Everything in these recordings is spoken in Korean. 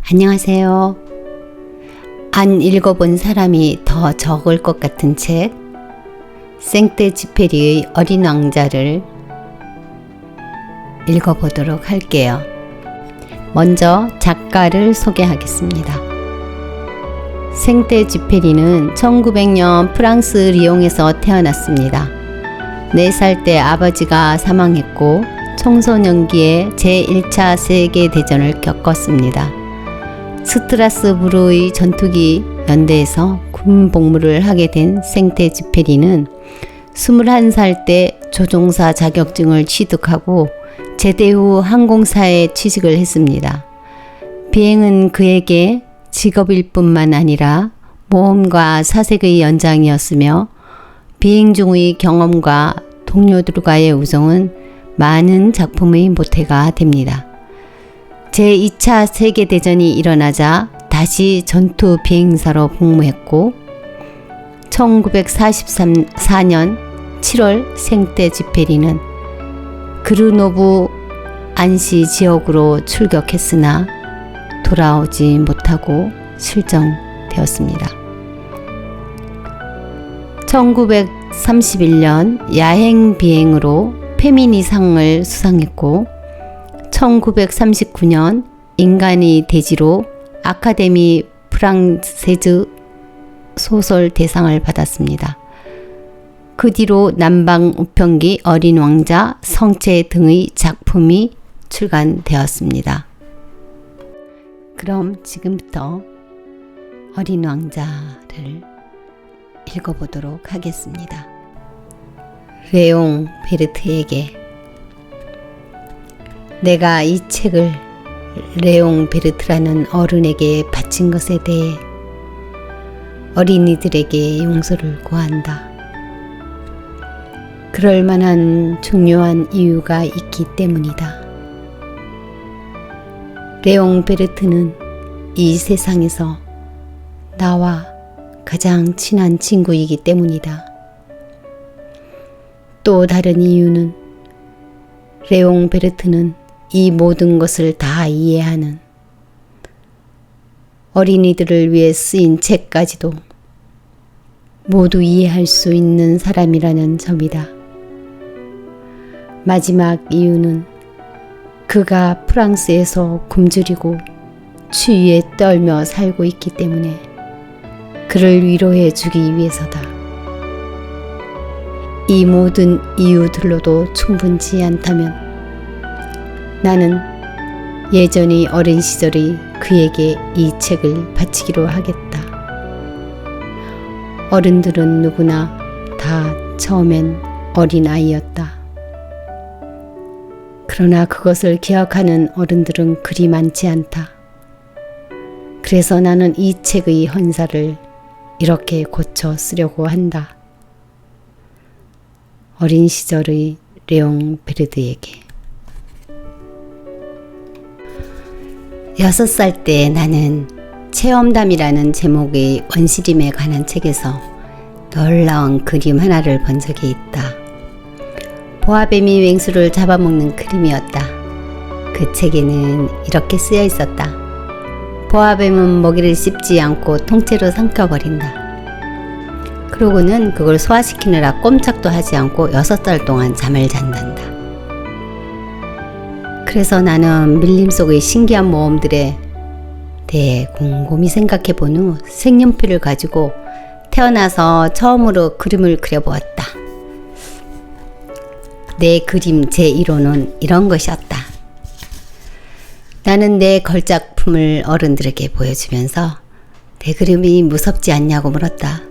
안녕하세요. 안 읽어본 사람이 더 적을 것 같은 책 생떼쥐페리의 어린 왕자를 읽어보도록 할게요. 먼저 작가를 소개하겠습니다. 생떼쥐페리는 1900년 프랑스 리옹에서 태어났습니다. 4살 때 아버지가 사망했고 청소년기에 제1차 세계대전을 겪었습니다. 스트라스부르의 전투기 연대에서 군 복무를 하게 된 생떼쥐페리는 21살 때 조종사 자격증을 취득하고 제대 후 항공사에 취직을 했습니다. 비행은 그에게 직업일 뿐만 아니라 모험과 사색의 연장이었으며 비행 중의 경험과 동료들과의 우정은 많은 작품의 모태가 됩니다. 제2차 세계대전이 일어나자 다시 전투 비행사로 복무했고 1944년 7월 생떼쥐페리는 그르노브 안시 지역으로 출격했으나 돌아오지 못하고 실종되었습니다. 1931년 야행 비행으로 페미니상을 수상했고 1939년 인간의 대지로 아카데미 프랑세즈 소설 대상을 받았습니다. 그 뒤로 남방 우편기 어린 왕자, 성체 등의 작품이 출간되었습니다. 그럼 지금부터 어린 왕자를 읽어보도록 하겠습니다. 레옹 베르트에게. 내가 이 책을 레옹 베르트라는 어른에게 바친 것에 대해 어린이들에게 용서를 구한다. 그럴 만한 중요한 이유가 있기 때문이다. 레옹 베르트는 이 세상에서 나와 가장 친한 친구이기 때문이다. 또 다른 이유는 레옹 베르트는 이 모든 것을 다 이해하는, 어린이들을 위해 쓰인 책까지도 모두 이해할 수 있는 사람이라는 점이다. 마지막 이유는 그가 프랑스에서 굶주리고 추위에 떨며 살고 있기 때문에 그를 위로해 주기 위해서다. 이 모든 이유들로도 충분치 않다면 나는 예전의 어린 시절의 그에게 이 책을 바치기로 하겠다. 어른들은 누구나 다 처음엔 어린아이였다. 그러나 그것을 기억하는 어른들은 그리 많지 않다. 그래서 나는 이 책의 헌사를 이렇게 고쳐 쓰려고 한다. 어린 시절의 레옹 베르트에게. 6살 때 나는 체험담이라는 제목의 원시림에 관한 책에서 놀라운 그림 하나를 본 적이 있다. 보아뱀이 맹수를 잡아먹는 그림이었다. 그 책에는 이렇게 쓰여 있었다. 보아뱀은 먹이를 씹지 않고 통째로 삼켜버린다. 그러고는 그걸 소화시키느라 꼼짝도 하지 않고 6달 동안 잠을 잔단다. 그래서 나는 밀림 속의 신기한 모험들에 대해 곰곰이 생각해 본 후 색연필을 가지고 태어나서 처음으로 그림을 그려보았다. 내 그림 제1호는 이런 것이었다. 나는 내 걸작품을 어른들에게 보여주면서 내 그림이 무섭지 않냐고 물었다.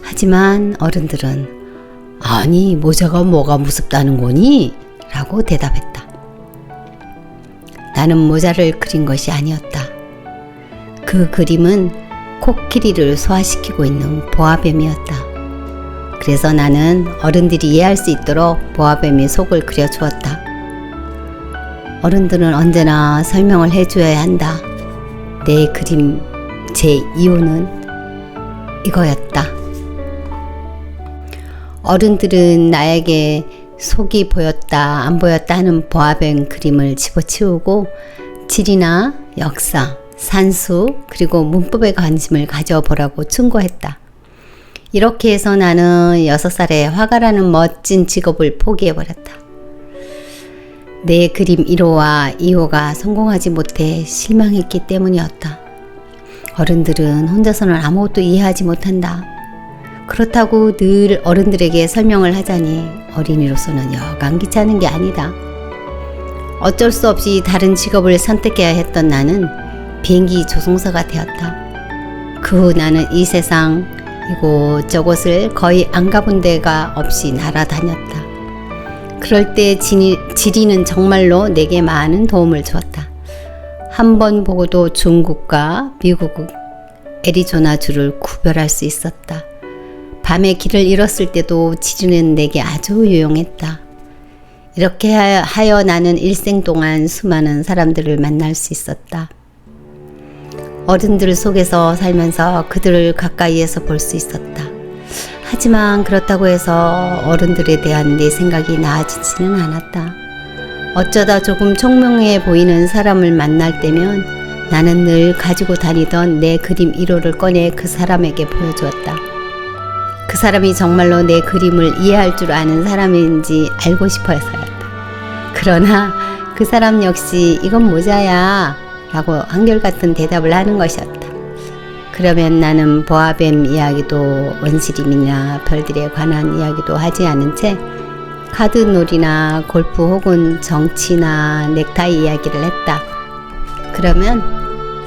하지만 어른들은 아니 모자가 뭐가 무섭다는 거니? 라고 대답했다. 나는 모자를 그린 것이 아니었다. 그 그림은 코끼리를 소화시키고 있는 보아뱀이었다. 그래서 나는 어른들이 이해할 수 있도록 보아뱀의 속을 그려주었다. 어른들은 언제나 설명을 해줘야 한다. 내 그림 제2호는 이거였다. 어른들은 나에게 속이 보였다 안 보였다 하는 보아뱀 그림을 집어치우고 지리나 역사, 산수 그리고 문법에 관심을 가져보라고 충고했다. 이렇게 해서 나는 6살에 화가라는 멋진 직업을 포기해버렸다. 내 그림 1호와 2호가 성공하지 못해 실망했기 때문이었다. 어른들은 혼자서는 아무것도 이해하지 못한다. 그렇다고 늘 어른들에게 설명을 하자니 어린이로서는 여간 귀찮은 게 아니다. 어쩔 수 없이 다른 직업을 선택해야 했던 나는 비행기 조종사가 되었다. 그 후 나는 이 세상 이곳저곳을 거의 안 가본 데가 없이 날아다녔다. 그럴 때 지리는 정말로 내게 많은 도움을 주었다. 한 번 보고도 중국과 미국 애리조나주를 구별할 수 있었다. 밤에 길을 잃었을 때도 지리는 내게 아주 유용했다. 이렇게 하여 나는 일생 동안 수많은 사람들을 만날 수 있었다. 어른들 속에서 살면서 그들을 가까이에서 볼 수 있었다. 하지만 그렇다고 해서 어른들에 대한 내 생각이 나아지지는 않았다. 어쩌다 조금 총명해 보이는 사람을 만날 때면 나는 늘 가지고 다니던 내 그림 1호를 꺼내 그 사람에게 보여주었다. 그 사람이 정말로 내 그림을 이해할 줄 아는 사람인지 알고 싶어서였다. 그러나 그 사람 역시 이건 모자야 라고 한결같은 대답을 하는 것이었다. 그러면 나는 보아뱀 이야기도 원시림이나 별들에 관한 이야기도 하지 않은 채 카드놀이나 골프 혹은 정치나 넥타이 이야기를 했다. 그러면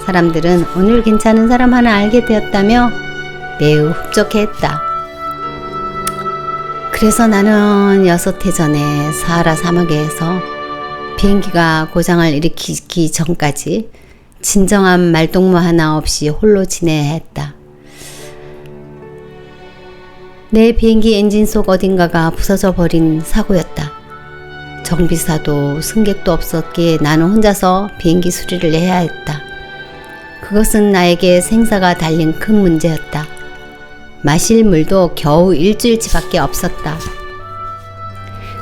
사람들은 오늘 괜찮은 사람 하나 알게 되었다며 매우 흡족해했다. 그래서 나는 6해 전에 사하라 사막에서 비행기가 고장을 일으키기 전까지 진정한 말동무 하나 없이 홀로 지내야 했다. 내 비행기 엔진 속 어딘가가 부서져 버린 사고였다. 정비사도 승객도 없었기에 나는 혼자서 비행기 수리를 해야 했다. 그것은 나에게 생사가 달린 큰 문제였다. 마실 물도 겨우 일주일치밖에 없었다.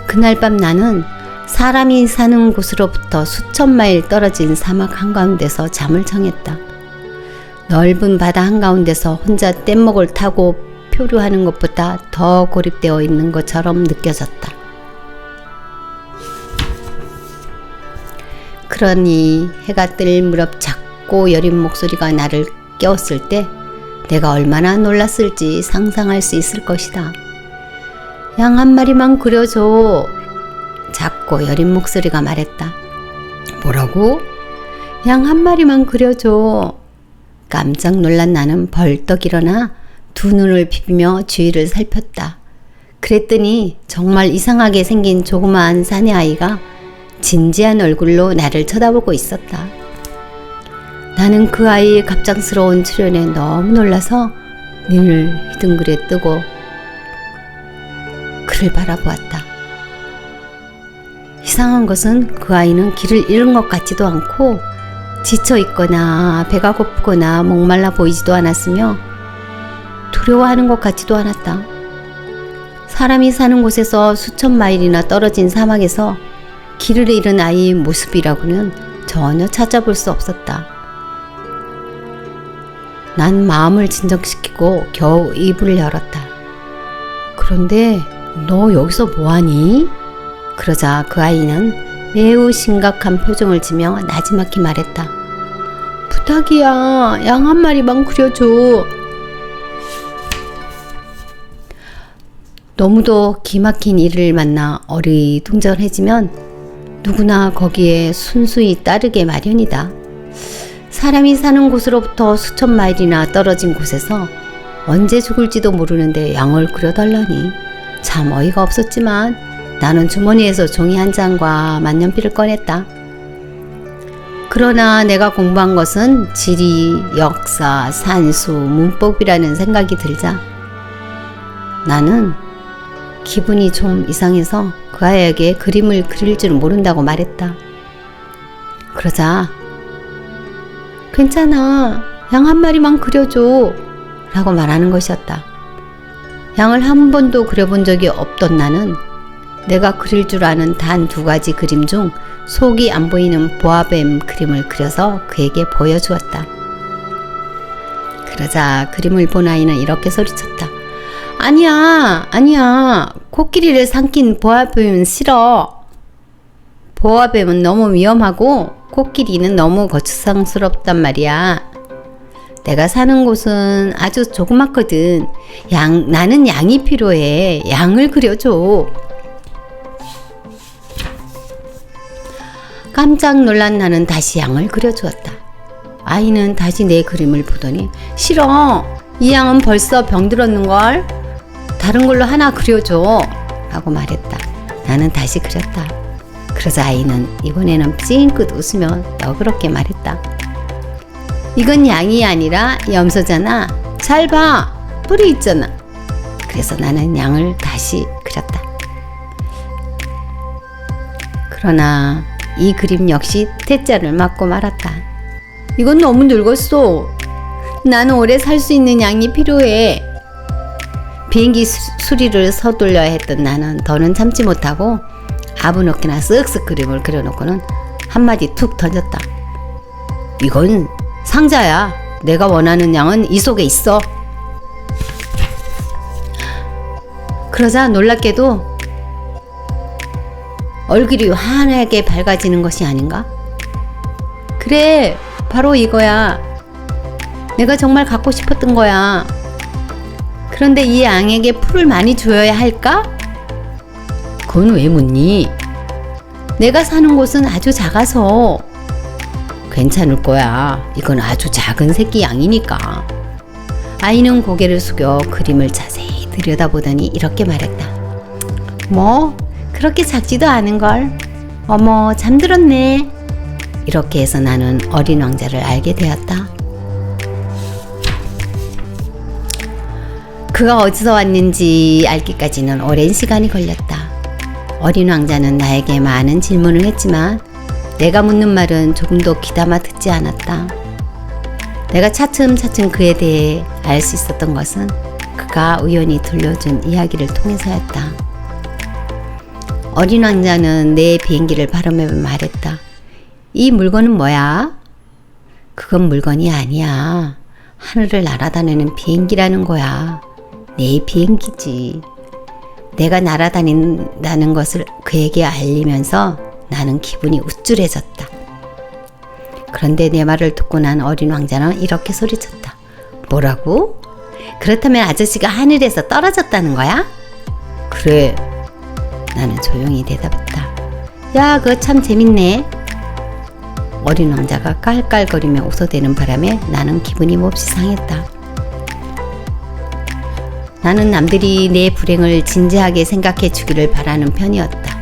그날 밤 나는 사람이 사는 곳으로부터 수천 마일 떨어진 사막 한가운데서 잠을 청했다. 넓은 바다 한가운데서 혼자 뗏목을 타고 표류하는 것보다 더 고립되어 있는 것처럼 느껴졌다. 그러니 해가 뜰 무렵 작고 여린 목소리가 나를 깨웠을 때 내가 얼마나 놀랐을지 상상할 수 있을 것이다. 양 한 마리만 그려줘. 작고 여린 목소리가 말했다. 뭐라고? 양 한 마리만 그려줘. 깜짝 놀란 나는 벌떡 일어나 두 눈을 비비며 주위를 살폈다. 그랬더니 정말 이상하게 생긴 조그마한 사내아이가 진지한 얼굴로 나를 쳐다보고 있었다. 나는 그 아이의 갑작스러운 출현에 너무 놀라서 눈을 휘둥그레 뜨고 그를 바라보았다. 이상한 것은 그 아이는 길을 잃은 것 같지도 않고 지쳐있거나 배가 고프거나 목말라 보이지도 않았으며 두려워하는 것 같지도 않았다. 사람이 사는 곳에서 수천 마일이나 떨어진 사막에서 길을 잃은 아이의 모습이라고는 전혀 찾아볼 수 없었다. 난 마음을 진정시키고 겨우 입을 열었다. 그런데 너 여기서 뭐하니? 그러자 그 아이는 매우 심각한 표정을 지며 나지막히 말했다. 부탁이야. 양 한 마리만 그려줘. 너무도 기막힌 일을 만나 어리둥절해지면 누구나 거기에 순수히 따르게 마련이다. 사람이 사는 곳으로부터 수천 마일이나 떨어진 곳에서 언제 죽을지도 모르는데 양을 그려달라니 참 어이가 없었지만 나는 주머니에서 종이 한 장과 만년필을 꺼냈다. 그러나 내가 공부한 것은 지리, 역사, 산수, 문법이라는 생각이 들자 나는 기분이 좀 이상해서 그 아이에게 그림을 그릴 줄 모른다고 말했다. 그러자 괜찮아. 양 한 마리만 그려줘. 라고 말하는 것이었다. 양을 한 번도 그려본 적이 없던 나는 내가 그릴 줄 아는 단 2가지 그림 중 속이 안 보이는 보아뱀 그림을 그려서 그에게 보여주었다. 그러자 그림을 본 아이는 이렇게 소리쳤다. 아니야. 코끼리를 삼킨 보아뱀은 싫어. 보아뱀은 너무 위험하고 코끼리는 너무 거추장스럽단 말이야. 내가 사는 곳은 아주 조그맣거든. 나는 양이 필요해. 양을 그려줘. 깜짝 놀란 나는 다시 양을 그려주었다. 아이는 다시 내 그림을 보더니 싫어. 이 양은 벌써 병들었는걸. 다른 걸로 하나 그려줘. 하고 말했다. 나는 다시 그렸다. 그러자 아이는 이번에는 찡긋 웃으며 너그럽게 말했다. 이건 양이 아니라 염소잖아. 잘 봐. 뿔이 있잖아. 그래서 나는 양을 다시 그렸다. 그러나 이 그림 역시 퇴짜를 맞고 말았다. 이건 너무 늙었어. 나는 오래 살 수 있는 양이 필요해. 비행기 수리를 서둘러야 했던 나는 더는 참지 못하고 아부넉기나 쓱쓱 그림을 그려놓고는 한마디 툭 던졌다. 이건 상자야. 내가 원하는 양은 이 속에 있어. 그러자 놀랍게도 얼굴이 환하게 밝아지는 것이 아닌가? 그래, 바로 이거야. 내가 정말 갖고 싶었던 거야. 그런데 이 양에게 풀을 많이 줘야 할까? 그건 왜 묻니? 내가 사는 곳은 아주 작아서. 괜찮을 거야. 이건 아주 작은 새끼 양이니까. 아이는 고개를 숙여 그림을 자세히 들여다보더니 이렇게 말했다. 뭐? 그렇게 작지도 않은걸. 어머, 잠들었네. 이렇게 해서 나는 어린 왕자를 알게 되었다. 그가 어디서 왔는지 알기까지는 오랜 시간이 걸렸다. 어린 왕자는 나에게 많은 질문을 했지만 내가 묻는 말은 조금도 귀담아 듣지 않았다. 내가 차츰차츰 그에 대해 알 수 있었던 것은 그가 우연히 들려준 이야기를 통해서였다. 어린 왕자는 내 비행기를 바라보며 말했다. 이 물건은 뭐야? 그건 물건이 아니야. 하늘을 날아다니는 비행기라는 거야. 내 비행기지. 내가 날아다닌다는 것을 그에게 알리면서 나는 기분이 우쭐해졌다. 그런데 내 말을 듣고 난 어린 왕자는 이렇게 소리쳤다. 뭐라고? 그렇다면 아저씨가 하늘에서 떨어졌다는 거야? 그래. 나는 조용히 대답했다. 야, 그거 참 재밌네. 어린 왕자가 깔깔거리며 웃어대는 바람에 나는 기분이 몹시 상했다. 나는 남들이 내 불행을 진지하게 생각해 주기를 바라는 편이었다.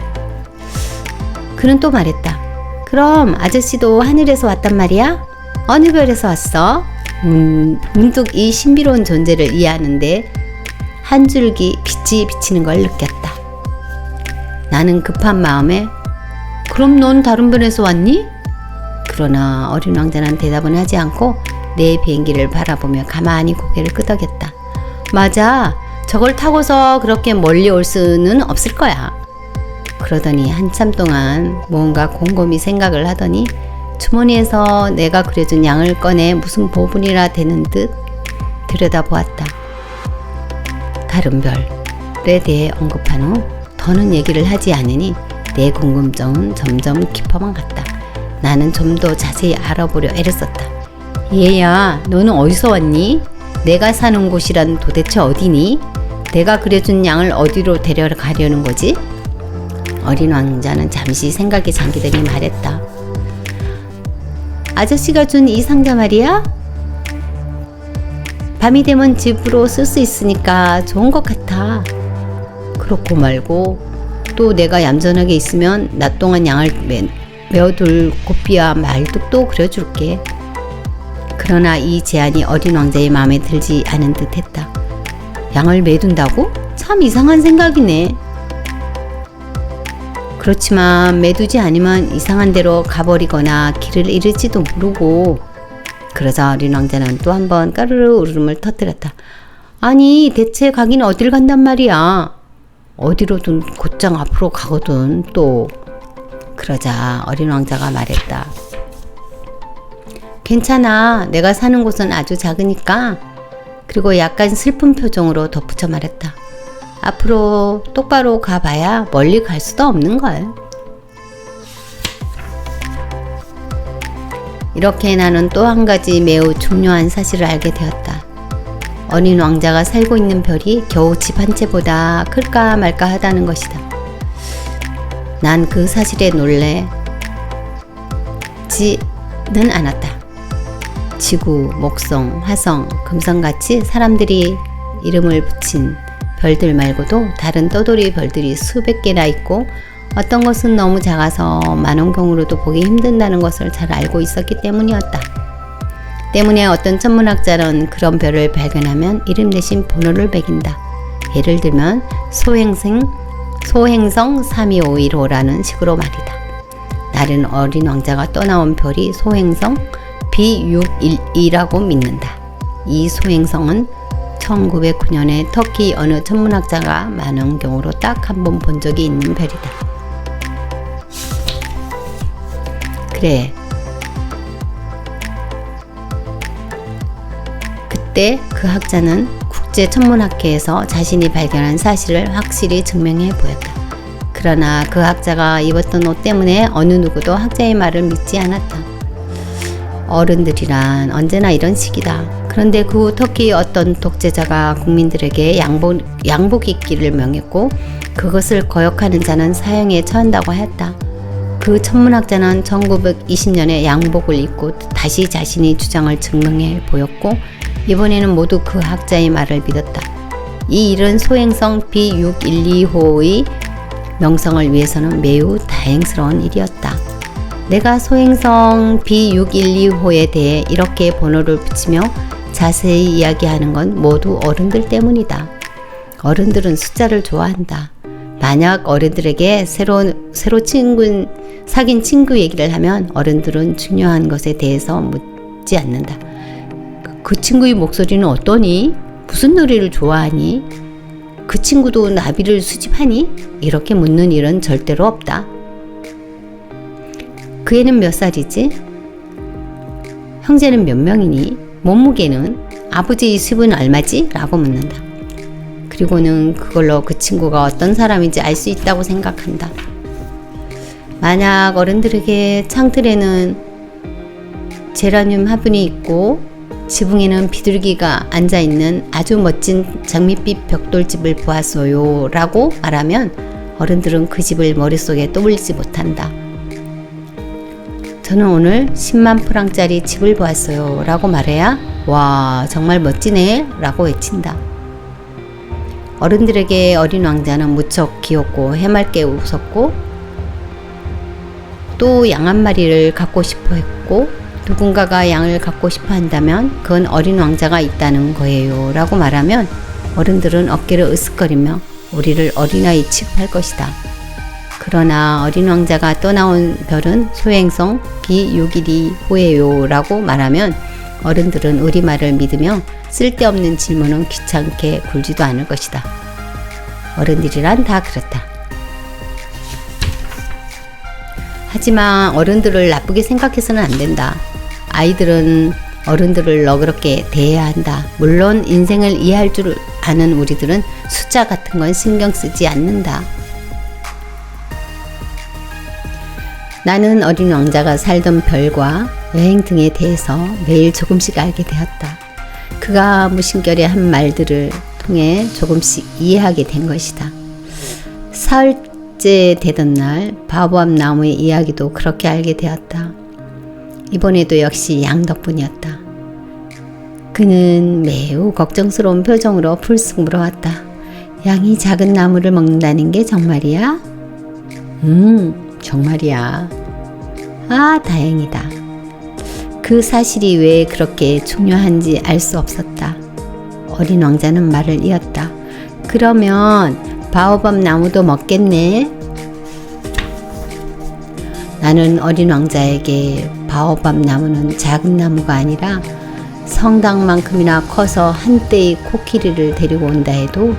그는 또 말했다. 그럼 아저씨도 하늘에서 왔단 말이야? 어느 별에서 왔어? 문득 이 신비로운 존재를 이해하는데 한 줄기 빛이 비치는 걸 느꼈다. 나는 급한 마음에 그럼 넌 다른 별에서 왔니? 그러나 어린 왕자는 대답은 하지 않고 내 비행기를 바라보며 가만히 고개를 끄덕였다. 맞아. 저걸 타고서 그렇게 멀리 올 수는 없을 거야. 그러더니 한참 동안 뭔가 곰곰이 생각을 하더니 주머니에서 내가 그려준 양을 꺼내 무슨 보분이라 되는 듯 들여다보았다. 다른 별에 대해 언급한 후 더는 얘기를 하지 않으니 내 궁금증은 점점 깊어만 갔다. 나는 좀 더 자세히 알아보려 애를 썼다. 얘야, 너는 어디서 왔니? 내가 사는 곳이란 도대체 어디니? 내가 그려준 양을 어디로 데려가려는 거지? 어린 왕자는 잠시 생각에 잠기더니 말했다. 아저씨가 준 이 상자 말이야? 밤이 되면 집으로 쓸 수 있으니까 좋은 것 같아. 그렇고 말고 또 내가 얌전하게 있으면 낮 동안 양을 메어둘 고삐와 말뚝도 그려줄게. 그러나 이 제안이 어린 왕자의 마음에 들지 않은 듯 했다. 양을 매둔다고? 참 이상한 생각이네. 그렇지만 매두지 않으면 이상한 데로 가버리거나 길을 잃을지도 모르고. 그러자 어린 왕자는 또 한 번 까르르 울음을 터뜨렸다. 아니, 대체 가긴 어딜 간단 말이야. 어디로든 곧장 앞으로 가거든. 또 그러자 어린 왕자가 말했다. 괜찮아. 내가 사는 곳은 아주 작으니까. 그리고 약간 슬픈 표정으로 덧붙여 말했다. 앞으로 똑바로 가봐야 멀리 갈 수도 없는걸. 이렇게 나는 또 한 가지 매우 중요한 사실을 알게 되었다. 어린 왕자가 살고 있는 별이 겨우 집 한 채보다 클까 말까 하다는 것이다. 난 그 사실에 놀래지는 않았다. 지구, 목성, 화성, 금성같이 사람들이 이름을 붙인 별들 말고도 다른 떠돌이 별들이 수백 개나 있고 어떤 것은 너무 작아서 만원경으로도 보기 힘든다는 것을 잘 알고 있었기 때문이었다. 때문에 어떤 천문학자는 그런 별을 발견하면 이름 대신 번호를 매긴다. 예를 들면 소행성 32515라는 식으로 말이다. 나는 어린 왕자가 떠나온 별이 소행성 B612라고 믿는다. 이 소행성은 1909년에 터키 어느 천문학자가 만원경으로 딱 한 번 본 적이 있는 별이다. 그래. 그때 그 학자는 국제천문학회에서 자신이 발견한 사실을 확실히 증명해 보였다. 그러나 그 학자가 입었던 옷 때문에 어느 누구도 학자의 말을 믿지 않았다. 어른들이란 언제나 이런 식이다. 그런데 그 후 터키 어떤 독재자가 국민들에게 양복 입기를 명했고 그것을 거역하는 자는 사형에 처한다고 하였다. 그 천문학자는 1920년에 양복을 입고 다시 자신이 주장을 증명해 보였고 이번에는 모두 그 학자의 말을 믿었다. 이 일은 소행성 B612호의 명성을 위해서는 매우 다행스러운 일이었다. 내가 소행성 B612호에 대해 이렇게 번호를 붙이며 자세히 이야기하는 건 모두 어른들 때문이다. 어른들은 숫자를 좋아한다. 만약 어른들에게 새로 사귄 친구 얘기를 하면 어른들은 중요한 것에 대해서 묻지 않는다. 그 친구의 목소리는 어떠니? 무슨 노래를 좋아하니? 그 친구도 나비를 수집하니? 이렇게 묻는 일은 절대로 없다. 그 애는 몇 살이지? 형제는 몇 명이니? 몸무게는? 아버지의 습은 얼마지? 라고 묻는다. 그리고는 그걸로 그 친구가 어떤 사람인지 알 수 있다고 생각한다. 만약 어른들에게 창틀에는 제라늄 화분이 있고 지붕에는 비둘기가 앉아있는 아주 멋진 장밋빛 벽돌집을 보았어요 라고 말하면 어른들은 그 집을 머릿속에 떠올리지 못한다. 저는 오늘 10만 프랑짜리 집을 보았어요 라고 말해야 와 정말 멋지네 라고 외친다. 어른들에게 어린 왕자는 무척 귀엽고 해맑게 웃었고 또 양 한 마리를 갖고 싶어 했고 누군가가 양을 갖고 싶어 한다면 그건 어린 왕자가 있다는 거예요 라고 말하면 어른들은 어깨를 으쓱거리며 우리를 어린아이 취급할 것이다. 그러나 어린 왕자가 떠나온 별은 소행성 B612호예요 라고 말하면 어른들은 우리 말을 믿으며 쓸데없는 질문은 귀찮게 굴지도 않을 것이다. 어른들이란 다 그렇다. 하지만 어른들을 나쁘게 생각해서는 안 된다. 아이들은 어른들을 너그럽게 대해야 한다. 물론 인생을 이해할 줄 아는 우리들은 숫자 같은 건 신경 쓰지 않는다. 나는 어린 왕자가 살던 별과 여행 등에 대해서 매일 조금씩 알게 되었다. 그가 무심결에 한 말들을 통해 조금씩 이해하게 된 것이다. 사흘째 되던 날 바오밥 나무의 이야기도 그렇게 알게 되었다. 이번에도 역시 양 덕분이었다. 그는 매우 걱정스러운 표정으로 불쑥 물어왔다. 양이 작은 나무를 먹는다는 게 정말이야? 정말이야. 아, 다행이다. 그 사실이 왜 그렇게 중요한지 알 수 없었다. 어린 왕자는 말을 이었다. 그러면 바오밥 나무도 먹겠네? 나는 어린 왕자에게 바오밥 나무는 작은 나무가 아니라 성당만큼이나 커서 한때의 코끼리를 데리고 온다 해도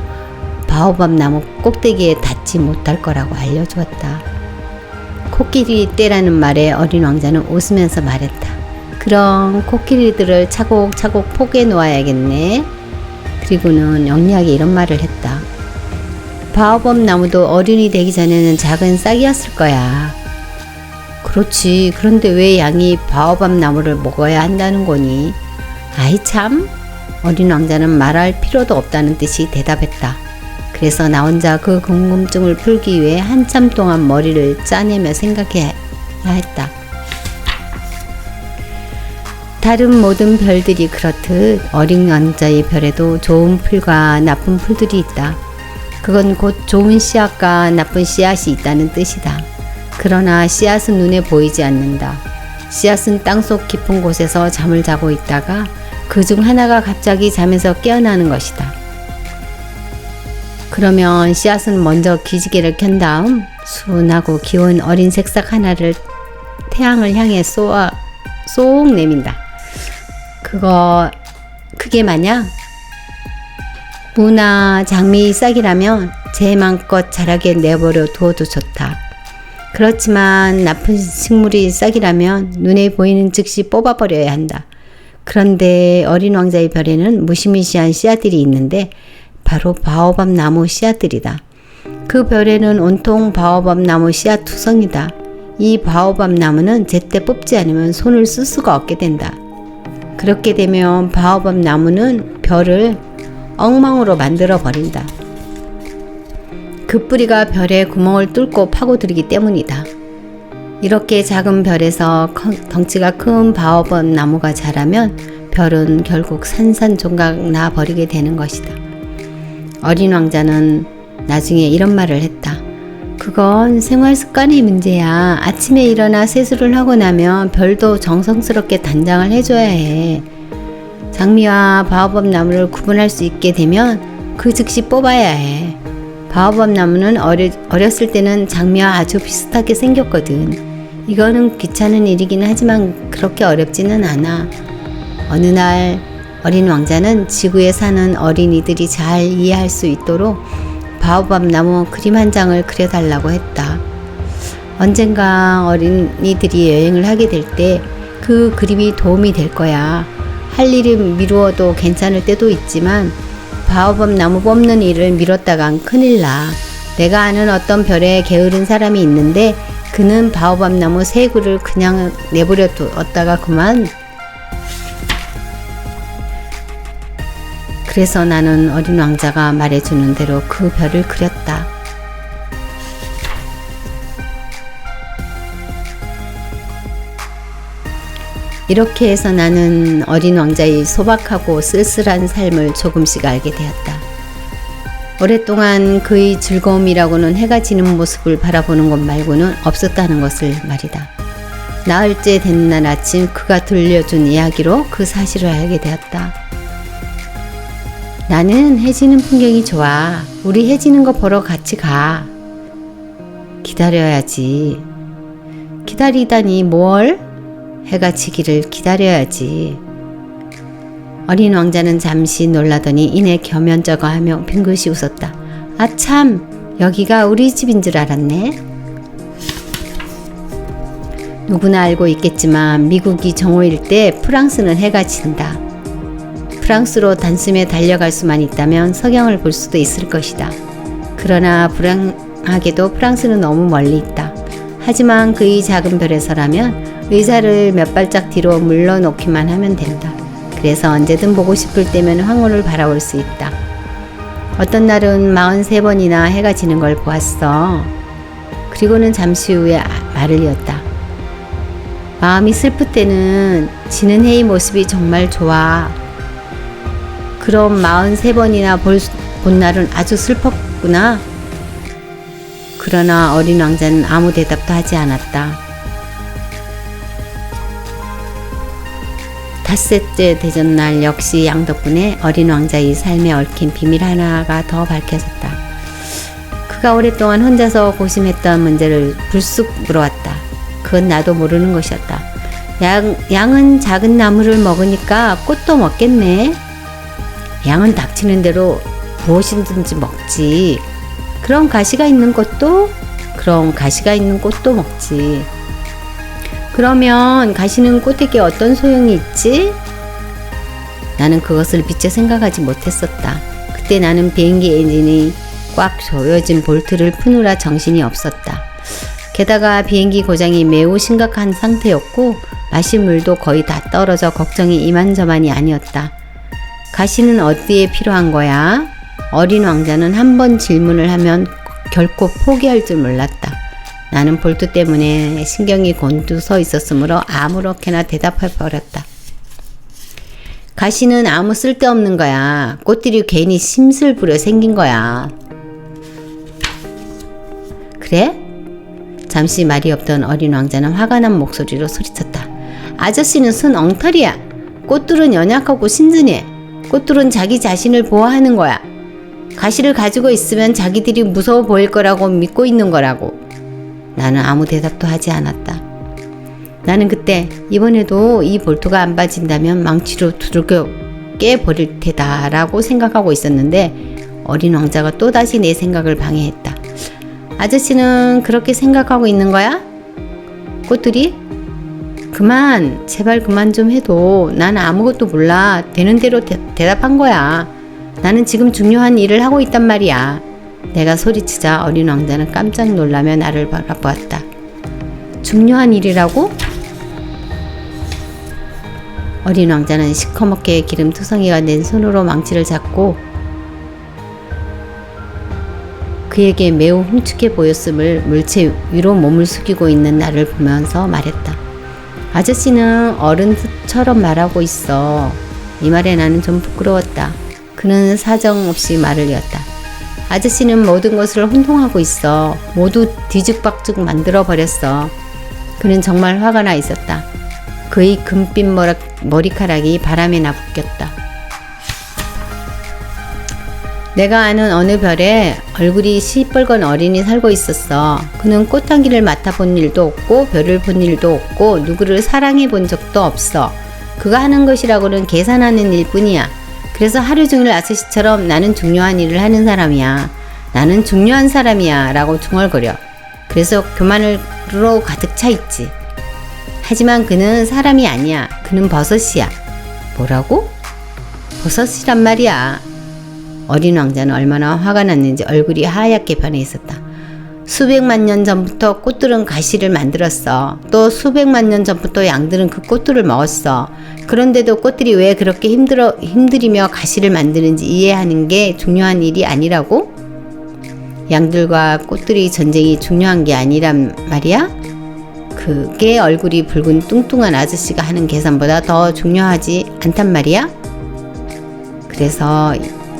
바오밥 나무 꼭대기에 닿지 못할 거라고 알려주었다. 코끼리 떼라는 말에 어린 왕자는 웃으면서 말했다. 그럼 코끼리들을 차곡차곡 포개 놓아야겠네. 그리고는 영리하게 이런 말을 했다. 바오밥 나무도 어른이 되기 전에는 작은 싹이었을 거야. 그렇지. 그런데 왜 양이 바오밥 나무를 먹어야 한다는 거니? 아이 참. 어린 왕자는 말할 필요도 없다는 듯이 대답했다. 그래서 나 혼자 그 궁금증을 풀기 위해 한참 동안 머리를 짜내며 생각해야 했다. 다른 모든 별들이 그렇듯 어린 왕자의 별에도 좋은 풀과 나쁜 풀들이 있다. 그건 곧 좋은 씨앗과 나쁜 씨앗이 있다는 뜻이다. 그러나 씨앗은 눈에 보이지 않는다. 씨앗은 땅속 깊은 곳에서 잠을 자고 있다가 그중 하나가 갑자기 잠에서 깨어나는 것이다. 그러면 씨앗은 먼저 기지개를 켠 다음 순하고 귀여운 어린 새싹 하나를 태양을 향해 쏙 내민다. 그게 만약 무나 장미 싹이라면 제 맘껏 자라게 내버려 두어도 좋다. 그렇지만 나쁜 식물이 싹이라면 눈에 보이는 즉시 뽑아버려야 한다. 그런데 어린 왕자의 별에는 무시무시한 씨앗들이 있는데 바로 바오밥 나무 씨앗들이다. 그 별에는 온통 바오밥 나무 씨앗 투성이다. 이 바오밥 나무는 제때 뽑지 않으면 손을 쓸 수가 없게 된다. 그렇게 되면 바오밥 나무는 별을 엉망으로 만들어 버린다. 그 뿌리가 별에 구멍을 뚫고 파고들기 때문이다. 이렇게 작은 별에서 덩치가 큰 바오밥 나무가 자라면 별은 결국 산산조각 나 버리게 되는 것이다. 어린 왕자는 나중에 이런 말을 했다. 그건 생활 습관의 문제야. 아침에 일어나 세수를 하고 나면 별도 정성스럽게 단장을 해줘야 해. 장미와 바오밥 나무를 구분할 수 있게 되면 그 즉시 뽑아야 해. 바오밥 나무는 어렸을 때는 장미와 아주 비슷하게 생겼거든. 이거는 귀찮은 일이긴 하지만 그렇게 어렵지는 않아. 어느 날 어린 왕자는 지구에 사는 어린이들이 잘 이해할 수 있도록 바오밥 나무 그림 한 장을 그려달라고 했다. 언젠가 어린이들이 여행을 하게 될 때 그 그림이 도움이 될 거야. 할 일을 미루어도 괜찮을 때도 있지만 바오밥 나무 뽑는 일을 미뤘다간 큰일 나. 내가 아는 어떤 별에 게으른 사람이 있는데 그는 바오밥 나무 3그루를 그냥 내버려 두었다가 그만. 그래서 나는 어린 왕자가 말해주는 대로 그 별을 그렸다. 이렇게 해서 나는 어린 왕자의 소박하고 쓸쓸한 삶을 조금씩 알게 되었다. 오랫동안 그의 즐거움이라고는 해가 지는 모습을 바라보는 것 말고는 없었다는 것을 말이다. 나흘째 된 날 아침 그가 들려준 이야기로 그 사실을 알게 되었다. 나는 해 지는 풍경이 좋아. 우리 해 지는 거 보러 같이 가. 기다려야지. 기다리다니 뭘? 해가 지기를 기다려야지. 어린 왕자는 잠시 놀라더니 이내 겸연쩍어하며 빙긋이 웃었다. 아 참, 여기가 우리 집인 줄 알았네. 누구나 알고 있겠지만 미국이 정오일 때 프랑스는 해가 진다. 프랑스로 단숨에 달려갈 수만 있다면 석양을 볼 수도 있을 것이다. 그러나 불행하게도 프랑스는 너무 멀리 있다. 하지만 그의 작은 별에서라면 의자를 몇 발짝 뒤로 물러놓기만 하면 된다. 그래서 언제든 보고 싶을 때면 황홀을 바라볼 수 있다. 어떤 날은 43번이나 해가 지는 걸 보았어. 그리고는 잠시 후에 말을 이었다. 마음이 슬플 때는 지는 해의 모습이 정말 좋아. 그럼 43번이나 본 날은 아주 슬펐구나. 그러나 어린 왕자는 아무 대답도 하지 않았다. 닷새째 되던 날 역시 양 덕분에 어린 왕자의 삶에 얽힌 비밀 하나가 더 밝혀졌다. 그가 오랫동안 혼자서 고심했던 문제를 불쑥 물어왔다. 그건 나도 모르는 것이었다. 양은 작은 나무를 먹으니까 꽃도 먹겠네. 양은 닥치는 대로 무엇이든지 먹지. 그럼 가시가 있는 꽃도? 그럼 가시가 있는 꽃도 먹지. 그러면 가시는 꽃에게 어떤 소용이 있지? 나는 그것을 미처 생각하지 못했었다. 그때 나는 비행기 엔진이 꽉 조여진 볼트를 푸느라 정신이 없었다. 게다가 비행기 고장이 매우 심각한 상태였고 마실 물도 거의 다 떨어져 걱정이 이만저만이 아니었다. 가시는 어디에 필요한 거야? 어린 왕자는 한 번 질문을 하면 결코 포기할 줄 몰랐다. 나는 볼트 때문에 신경이 곤두서 있었으므로 아무렇게나 대답해 버렸다. 가시는 아무 쓸데없는 거야. 꽃들이 괜히 심술 부려 생긴 거야. 그래? 잠시 말이 없던 어린 왕자는 화가 난 목소리로 소리쳤다. 아저씨는 순 엉터리야. 꽃들은 연약하고 신진해. 꽃들은 자기 자신을 보호하는 거야. 가시를 가지고 있으면 자기들이 무서워 보일 거라고 믿고 있는 거라고. 나는 아무 대답도 하지 않았다. 나는 그때 이번에도 이 볼트가 안 빠진다면 망치로 두들겨 깨버릴 테다 라고 생각하고 있었는데 어린 왕자가 또다시 내 생각을 방해했다. 아저씨는 그렇게 생각하고 있는 거야? 꽃들이? 그만, 제발 그만 좀 해도 나는 아무것도 몰라. 되는 대로 대답한 거야. 나는 지금 중요한 일을 하고 있단 말이야. 내가 소리치자 어린 왕자는 깜짝 놀라며 나를 바라보았다. 중요한 일이라고? 어린 왕자는 시커멓게 기름투성이가 낸 손으로 망치를 잡고 그에게 매우 흉측해 보였음을 물체 위로 몸을 숙이고 있는 나를 보면서 말했다. 아저씨는 어른처럼 말하고 있어. 이 말에 나는 좀 부끄러웠다. 그는 사정없이 말을 이었다. 아저씨는 모든 것을 혼동하고 있어. 모두 뒤죽박죽 만들어 버렸어. 그는 정말 화가 나 있었다. 그의 금빛 머리카락이 바람에 나부꼈다. 내가 아는 어느 별에 얼굴이 시뻘건 어린이 살고 있었어. 그는 꽃향기를 맡아본 일도 없고 별을 본 일도 없고 누구를 사랑해 본 적도 없어. 그가 하는 것이라고는 계산하는 일뿐이야. 그래서 하루 종일 아저씨처럼 나는 중요한 일을 하는 사람이야. 나는 중요한 사람이야 라고 중얼거려. 그래서 교만으로 가득 차 있지. 하지만 그는 사람이 아니야. 그는 버섯이야. 뭐라고? 버섯이란 말이야. 어린 왕자는 얼마나 화가 났는지 얼굴이 하얗게 변해 있었다. 수백만 년 전부터 꽃들은 가시를 만들었어. 또 수백만 년 전부터 양들은 그 꽃들을 먹었어. 그런데도 꽃들이 왜 그렇게 힘들이며 가시를 만드는지 이해하는 게 중요한 일이 아니라고? 양들과 꽃들이 전쟁이 중요한 게 아니란 말이야? 그게 얼굴이 붉은 뚱뚱한 아저씨가 하는 계산보다 더 중요하지 않단 말이야? 그래서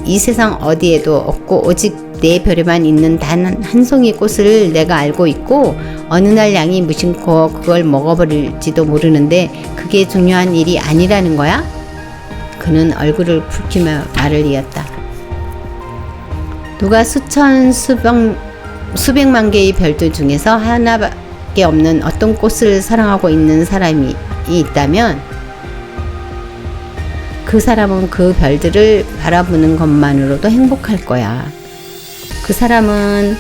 이 세상 어디에도 없고 오직 내 별에만 있는 단 한 송이 꽃을 내가 알고 있고 어느 날 양이 무심코 그걸 먹어버릴지도 모르는데 그게 중요한 일이 아니라는 거야? 그는 얼굴을 붉히며 말을 이었다. 누가 수백만 개의 별들 중에서 하나밖에 없는 어떤 꽃을 사랑하고 있는 사람이 있다면 그 사람은 그 별들을 바라보는 것만으로도 행복할 거야. 그 사람은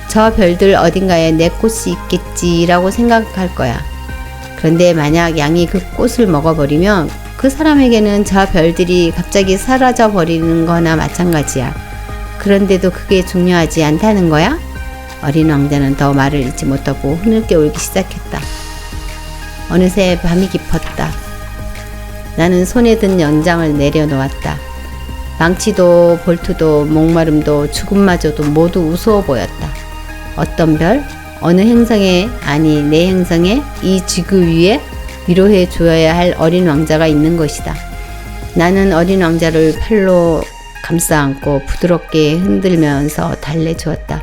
저 별들 어딘가에 내 꽃이 있겠지라고 생각할 거야. 그런데 만약 양이 그 꽃을 먹어버리면 그 사람에게는 저 별들이 갑자기 사라져 버리는 거나 마찬가지야. 그런데도 그게 중요하지 않다는 거야? 어린 왕자는 더 말을 잇지 못하고 흐느껴 울기 시작했다. 어느새 밤이 깊었다. 나는 손에 든 연장을 내려놓았다. 망치도 볼트도 목마름도 죽음마저도 모두 우스워 보였다. 어떤 별? 어느 행성에 아니 내 행성에 이 지구 위에 위로해 주어야 할 어린 왕자가 있는 것이다. 나는 어린 왕자를 팔로 감싸 안고 부드럽게 흔들면서 달래주었다.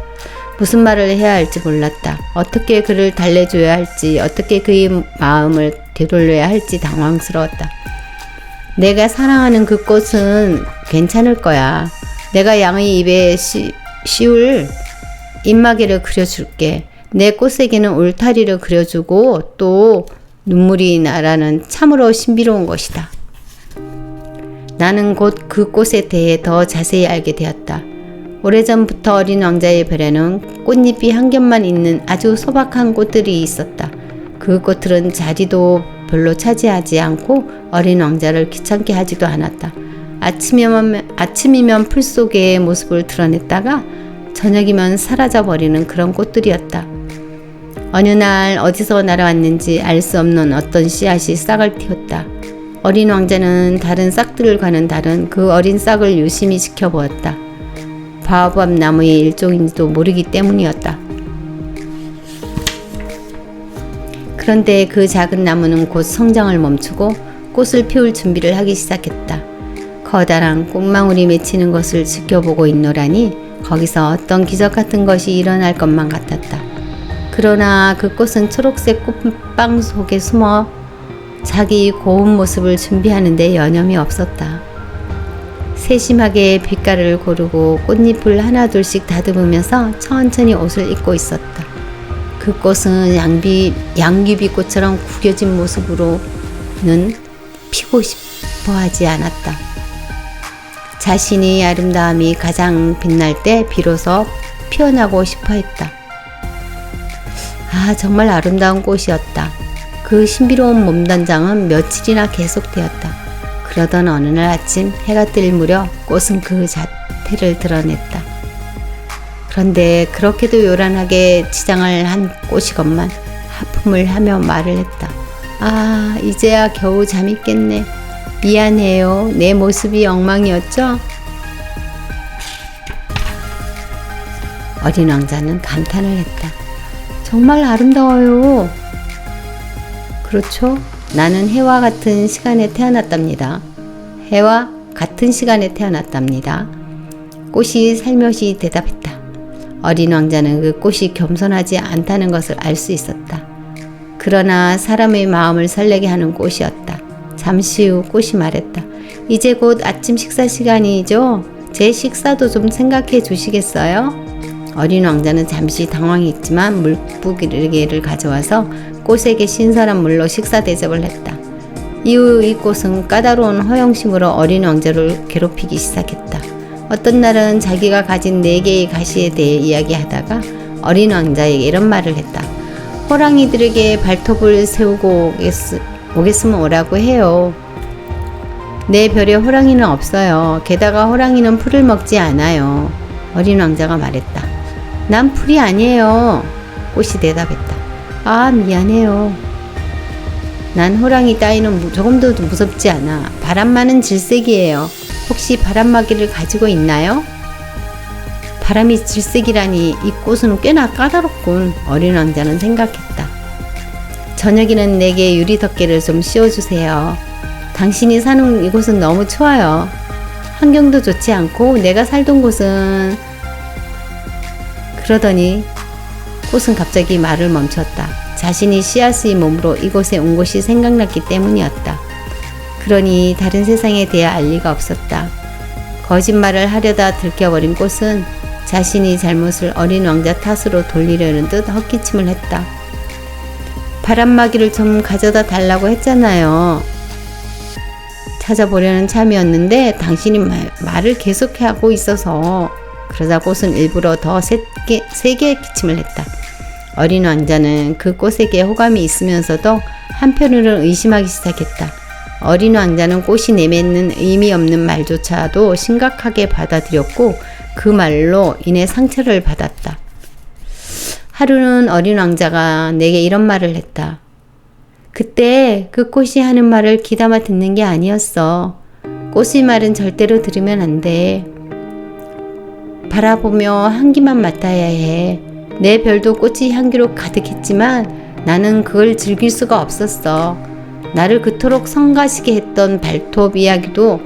무슨 말을 해야 할지 몰랐다. 어떻게 그를 달래줘야 할지 어떻게 그의 마음을 되돌려야 할지 당황스러웠다. 내가 사랑하는 그 꽃은 괜찮을 거야. 내가 양의 입에 씌울 입마개를 그려줄게. 내 꽃에게는 울타리를 그려주고 또 눈물이 나라는 참으로 신비로운 것이다. 나는 곧 그 꽃에 대해 더 자세히 알게 되었다. 오래전부터 어린 왕자의 별에는 꽃잎이 한 겹만 있는 아주 소박한 꽃들이 있었다. 그 꽃들은 자리도 별로 차지하지 않고 어린 왕자를 귀찮게 하지도 않았다. 아침이면 풀 속의 모습을 드러냈다가 저녁이면 사라져버리는 그런 꽃들이었다. 어느 날 어디서 날아왔는지 알 수 없는 어떤 씨앗이 싹을 틔웠다. 어린 왕자는 다른 싹들과는 다른 그 어린 싹을 유심히 지켜보았다. 바오밥 나무의 일종인지도 모르기 때문이었다. 그런데 그 작은 나무는 곧 성장을 멈추고 꽃을 피울 준비를 하기 시작했다. 커다란 꽃망울이 맺히는 것을 지켜보고 있노라니 거기서 어떤 기적 같은 것이 일어날 것만 같았다. 그러나 그 꽃은 초록색 꽃빵 속에 숨어 자기 고운 모습을 준비하는 데 여념이 없었다. 세심하게 빛깔을 고르고 꽃잎을 하나둘씩 다듬으면서 천천히 옷을 입고 있었다. 그 꽃은 양귀비꽃처럼 구겨진 모습으로는 피고 싶어 하지 않았다. 자신의 아름다움이 가장 빛날 때 비로소 피어나고 싶어 했다. 정말 아름다운 꽃이었다. 그 신비로운 몸단장은 며칠이나 계속되었다. 그러던 어느 날 아침 해가 뜰 무렵 꽃은 그 자태를 드러냈다. 그런데 그렇게도 요란하게 치장을 한 꽃이건만 하품을 하며 말을 했다. 이제야 겨우 잠이 깼네. 미안해요. 내 모습이 엉망이었죠? 어린 왕자는 감탄을 했다. 정말 아름다워요. 그렇죠? 나는 해와 같은 시간에 태어났답니다. 해와 같은 시간에 태어났답니다. 꽃이 살며시 대답했다. 어린 왕자는 그 꽃이 겸손하지 않다는 것을 알 수 있었다. 그러나 사람의 마음을 설레게 하는 꽃이었다. 잠시 후 꽃이 말했다. 이제 곧 아침 식사 시간이죠? 제 식사도 좀 생각해 주시겠어요? 어린 왕자는 잠시 당황했지만 물부기를 가져와서 꽃에게 신선한 물로 식사 대접을 했다. 이후 이 꽃은 까다로운 허영심으로 어린 왕자를 괴롭히기 시작했다. 어떤 날은 자기가 가진 4개의 가시에 대해 이야기하다가 어린 왕자에게 이런 말을 했다. 호랑이들에게 발톱을 세우고 오겠으면 오라고 해요. 내 별에 호랑이는 없어요. 게다가 호랑이는 풀을 먹지 않아요. 어린 왕자가 말했다. 난 풀이 아니에요. 꽃이 대답했다. 미안해요. 난 호랑이 따위는 조금도 무섭지 않아. 바람만은 질색이에요. 혹시 바람막이를 가지고 있나요? 바람이 질색이라니 이 꽃은 꽤나 까다롭군. 어린 왕자는 생각했다. 저녁에는 내게 유리 덮개를 좀 씌워주세요. 당신이 사는 이곳은 너무 추워요. 환경도 좋지 않고 내가 살던 곳은... 그러더니 꽃은 갑자기 말을 멈췄다. 자신이 씨앗의 몸으로 이곳에 온 것이 생각났기 때문이었다. 그러니 다른 세상에 대해 알 리가 없었다. 거짓말을 하려다 들켜버린 꽃은 자신이 잘못을 어린 왕자 탓으로 돌리려는 듯 헛기침을 했다. 바람막이를 좀 가져다 달라고 했잖아요. 찾아보려는 참이었는데 당신이 말을 계속하고 있어서. 그러자 꽃은 일부러 더 세게 기침을 했다. 어린 왕자는 그 꽃에게 호감이 있으면서도 한편으로는 의심하기 시작했다. 어린 왕자는 꽃이 내뱉는 의미 없는 말조차도 심각하게 받아들였고 그 말로 인해 상처를 받았다. 하루는 어린 왕자가 내게 이런 말을 했다. 그때 그 꽃이 하는 말을 귀담아 듣는 게 아니었어. 꽃의 말은 절대로 들으면 안 돼. 바라보며 향기만 맡아야 해. 내 별도 꽃의 향기로 가득했지만 나는 그걸 즐길 수가 없었어. 나를 그토록 성가시게 했던 발톱 이야기도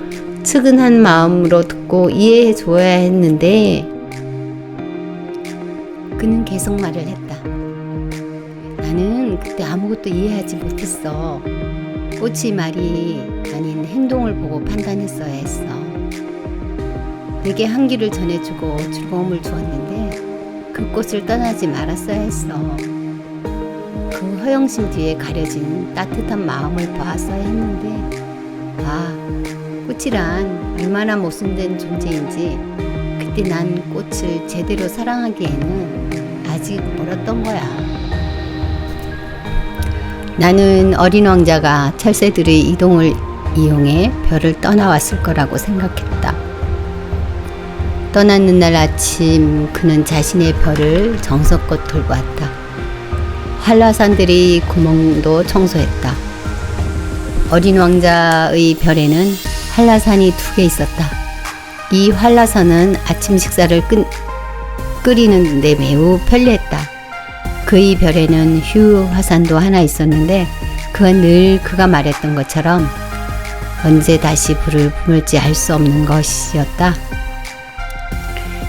측은한 마음으로 듣고 이해해 줘야 했는데 그는 계속 말을 했다. 나는 그때 아무것도 이해하지 못했어. 꽃의 말이 아닌 행동을 보고 판단했어야 했어. 내게 향기를 전해주고 즐거움을 주었는데 그 꽃을 떠나지 말았어야 했어. 그 허영심 뒤에 가려진 따뜻한 마음을 보았어야 했는데 꽃이란 얼마나 모순된 존재인지 그때 난 꽃을 제대로 사랑하기에는 아직 멀었던 거야. 나는 어린 왕자가 철새들의 이동을 이용해 별을 떠나왔을 거라고 생각했다. 떠났는 날 아침 그는 자신의 별을 정성껏 돌보았다. 한라산들이 구멍도 청소했다. 어린 왕자의 별에는 한라산이 2개 있었다. 이 한라산은 아침 식사를 끓이는 데 매우 편리했다. 그의 별에는 휴 화산도 하나 있었는데 그건 늘 그가 말했던 것처럼 언제 다시 불을 뿜을지 알 수 없는 것이었다.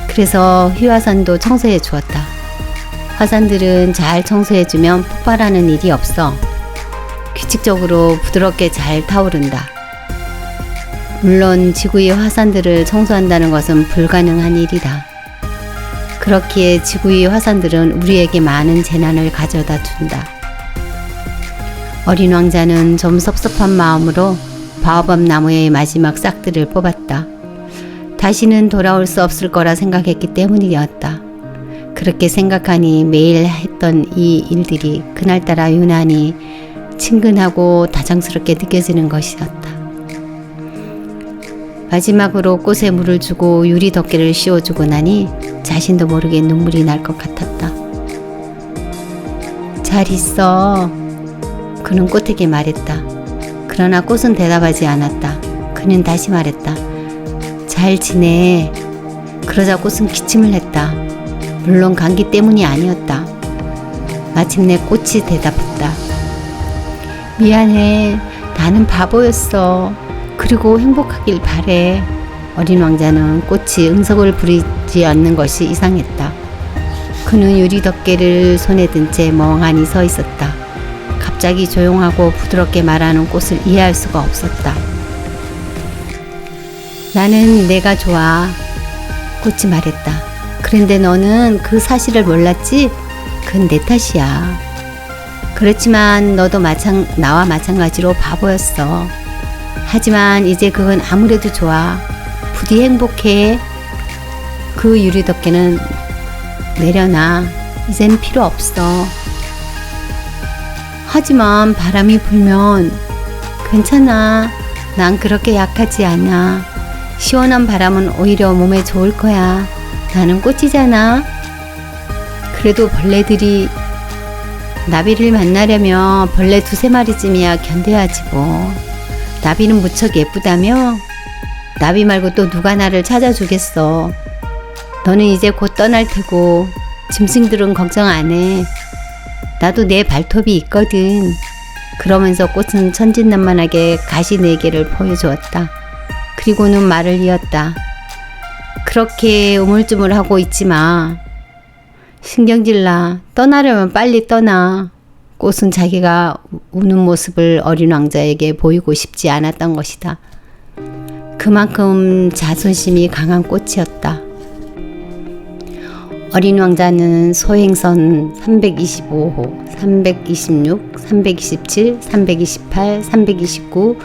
그래서 휴 화산도 청소해 주었다. 화산들은 잘 청소해주면 폭발하는 일이 없어 규칙적으로 부드럽게 잘 타오른다. 물론 지구의 화산들을 청소한다는 것은 불가능한 일이다. 그렇기에 지구의 화산들은 우리에게 많은 재난을 가져다 준다. 어린 왕자는 좀 섭섭한 마음으로 바오밥 나무의 마지막 싹들을 뽑았다. 다시는 돌아올 수 없을 거라 생각했기 때문이었다. 그렇게 생각하니 매일 했던 이 일들이 그날따라 유난히 친근하고 다정스럽게 느껴지는 것이었다. 마지막으로 꽃에 물을 주고 유리 덮개를 씌워주고 나니 자신도 모르게 눈물이 날 것 같았다. 잘 있어. 그는 꽃에게 말했다. 그러나 꽃은 대답하지 않았다. 그는 다시 말했다. 잘 지내. 그러자 꽃은 기침을 했다. 물론 감기 때문이 아니었다. 마침내 꽃이 대답했다. 미안해. 나는 바보였어. 그리고 행복하길 바래. 어린 왕자는 꽃이 응석을 부리지 않는 것이 이상했다. 그는 유리 덮개를 손에 든 채 멍하니 서 있었다. 갑자기 조용하고 부드럽게 말하는 꽃을 이해할 수가 없었다. 나는 내가 좋아. 꽃이 말했다. 그런데 너는 그 사실을 몰랐지? 그건 내 탓이야. 그렇지만 너도 나와 마찬가지로 바보였어. 하지만 이제 그건 아무래도 좋아. 부디 행복해. 그 유리 덮개는 내려놔. 이젠 필요 없어. 하지만 바람이 불면 괜찮아. 난 그렇게 약하지 않아. 시원한 바람은 오히려 몸에 좋을 거야. 나는 꽃이잖아. 그래도 벌레들이 나비를 만나려면 벌레 2-3마리쯤이야 견뎌야지 뭐. 나비는 무척 예쁘다며? 나비 말고 또 누가 나를 찾아주겠어. 너는 이제 곧 떠날 테고 짐승들은 걱정 안 해. 나도 내 발톱이 있거든. 그러면서 꽃은 천진난만하게 가시 4개를 보여주었다. 그리고는 말을 이었다. 그렇게 우물쭈물하고 있지 마. 신경질나. 떠나려면 빨리 떠나. 꽃은 자기가 우는 모습을 어린 왕자에게 보이고 싶지 않았던 것이다. 그만큼 자존심이 강한 꽃이었다. 어린 왕자는 소행선 325호, 326, 327, 328, 329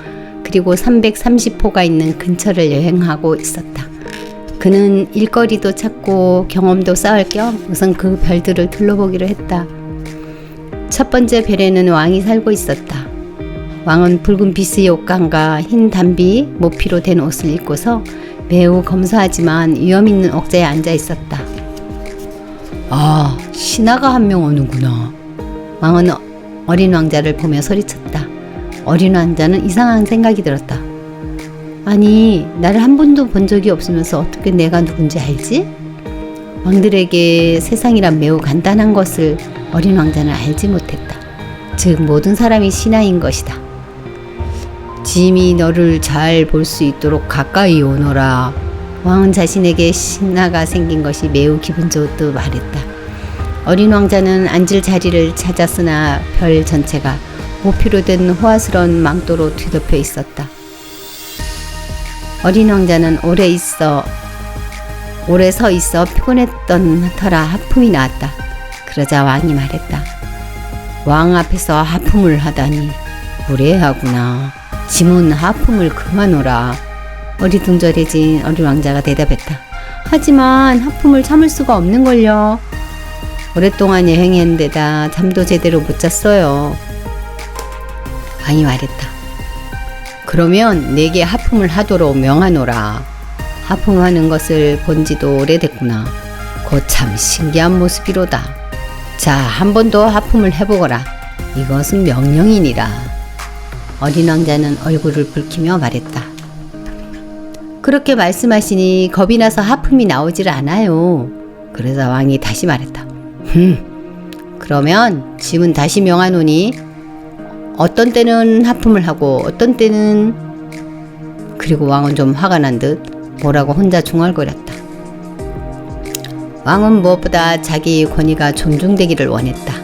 그리고 330호가 있는 근처를 여행하고 있었다. 그는 일거리도 찾고 경험도 쌓을 겸 우선 그 별들을 둘러보기로 했다. 첫 번째 별에는 왕이 살고 있었다. 왕은 붉은 비스의 옷감과 흰 담비, 모피로 된 옷을 입고서 매우 검소하지만 위험 있는 옥자에 앉아 있었다. 아, 신하가 한 명 오는구나. 왕은 어린 왕자를 보며 소리쳤다. 어린 왕자는 이상한 생각이 들었다. 아니, 나를 한 번도 본 적이 없으면서 어떻게 내가 누군지 알지? 왕들에게 세상이란 매우 간단한 것을 어린 왕자는 알지 못했다. 즉 모든 사람이 신하인 것이다. 짐이 너를 잘 볼 수 있도록 가까이 오너라. 왕은 자신에게 신하가 생긴 것이 매우 기분 좋듯 말했다. 어린 왕자는 앉을 자리를 찾았으나 별 전체가 모피로 된 호화스러운 망토로 뒤덮여 있었다. 어린 왕자는 오래 서 있어 피곤했던 터라 하품이 나왔다. 그러자 왕이 말했다. 왕 앞에서 하품을 하다니 무례하구나. 짐은 하품을 그만오라. 어리둥절해진 어린 왕자가 대답했다. 하지만 하품을 참을 수가 없는걸요. 오랫동안 여행한 데다 잠도 제대로 못 잤어요. 왕이 말했다. 그러면 내게 하품을 하도록 명하노라. 하품하는 것을 본 지도 오래됐구나. 곧 참 신기한 모습이로다. 자, 한 번 더 하품을 해보거라. 이것은 명령이니라. 어린 왕자는 얼굴을 붉히며 말했다. 그렇게 말씀하시니 겁이 나서 하품이 나오질 않아요. 그러자 왕이 다시 말했다. 그러면 짐은 다시 명하노니 어떤 때는 하품을 하고 어떤 때는. 그리고 왕은 좀 화가 난 듯 뭐라고 혼자 중얼거렸다. 왕은 무엇보다 자기의 권위가 존중되기를 원했다.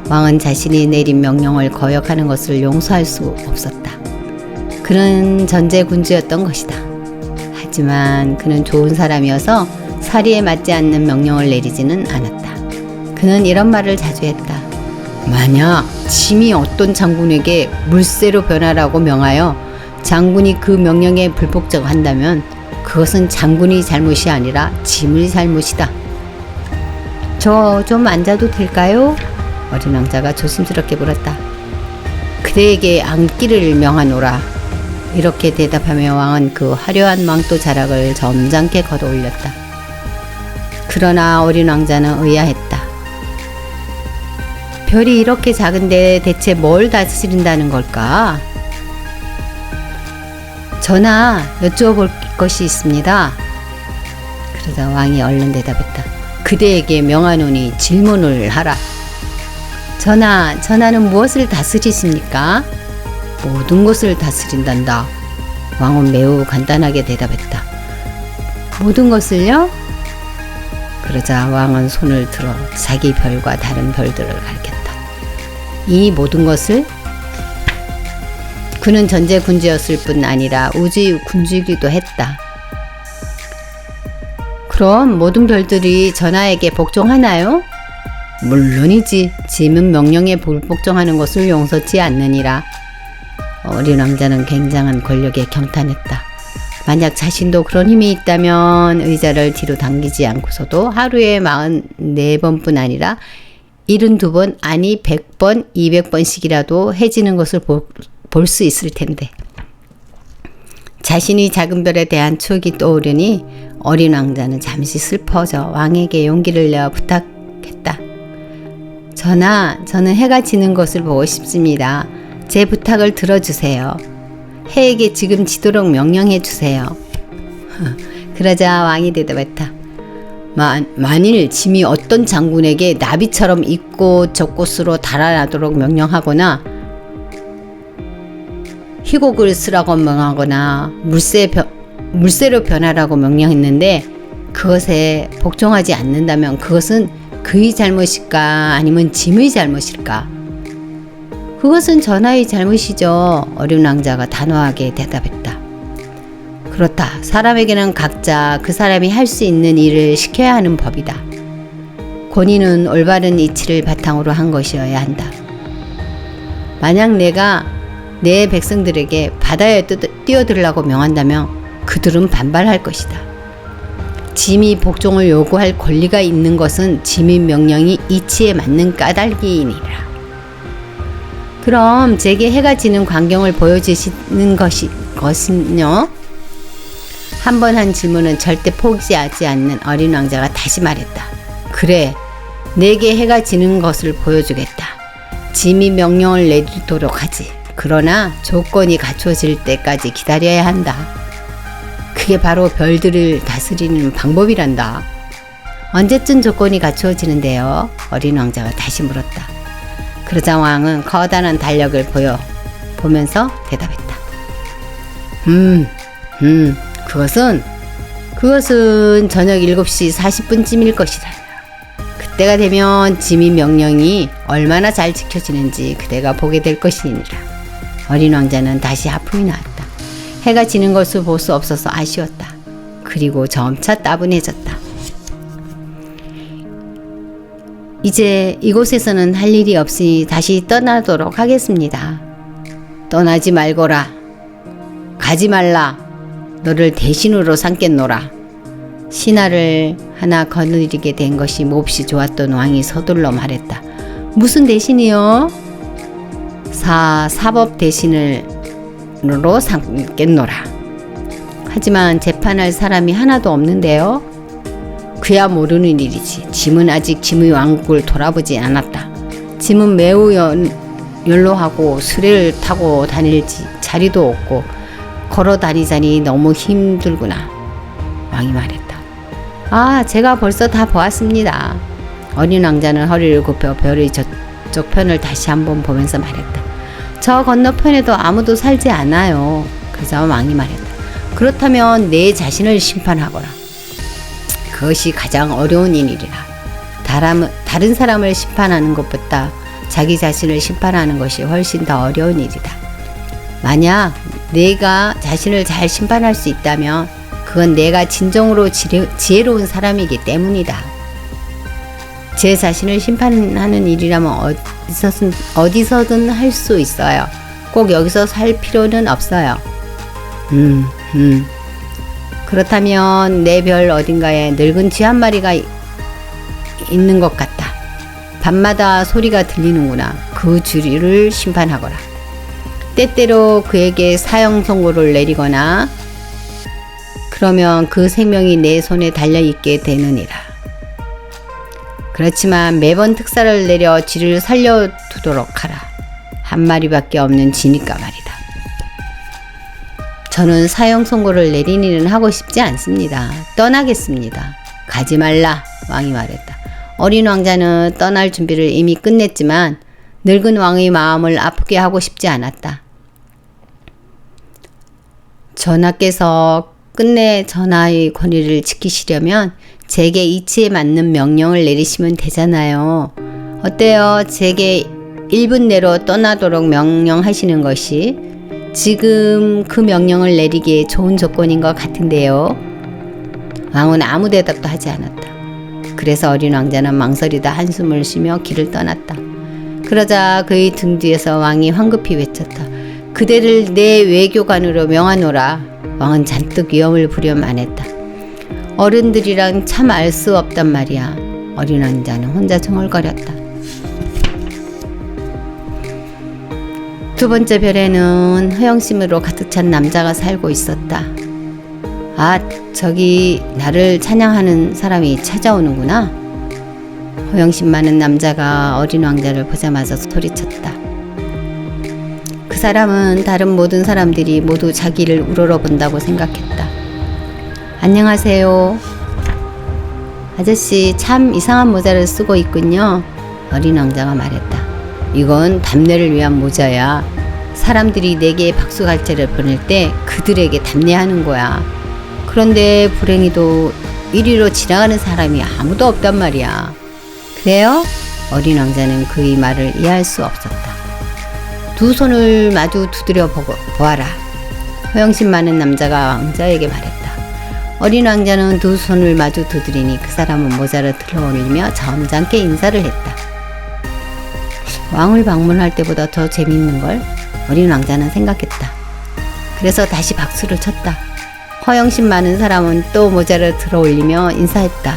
왕은 자신이 내린 명령을 거역하는 것을 용서할 수 없었다. 그는 전제군주였던 것이다. 하지만 그는 좋은 사람이어서 사리에 맞지 않는 명령을 내리지는 않았다. 그는 이런 말을 자주 했다. 만약 짐이 어떤 장군에게 물새로 변하라고 명하여 장군이 그 명령에 불복종한다면 그것은 장군의 잘못이 아니라 짐의 잘못이다. 저 좀 앉아도 될까요? 어린 왕자가 조심스럽게 물었다. 그대에게 앉기를 명하노라. 이렇게 대답하며 왕은 그 화려한 망토 자락을 점잖게 걷어 올렸다. 그러나 어린 왕자는 의아했다. 별이 이렇게 작은데 대체 뭘 다스린다는 걸까? 전하, 여쭈어볼 것이 있습니다. 그러자 왕이 얼른 대답했다. 그대에게 명하노니 질문을 하라. 전하는 무엇을 다스리십니까? 모든 것을 다스린단다. 왕은 매우 간단하게 대답했다. 모든 것을요? 그러자 왕은 손을 들어 자기 별과 다른 별들을 가리켰다. 이 모든 것을? 그는 전제 군주였을 뿐 아니라 우주의 군주이기도 했다. 그럼 모든 별들이 전하에게 복종하나요? 물론이지. 짐은 명령에 불복종하는 것을 용서치 않느니라. 어린 왕자는 굉장한 권력에 경탄했다. 만약 자신도 그런 힘이 있다면 의자를 뒤로 당기지 않고서도 하루에 44번뿐 아니라 72번 아니 100번 200번씩이라도 해지는 것을 볼 수 있을 텐데. 자신이 작은 별에 대한 추억이 떠오르니 어린 왕자는 잠시 슬퍼져 왕에게 용기를 내어 부탁했다. 전하, 저는 해가 지는 것을 보고 싶습니다. 제 부탁을 들어주세요. 해에게 지금 지도록 명령해 주세요. 그러자 왕이 대답했다. 만일 짐이 어떤 장군에게 나비처럼 이곳 저곳으로 달아나도록 명령하거나 희곡을 쓰라고 명하거나 물새로 변하라고 명령했는데 그것에 복종하지 않는다면 그것은 그의 잘못일까 아니면 짐의 잘못일까? 그것은 전하의 잘못이죠. 어린 왕자가 단호하게 대답했다. 그렇다. 사람에게는 각자 그 사람이 할 수 있는 일을 시켜야 하는 법이다. 권위는 올바른 이치를 바탕으로 한 것이어야 한다. 만약 내가 내 백성들에게 바다에 뛰어들라고 명한다면 그들은 반발할 것이다. 짐이 복종을 요구할 권리가 있는 것은 짐의 명령이 이치에 맞는 까닭이니라. 그럼 제게 해가 지는 광경을 보여주시는 것은요? 한 번 한 질문은 절대 포기하지 않는 어린 왕자가 다시 말했다. 그래, 내게 해가 지는 것을 보여주겠다. 짐이 명령을 내리도록 하지. 그러나 조건이 갖춰질 때까지 기다려야 한다. 그게 바로 별들을 다스리는 방법이란다. 언제쯤 조건이 갖추어지는데요? 어린 왕자가 다시 물었다. 그러자 왕은 커다란 달력을 보면서 대답했다. 그것은 저녁 7시 40분쯤일 것이다. 그때가 되면 짐의 명령이 얼마나 잘 지켜지는지 그대가 보게 될 것이니라. 어린 왕자는 다시 하품이 나왔다. 해가 지는 것을 볼 수 없어서 아쉬웠다. 그리고 점차 따분해졌다. 이제 이곳에서는 할 일이 없으니 다시 떠나도록 하겠습니다. 떠나지 말거라. 가지 말라. 너를 대신으로 삼겠노라. 신하를 하나 거느리게 된 것이 몹시 좋았던 왕이 서둘러 말했다. 무슨 대신이요? 사법 대신으로 삼겠노라. 하지만 재판할 사람이 하나도 없는데요. 그야 모르는 일이지. 짐은 아직 짐의 왕국을 돌아보지 않았다. 짐은 매우 연로하고 수레를 타고 다닐지 자리도 없고 걸어 다니자니 너무 힘들구나. 왕이 말했다. 아, 제가 벌써 다 보았습니다. 어린 왕자는 허리를 굽혀 별의 저쪽 편을 다시 한번 보면서 말했다. 저 건너편에도 아무도 살지 않아요. 그러자 왕이 말했다. 그렇다면 내 자신을 심판하거라. 그것이 가장 어려운 일이라. 다른 사람을 심판하는 것보다 자기 자신을 심판하는 것이 훨씬 더 어려운 일이다. 만약 내가 자신을 잘 심판할 수 있다면 그건 내가 진정으로 지혜로운 사람이기 때문이다. 제 자신을 심판하는 일이라면 어디서든 할 수 있어요. 꼭 여기서 살 필요는 없어요. 그렇다면 내 별 어딘가에 늙은 쥐 한 마리가 있는 것 같다. 밤마다 소리가 들리는구나. 그 쥐를 심판하거라. 때때로 그에게 사형 선고를 내리거나 그러면 그 생명이 내 손에 달려있게 되느니라. 그렇지만 매번 특사를 내려 쥐를 살려두도록 하라. 한 마리밖에 없는 쥐니까 말이다. 저는 사형 선고를 내리는 일은 하고 싶지 않습니다. 떠나겠습니다. 가지 말라. 왕이 말했다. 어린 왕자는 떠날 준비를 이미 끝냈지만 늙은 왕의 마음을 아프게 하고 싶지 않았다. 전하께서 끝내 전하의 권위를 지키시려면 제게 이치에 맞는 명령을 내리시면 되잖아요. 어때요? 제게 1분 내로 떠나도록 명령하시는 것이 지금 그 명령을 내리기에 좋은 조건인 것 같은데요. 왕은 아무 대답도 하지 않았다. 그래서 어린 왕자는 망설이다 한숨을 쉬며 길을 떠났다. 그러자 그의 등 뒤에서 왕이 황급히 외쳤다. 그대를 내 외교관으로 명하노라. 왕은 잔뜩 위험을 부려만했다. 어른들이랑 참 알 수 없단 말이야. 어린 왕자는 혼자 중얼거렸다. 두 번째 별에는 허영심으로 가득 찬 남자가 살고 있었다. 아, 저기 나를 찬양하는 사람이 찾아오는구나. 허영심 많은 남자가 어린 왕자를 보자마자 소리쳤다. 그 사람은 다른 모든 사람들이 모두 자기를 우러러본다고 생각했다. 안녕하세요. 아저씨 참 이상한 모자를 쓰고 있군요. 어린 왕자가 말했다. 이건 답례를 위한 모자야. 사람들이 내게 박수갈채를 보낼 때 그들에게 답례하는 거야. 그런데 불행히도 이리로 지나가는 사람이 아무도 없단 말이야. 그래요? 어린 왕자는 그의 말을 이해할 수 없었다. 두 손을 마주 두드려 보아라. 허영심 많은 남자가 왕자에게 말했다. 어린 왕자는 두 손을 마주 두드리니 그 사람은 모자를 들어올리며 점잖게 인사를 했다. 왕을 방문할 때보다 더 재밌는걸? 어린 왕자는 생각했다. 그래서 다시 박수를 쳤다. 허영심 많은 사람은 또 모자를 들어올리며 인사했다.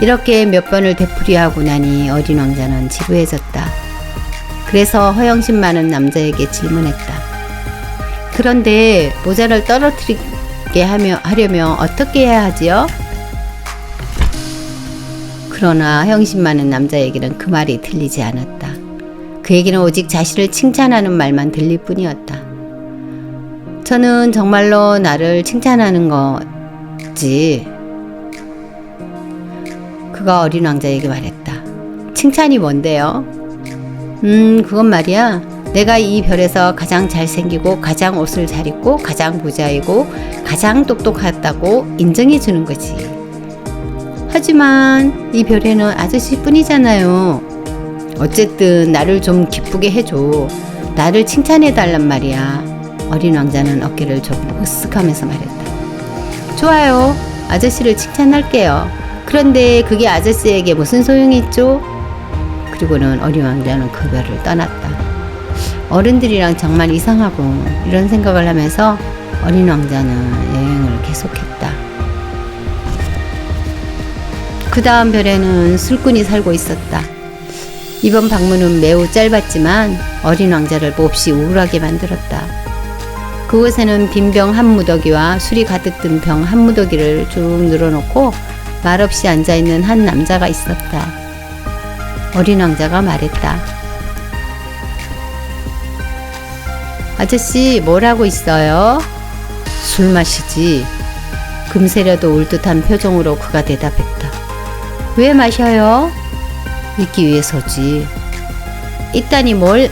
이렇게 몇 번을 되풀이하고 나니 어린 왕자는 지루해졌다. 그래서 허영심 많은 남자에게 질문했다. 그런데 모자를 떨어뜨리게 하려면 어떻게 해야 하지요? 그러나 허영심 많은 남자에게는 그 말이 들리지 않았다. 그에게는 오직 자신을 칭찬하는 말만 들릴 뿐이었다. 저는 정말로 나를 칭찬하는 거지. 그가 어린 왕자에게 말했다. 칭찬이 뭔데요? 그건 말이야. 내가 이 별에서 가장 잘생기고 가장 옷을 잘 입고 가장 부자이고 가장 똑똑하다고 인정해 주는 거지. 하지만 이 별에는 아저씨뿐이잖아요. 어쨌든 나를 좀 기쁘게 해줘. 나를 칭찬해 달란 말이야. 어린 왕자는 어깨를 조금 으쓱하면서 말했다. 좋아요. 아저씨를 칭찬할게요. 그런데 그게 아저씨에게 무슨 소용이 있죠? 그리고는 어린 왕자는 그 별을 떠났다. 어른들이랑 정말 이상하고 이런 생각을 하면서 어린 왕자는 여행을 계속했다. 그 다음 별에는 술꾼이 살고 있었다. 이번 방문은 매우 짧았지만 어린 왕자를 몹시 우울하게 만들었다. 그곳에는 빈 병 한 무더기와 술이 가득 든 병 한 무더기를 쭉 늘어놓고 말없이 앉아있는 한 남자가 있었다. 어린 왕자가 말했다. 아저씨, 뭘 하고 있어요? 술 마시지. 금세려도 울 듯한 표정으로 그가 대답했다. 왜 마셔요? 잊기 위해서지. 있다니 뭘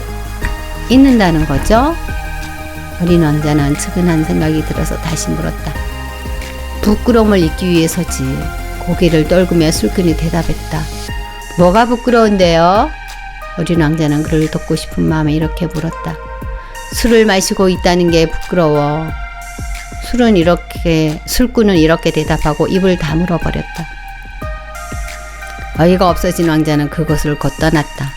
잊는다는 거죠? 어린 왕자는 측은한 생각이 들어서 다시 물었다. 부끄러움을 잊기 위해서지. 고개를 떨구며 술꾼이 대답했다. 뭐가 부끄러운데요? 어린 왕자는 그를 돕고 싶은 마음에 이렇게 물었다. 술을 마시고 있다는 게 부끄러워. 술꾼은 이렇게 대답하고 입을 다물어 버렸다. 어이가 없어진 왕자는 그것을 걷떠났다.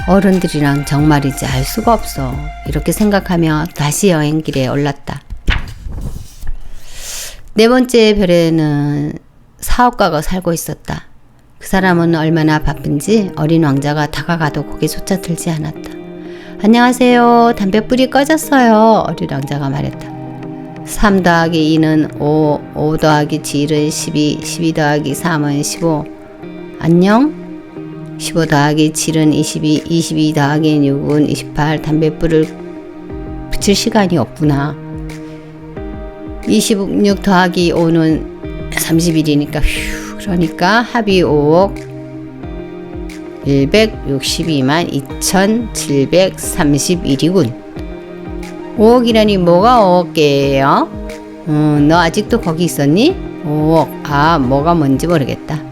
어른들이랑 정말이지 알 수가 없어. 이렇게 생각하며 다시 여행길에 올랐다. 네 번째 별에는 사업가가 살고 있었다. 그 사람은 얼마나 바쁜지 어린 왕자가 다가가도 고개조차 들지 않았다. 안녕하세요. 담뱃불이 꺼졌어요. 어린 왕자가 말했다. 3 더하기 2는 5, 5 더하기 7은 12, 12 더하기 3은 15. 안녕? 15 더하기 7은 22, 22 더하기 6은 28. 담뱃불을 붙일 시간이 없구나. 26 더하기 5는 31이니까 휴. 그러니까 합이 5억 162만 2731이군. 5억이라니 뭐가 5억 개예요? 너 아직도 거기 있었니? 5억. 뭐가 뭔지 모르겠다.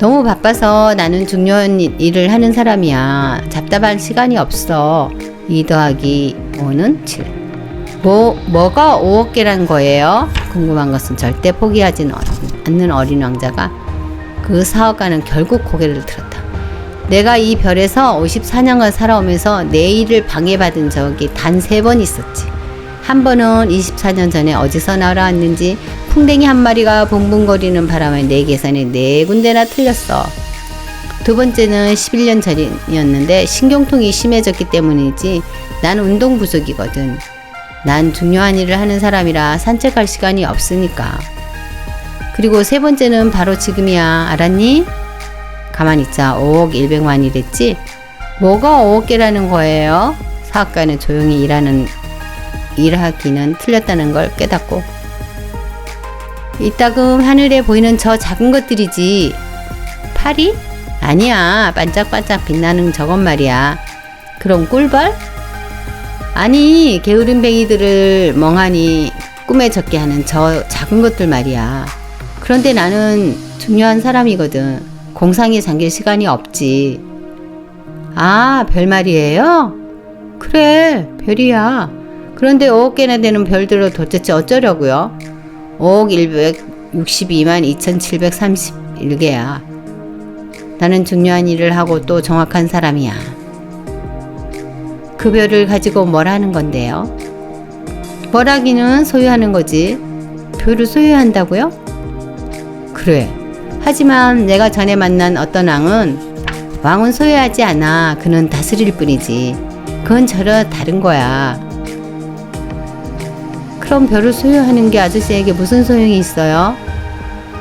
너무 바빠서 나는 중요한 일을 하는 사람이야. 답답할 시간이 없어. 2 더하기 5는 7. 뭐가 5억 개란 거예요? 궁금한 것은 절대 포기하지 않는 어린 왕자가 그 사업가는 결국 고개를 들었다. 내가 이 별에서 54년간 살아오면서 내 일을 방해받은 적이 단 3번 있었지. 한 번은 24년 전에 어디서 날아왔는지 풍뎅이 한 마리가 붕붕거리는 바람에 내 계산이 4군데나 틀렸어. 두 번째는 11년 전이었는데 신경통이 심해졌기 때문이지 난 운동 부족이거든. 난 중요한 일을 하는 사람이라 산책할 시간이 없으니까. 그리고 세 번째는 바로 지금이야. 알았니? 가만히 있자. 5억 100만이랬지? 뭐가 5억 개라는 거예요? 사업가는 조용히 일하기는 틀렸다는 걸 깨닫고 이따금 하늘에 보이는 저 작은 것들이지. 파리? 아니야. 반짝반짝 빛나는 저것 말이야. 그럼 꿀벌? 아니, 게으름뱅이들을 멍하니 꿈에 젖게 하는 저 작은 것들 말이야. 그런데 나는 중요한 사람이거든. 공상에 잠길 시간이 없지. 별 말이에요? 그래, 별이야. 그런데 5억 개나 되는 별들을 도대체 어쩌려고요? 5억 162만 2731개야. 나는 중요한 일을 하고 또 정확한 사람이야. 그 별을 가지고 뭘 하는 건데요? 뭘 하기는 소유하는 거지. 별을 소유한다고요? 그래. 하지만 내가 전에 만난 어떤 왕은 소유하지 않아. 그는 다스릴 뿐이지. 그건 전혀 다른 거야. 그럼 별을 소유하는 게 아저씨에게 무슨 소용이 있어요?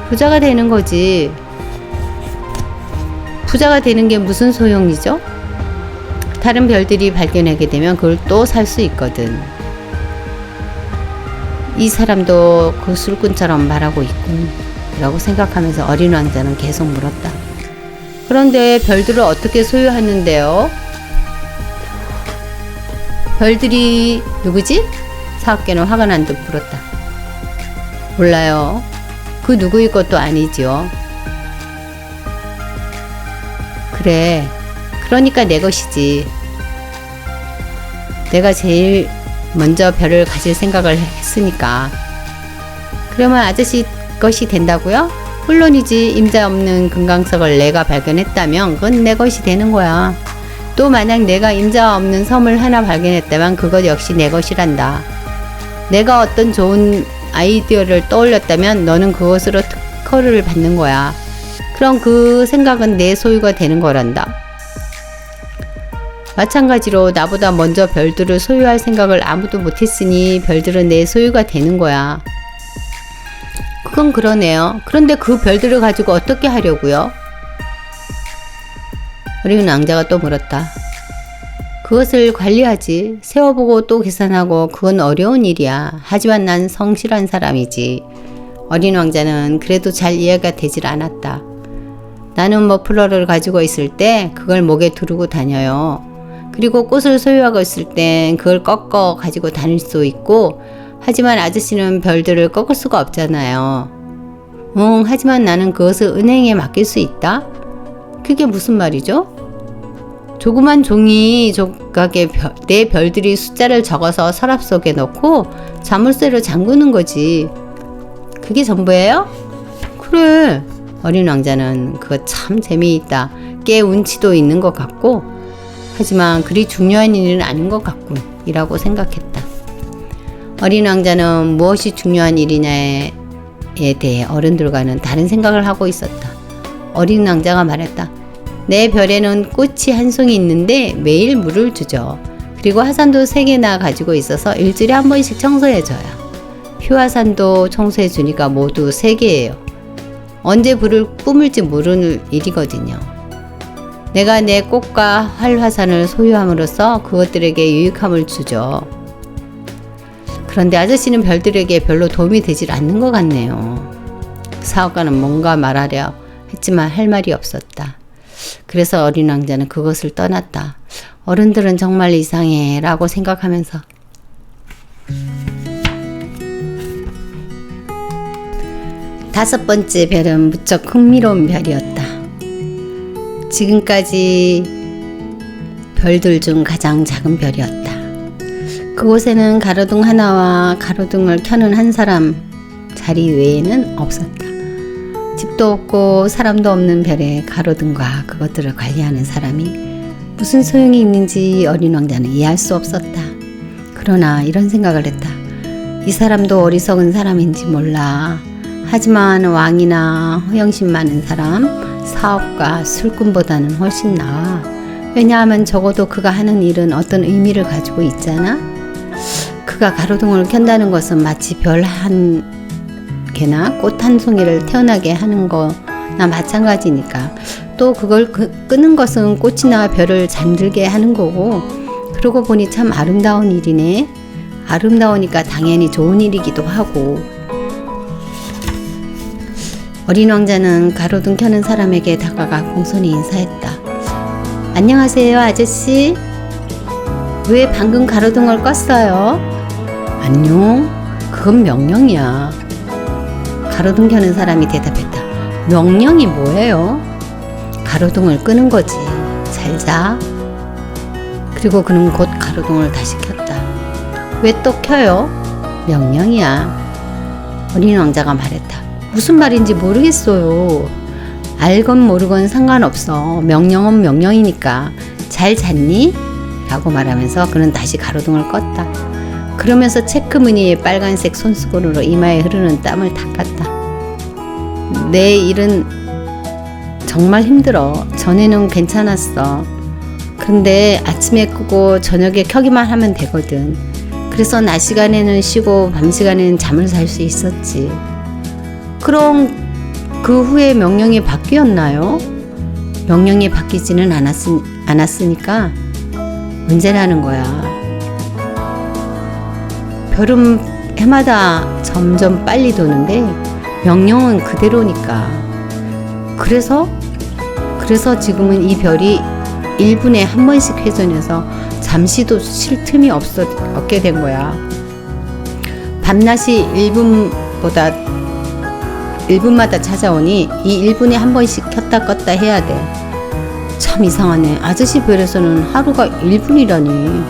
부자가 되는 거지. 부자가 되는 게 무슨 소용이죠? 다른 별들이 발견하게 되면 그걸 또 살 수 있거든. 이 사람도 그 술꾼처럼 말하고 있군 라고 생각하면서 어린 왕자는 계속 물었다. 그런데 별들을 어떻게 소유하는데요? 별들이 누구지? 사업계는 화가 난 듯 물었다. 몰라요. 그 누구의 것도 아니죠. 그래. 그러니까 내 것이지. 내가 제일 먼저 별을 가질 생각을 했으니까. 그러면 아저씨 것이 된다고요? 물론이지. 임자 없는 금강석을 내가 발견했다면 그건 내 것이 되는 거야. 또 만약 내가 임자 없는 섬을 하나 발견했다면 그것 역시 내 것이란다. 내가 어떤 좋은 아이디어를 떠올렸다면 너는 그것으로 특허를 받는 거야. 그럼 그 생각은 내 소유가 되는 거란다. 마찬가지로 나보다 먼저 별들을 소유할 생각을 아무도 못했으니 별들은 내 소유가 되는 거야. 그건 그러네요. 그런데 그 별들을 가지고 어떻게 하려고요? 어린 왕자가 또 물었다. 그것을 관리하지. 세어보고 또 계산하고 그건 어려운 일이야. 하지만 난 성실한 사람이지. 어린 왕자는 그래도 잘 이해가 되질 않았다. 나는 머플러를 가지고 있을 때 그걸 목에 두르고 다녀요. 그리고 꽃을 소유하고 있을 땐 그걸 꺾어 가지고 다닐 수 있고, 하지만 아저씨는 별들을 꺾을 수가 없잖아요. 하지만 나는 그것을 은행에 맡길 수 있다? 그게 무슨 말이죠? 조그만 종이 조각에 내 별들이 숫자를 적어서 서랍 속에 넣고 자물쇠로 잠그는 거지. 그게 전부예요? 그래. 어린 왕자는 그거 참 재미있다. 꽤 운치도 있는 것 같고, 하지만 그리 중요한 일은 아닌 것 같군 이라고 생각했다. 어린 왕자는 무엇이 중요한 일이냐에 대해 어른들과는 다른 생각을 하고 있었다. 어린 왕자가 말했다. 내 별에는 꽃이 한 송이 있는데 매일 물을 주죠. 그리고 화산도 3개나 가지고 있어서 일주일에 한 번씩 청소해줘요. 휴화산도 청소해주니까 모두 3개예요. 언제 불을 뿜을지 모르는 일이거든요. 내가 내 꽃과 활화산을 소유함으로써 그것들에게 유익함을 주죠. 그런데 아저씨는 별들에게 별로 도움이 되질 않는 것 같네요. 사업가는 뭔가 말하려 했지만 할 말이 없었다. 그래서 어린 왕자는 그것을 떠났다. 어른들은 정말 이상해 라고 생각하면서. 다섯 번째 별은 무척 흥미로운 별이었다. 지금까지 별들 중 가장 작은 별이었다. 그곳에는 가로등 하나와 가로등을 켜는 한 사람 자리 외에는 없었다. 집도 없고 사람도 없는 별에 가로등과 그것들을 관리하는 사람이 무슨 소용이 있는지 어린 왕자는 이해할 수 없었다. 그러나 이런 생각을 했다. 이 사람도 어리석은 사람인지 몰라. 하지만 왕이나 허영심 많은 사람, 사업가, 술꾼보다는 훨씬 나아. 왜냐하면 적어도 그가 하는 일은 어떤 의미를 가지고 있잖아. 그가 가로등을 켠다는 것은 마치 별 한 개나 꽃 한 송이를 태어나게 하는 거나 마찬가지니까. 또 그걸 끄는 것은 꽃이나 별을 잠들게 하는 거고. 그러고 보니 참 아름다운 일이네. 아름다우니까 당연히 좋은 일이기도 하고. 어린 왕자는 가로등 켜는 사람에게 다가가 공손히 인사했다. 안녕하세요, 아저씨. 왜 방금 가로등을 껐어요? 안녕? 그건 명령이야. 가로등 켜는 사람이 대답했다. 명령이 뭐예요? 가로등을 끄는 거지. 잘 자. 그리고 그는 곧 가로등을 다시 켰다. 왜 또 켜요? 명령이야. 어린 왕자가 말했다. 무슨 말인지 모르겠어요. 알건 모르건 상관없어. 명령은 명령이니까. 잘 잤니? 라고 말하면서 그는 다시 가로등을 껐다. 그러면서 체크 무늬의 빨간색 손수건으로 이마에 흐르는 땀을 닦았다. 내 일은 정말 힘들어. 전에는 괜찮았어. 그런데 아침에 끄고 저녁에 켜기만 하면 되거든. 그래서 낮 시간에는 쉬고 밤 시간에는 잠을 잘 수 있었지. 그럼 그 후에 명령이 바뀌었나요? 명령이 바뀌지는 않았으니까 언제라는 거야. 별은 해마다 점점 빨리 도는데 명령은 그대로니까. 그래서 지금은 이 별이 1분에 한 번씩 회전해서 잠시도 쉴 틈이 없게 된 거야. 밤낮이 1분마다 찾아오니 이 1분에 한 번씩 켰다 껐다 해야 돼. 참 이상하네. 아저씨 별에서는 하루가 1분이라니.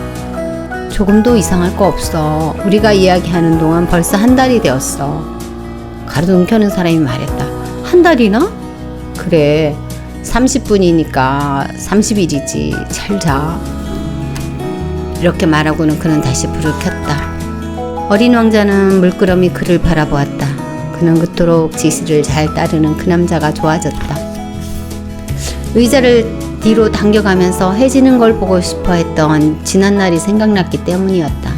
조금도 이상할 거 없어. 우리가 이야기하는 동안 벌써 한 달이 되었어. 가로등 켜는 사람이 말했다. 한 달이나? 그래. 30분이니까 30일이지. 잘 자. 이렇게 말하고는 그는 다시 불을 켰다. 어린 왕자는 물끄러미 그를 바라보았다. 그는 그토록 지시를 잘 따르는 그 남자가 좋아졌다. 의자를 뒤로 당겨가면서 해지는 걸 보고 싶어 했던 지난날이 생각났기 때문이었다.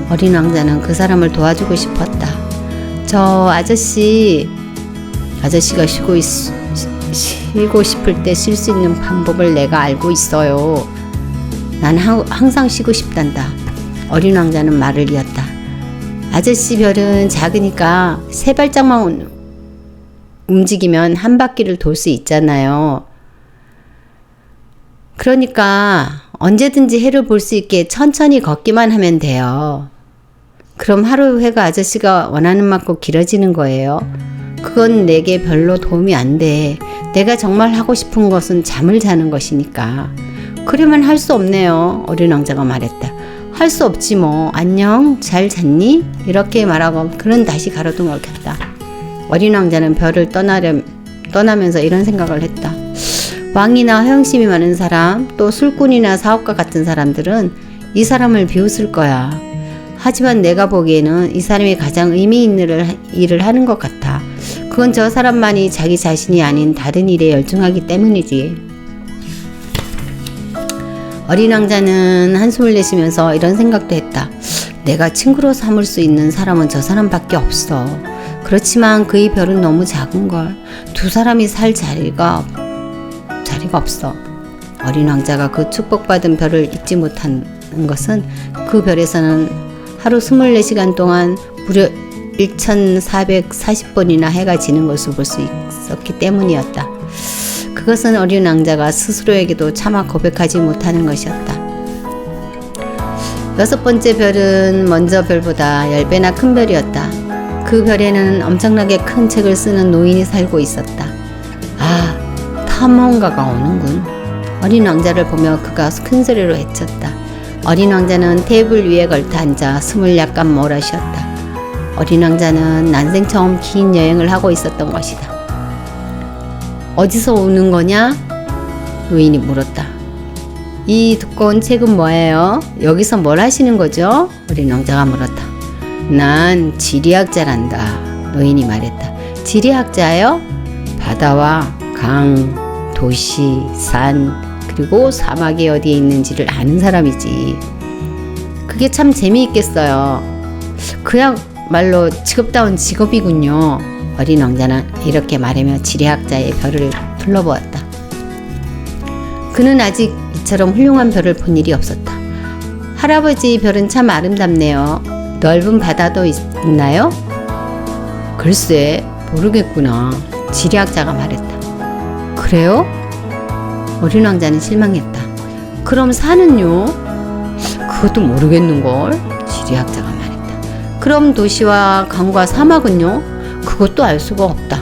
어린 왕자는 그 사람을 도와주고 싶었다. 저 아저씨가 쉬고 싶을 때 쉴 수 있는 방법을 내가 알고 있어요. 난 항상 쉬고 싶단다. 어린 왕자는 말을 이었다. 아저씨 별은 작으니까 세 발짝만 움직이면 한 바퀴를 돌 수 있잖아요. 그러니까 언제든지 해를 볼 수 있게 천천히 걷기만 하면 돼요. 그럼 하루 해가 아저씨가 원하는 만큼 길어지는 거예요. 그건 내게 별로 도움이 안 돼. 내가 정말 하고 싶은 것은 잠을 자는 것이니까. 그러면 할 수 없네요. 어린 왕자가 말했다. 할 수 없지 뭐. 안녕, 잘 잤니? 이렇게 말하고 그는 다시 가로등을 켰다. 어린 왕자는 별을 떠나면서 이런 생각을 했다. 왕이나 허영심이 많은 사람, 또 술꾼이나 사업가 같은 사람들은 이 사람을 비웃을 거야. 하지만 내가 보기에는 이 사람이 가장 의미 있는 일을 하는 것 같아. 그건 저 사람만이 자기 자신이 아닌 다른 일에 열중하기 때문이지. 어린 왕자는 한숨을 내쉬면서 이런 생각도 했다. 내가 친구로 삼을 수 있는 사람은 저 사람밖에 없어. 그렇지만 그의 별은 너무 작은걸. 두 사람이 살 자리가 없어. 어린 왕자가 그 축복받은 별을 잊지 못하는 것은 그 별에서는 하루 24시간 동안 무려 1440번이나 해가 지는 것을 볼 수 있었기 때문이었다. 그것은 어린 왕자가 스스로에게도 차마 고백하지 못하는 것이었다. 6번째 별은 먼저 별보다 10배나 큰 별이었다. 그 별에는 엄청나게 큰 책을 쓰는 노인이 살고 있었다. 아, 탐험가가 오는군. 어린 왕자를 보며 그가 큰 소리로 외쳤다. 어린 왕자는 테이블 위에 걸터 앉아 숨을 약간 몰아쉬었다. 어린 왕자는 난생 처음 긴 여행을 하고 있었던 것이다. 어디서 오는 거냐? 노인이 물었다. 이 두꺼운 책은 뭐예요? 여기서 뭘 하시는 거죠? 어린 왕자가 물었다. 난 지리학자란다. 노인이 말했다. 지리학자요? 바다와 강, 도시, 산, 그리고 사막이 어디에 있는지를 아는 사람이지. 그게 참 재미있겠어요. 그야말로 직업다운 직업이군요. 어린 왕자는 이렇게 말하며 지리학자의 별을 둘러보았다. 그는 아직 이처럼 훌륭한 별을 본 일이 없었다. 할아버지 별은 참 아름답네요. 넓은 바다도 있나요? 글쎄, 모르겠구나. 지리학자가 말했다. 그래요? 어린 왕자는 실망했다. 그럼 산은요? 그것도 모르겠는걸. 지리학자가 말했다. 그럼 도시와 강과 사막은요? 그것도 알 수가 없다.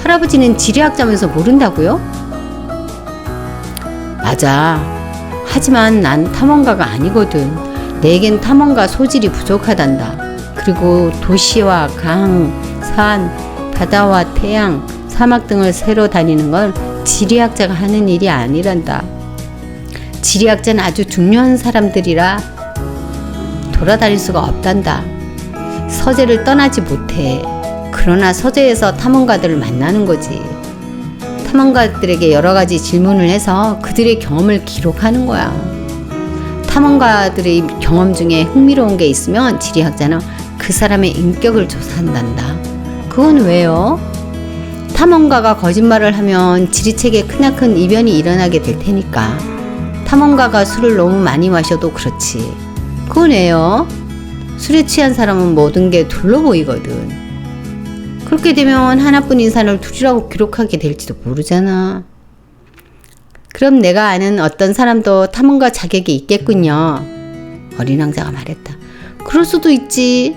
할아버지는 지리학자면서 모른다고요? 맞아. 하지만 난 탐험가가 아니거든. 내겐 탐험가 소질이 부족하단다. 그리고 도시와 강, 산, 바다와 태양, 사막 등을 새로 다니는 건 지리학자가 하는 일이 아니란다. 지리학자는 아주 중요한 사람들이라 돌아다닐 수가 없단다. 서재를 떠나지 못해. 그러나 서재에서 탐험가들을 만나는 거지. 탐험가들에게 여러 가지 질문을 해서 그들의 경험을 기록하는 거야. 탐험가들의 경험 중에 흥미로운 게 있으면 지리학자는 그 사람의 인격을 조사한단다. 그건 왜요? 탐험가가 거짓말을 하면 지리책에 크나큰 이변이 일어나게 될 테니까. 탐험가가 술을 너무 많이 마셔도 그렇지. 그건 왜요? 술에 취한 사람은 모든 게 둘로 보이거든. 그렇게 되면 하나뿐인 산을 둘이라고 기록하게 될지도 모르잖아. 그럼 내가 아는 어떤 사람도 탐험가 자격이 있겠군요. 어린 왕자가 말했다. 그럴 수도 있지.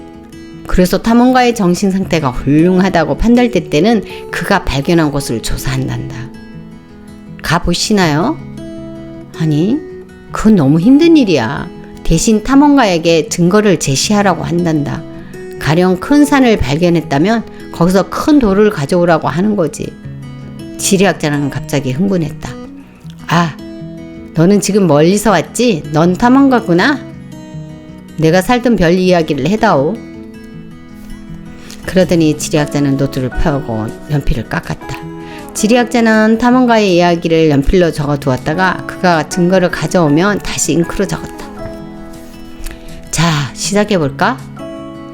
그래서 탐험가의 정신 상태가 훌륭하다고 판단될 때는 그가 발견한 곳을 조사한단다. 가보시나요? 아니, 그건 너무 힘든 일이야. 대신 탐험가에게 증거를 제시하라고 한단다. 가령 큰 산을 발견했다면 거기서 큰 돌을 가져오라고 하는 거지. 지리학자는 갑자기 흥분했다. 아, 너는 지금 멀리서 왔지? 넌 탐험가구나? 내가 살던 별 이야기를 해다오. 그러더니 지리학자는 노트를 펴고 연필을 깎았다. 지리학자는 탐험가의 이야기를 연필로 적어두었다가 그가 증거를 가져오면 다시 잉크로 적었다. 자, 시작해볼까?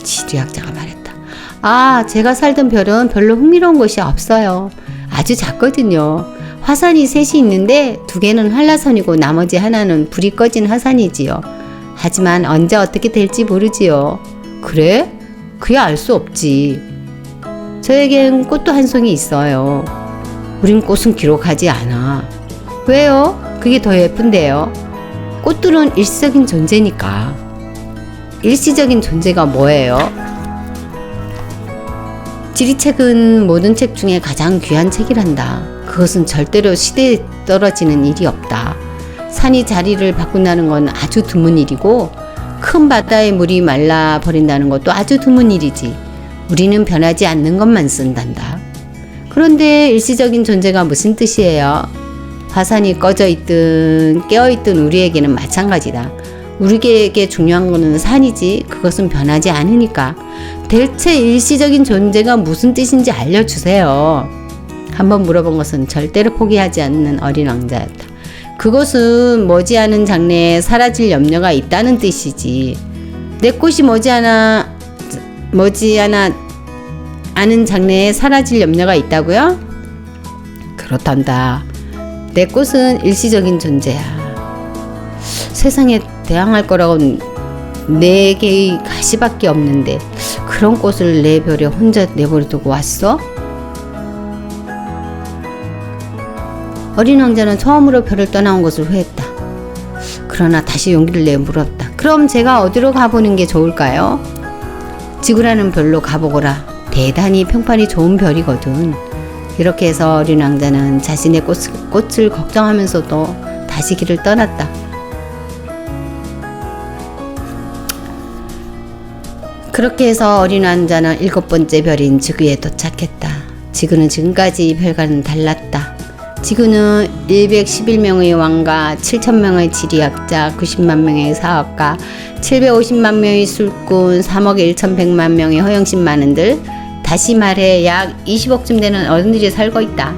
지리학자가 말했다. 아, 제가 살던 별은 별로 흥미로운 곳이 없어요. 아주 작거든요. 화산이 셋이 있는데 2개는 한라산이고 나머지 하나는 불이 꺼진 화산이지요. 하지만 언제 어떻게 될지 모르지요. 그래? 그야 알 수 없지. 저에겐 꽃도 한 송이 있어요. 우린 꽃은 기록하지 않아. 왜요? 그게 더 예쁜데요. 꽃들은 일시적인 존재니까. 일시적인 존재가 뭐예요? 지리책은 모든 책 중에 가장 귀한 책이란다. 그것은 절대로 시대에 떨어지는 일이 없다. 산이 자리를 바꾼다는 건 아주 드문 일이고 큰 바다의 물이 말라버린다는 것도 아주 드문 일이지. 우리는 변하지 않는 것만 쓴단다. 그런데 일시적인 존재가 무슨 뜻이에요? 화산이 꺼져 있든 깨어 있든 우리에게는 마찬가지다. 우리에게 중요한 것은 산이지 그것은 변하지 않으니까. 대체 일시적인 존재가 무슨 뜻인지 알려주세요. 한번 물어본 것은 절대로 포기하지 않는 어린 왕자였다. 그것은 머지않은 장래에 사라질 염려가 있다는 뜻이지. 내 꽃이 머지않아 않은 장래에 사라질 염려가 있다고요? 그렇단다. 내 꽃은 일시적인 존재야. 세상에 대항할 거라고는 4개의 가시밖에 없는데 그런 꽃을 내 별에 혼자 내버려두고 왔어? 어린 왕자는 처음으로 별을 떠나온 것을 후회했다. 그러나 다시 용기를 내 물었다. 그럼 제가 어디로 가보는 게 좋을까요? 지구라는 별로 가보거라. 대단히 평판이 좋은 별이거든. 이렇게 해서 어린 왕자는 자신의 꽃을 걱정하면서도 다시 길을 떠났다. 그렇게 해서 어린 왕자는 7번째 별인 지구에 도착했다. 지구는 지금까지 별과는 달랐다. 지구는 111명의 왕과 7,000명의 지리학자, 90만 명의 사학가, 750만 명의 술꾼, 3억 1,100만 명의 허영심 많은들, 다시 말해 약 20억쯤 되는 어른들이 살고 있다.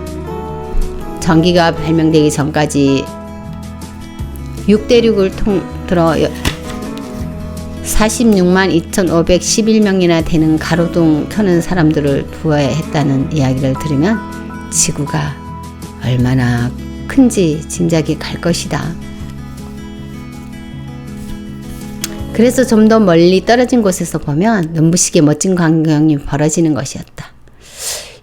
전기가 발명되기 전까지 6대륙을 통틀어 46만 2,511명이나 되는 가로등 켜는 사람들을 두어야 했다는 이야기를 들으면 지구가 얼마나 큰지 짐작이 갈 것이다. 그래서 좀 더 멀리 떨어진 곳에서 보면 눈부시게 멋진 광경이 벌어지는 것이었다.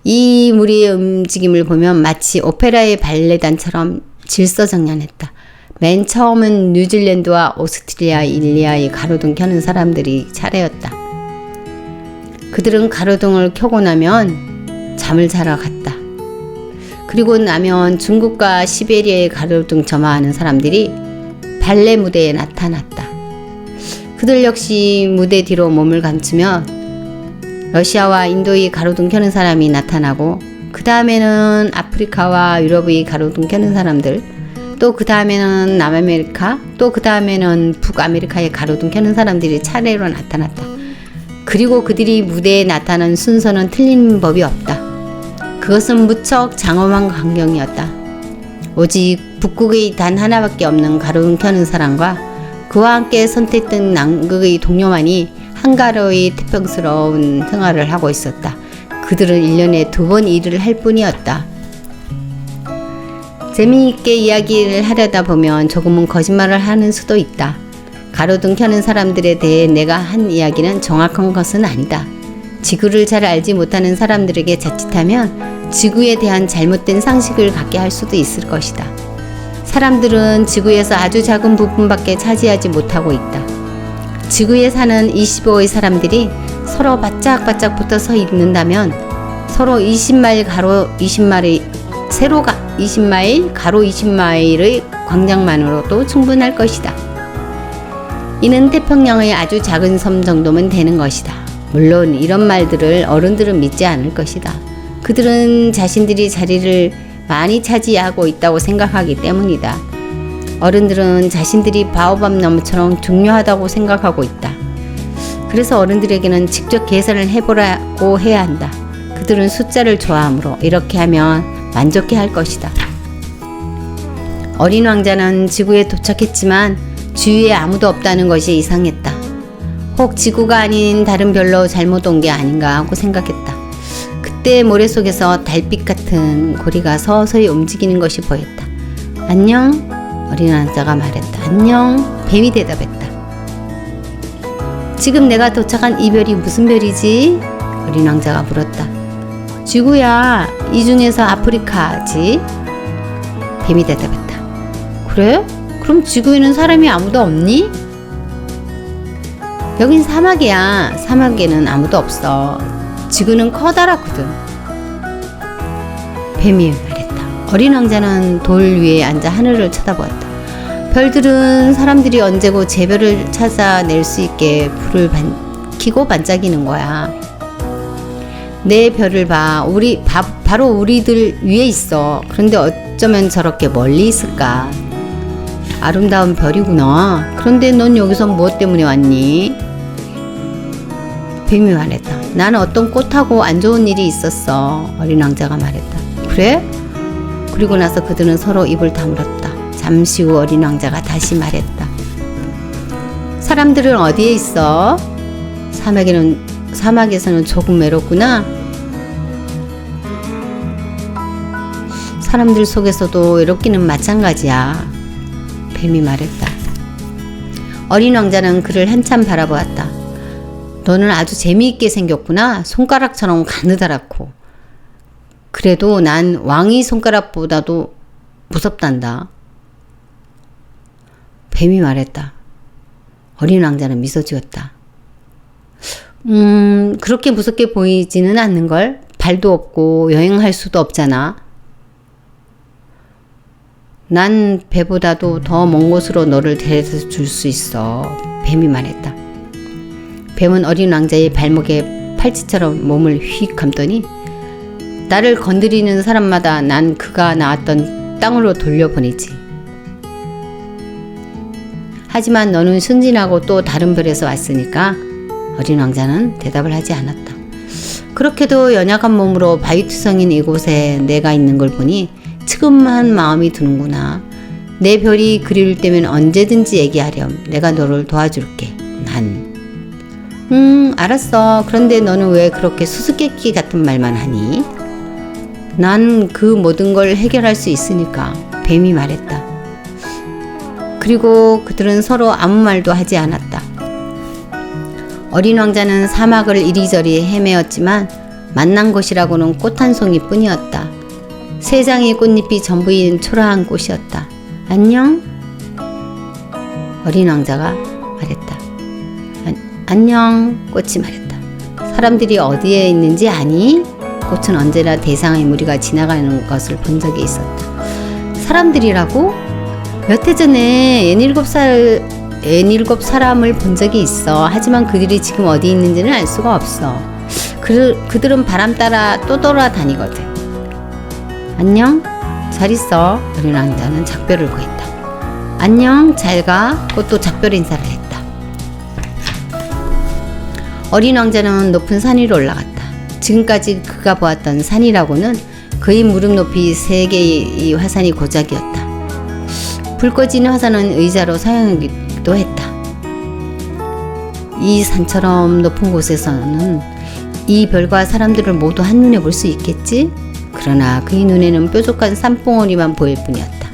이 무리의 움직임을 보면 마치 오페라의 발레단처럼 질서정연했다. 맨 처음은 뉴질랜드와 오스트리아, 일리아의 가로등 켜는 사람들이 차례였다. 그들은 가로등을 켜고 나면 잠을 자러 갔다. 그리고 나면 중국과 시베리아의 가로등 점화하는 사람들이 발레 무대에 나타났다. 그들 역시 무대 뒤로 몸을 감추며 러시아와 인도의 가로등 켜는 사람이 나타나고 그 다음에는 아프리카와 유럽의 가로등 켜는 사람들, 또 그 다음에는 남아메리카, 또 그 다음에는 북아메리카의 가로등 켜는 사람들이 차례로 나타났다. 그리고 그들이 무대에 나타난 순서는 틀린 법이 없다. 그것은 무척 장엄한 광경이었다. 오직 북극의 단 하나밖에 없는 가로등 켜는 사람과 그와 함께 선택된 남극의 동료만이 한가로이 태평스러운 생활을 하고 있었다. 그들은 1년에 2번 일을 할 뿐이었다. 재미있게 이야기를 하려다 보면 조금은 거짓말을 하는 수도 있다. 가로등 켜는 사람들에 대해 내가 한 이야기는 정확한 것은 아니다. 지구를 잘 알지 못하는 사람들에게 자칫하면 지구에 대한 잘못된 상식을 갖게 할 수도 있을 것이다. 사람들은 지구에서 아주 작은 부분밖에 차지하지 못하고 있다. 지구에 사는 25의 사람들이 서로 바짝바짝 붙어서 있는다면 서로 20마일 가로 20마일 세로가 20마일 가로 20마일의 광장만으로도 충분할 것이다. 이는 태평양의 아주 작은 섬 정도면 되는 것이다. 물론 이런 말들을 어른들은 믿지 않을 것이다. 그들은 자신들이 자리를 많이 차지하고 있다고 생각하기 때문이다. 어른들은 자신들이 바오밥 나무처럼 중요하다고 생각하고 있다. 그래서 어른들에게는 직접 계산을 해보라고 해야 한다. 그들은 숫자를 좋아하므로 이렇게 하면 만족해 할 것이다. 어린 왕자는 지구에 도착했지만 주위에 아무도 없다는 것이 이상했다. 혹 지구가 아닌 다른 별로 잘못 온 게 아닌가 하고 생각했다. 그때 모래 속에서 달빛 같은 고리가 서서히 움직이는 것이 보였다. 안녕? 어린 왕자가 말했다. 안녕? 뱀이 대답했다. 지금 내가 도착한 이 별이 무슨 별이지? 어린 왕자가 물었다. 지구야. 이 중에서 아프리카지? 뱀이 대답했다. 그래? 그럼 지구에는 사람이 아무도 없니? 여긴 사막이야. 사막에는 아무도 없어. 지구는 커다랗거든. 뱀이 말했다. 어린 왕자는 돌 위에 앉아 하늘을 쳐다보았다. 별들은 사람들이 언제고 제별을 찾아낼 수 있게 불을 켜고 반짝이는 거야. 내 별을 봐. 바로 우리들 위에 있어. 그런데 어쩌면 저렇게 멀리 있을까? 아름다운 별이구나. 그런데 넌 여기서 무엇 때문에 왔니? 뱀이 말했다. 나는 어떤 꽃하고 안 좋은 일이 있었어. 어린 왕자가 말했다. 그래? 그리고 나서 그들은 서로 입을 다물었다. 잠시 후 어린 왕자가 다시 말했다. 사람들은 어디에 있어? 사막에서는 조금 외롭구나. 사람들 속에서도 외롭기는 마찬가지야. 뱀이 말했다. 어린 왕자는 그를 한참 바라보았다. 너는 아주 재미있게 생겼구나. 손가락처럼 가느다랗고. 그래도 난 왕의 손가락보다도 무섭단다. 뱀이 말했다. 어린 왕자는 미소 지었다. 그렇게 무섭게 보이지는 않는걸? 발도 없고 여행할 수도 없잖아. 난 배보다도 더 먼 곳으로 너를 데려다 줄 수 있어. 뱀이 말했다. 뱀은 어린 왕자의 발목에 팔찌처럼 몸을 휙 감더니 나를 건드리는 사람마다 난 그가 나왔던 땅으로 돌려보내지. 하지만 너는 순진하고 또 다른 별에서 왔으니까 어린 왕자는 대답을 하지 않았다. 그렇게도 연약한 몸으로 바위투성인 이곳에 내가 있는 걸 보니 측은한 마음이 드는구나. 내 별이 그리울 때면 언제든지 얘기하렴. 내가 너를 도와줄게. 난. 알았어. 그런데 너는 왜 그렇게 수수께끼 같은 말만 하니? 난 그 모든 걸 해결할 수 있으니까. 뱀이 말했다. 그리고 그들은 서로 아무 말도 하지 않았다. 어린 왕자는 사막을 이리저리 헤매었지만 만난 곳이라고는 꽃 한 송이 뿐이었다. 세 장의 꽃잎이 전부인 초라한 꽃이었다. 안녕? 어린 왕자가 말했다. 안녕? 꽃이 말했다. 사람들이 어디에 있는지 아니? 꽃은 언제나 대상의 무리가 지나가는 것을 본 적이 있었다. 사람들이라고? 몇 해 전에 47 사람을 본 적이 있어. 하지만 그들이 지금 어디 있는지는 알 수가 없어. 그들은 바람 따라 또 돌아다니거든. 안녕? 잘 있어. 어린 왕자는 작별을 구했다. 안녕? 잘 가. 꽃도 작별 인사를 했다. 어린 왕자는 높은 산 위로 올라갔다. 지금까지 그가 보았던 산이라고는 그의 무릎 높이 3개의 화산이 고작이었다. 불 꺼진 화산은 의자로 사용하기도 했다. 이 산처럼 높은 곳에서는 이 별과 사람들을 모두 한눈에 볼 수 있겠지? 그러나 그의 눈에는 뾰족한 산봉우리만 보일 뿐이었다.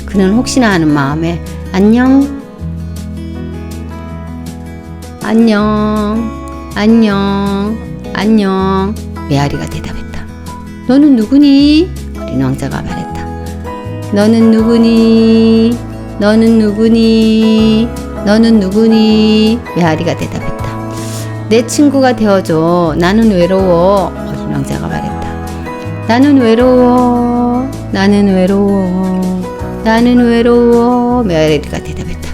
그는 혹시나 하는 마음에 안녕? 안녕? 안녕? 안녕? 메아리가 대답했다. 너는 누구니? 어린 왕자가 말했다. 너는 누구니? 너는 누구니? 너는 누구니? 메아리가 대답했다. 내 친구가 되어줘. 나는 외로워. 어린 왕자가 말했다. 나는 외로워. 나는 외로워. 나는 외로워. 메아리가 대답했다.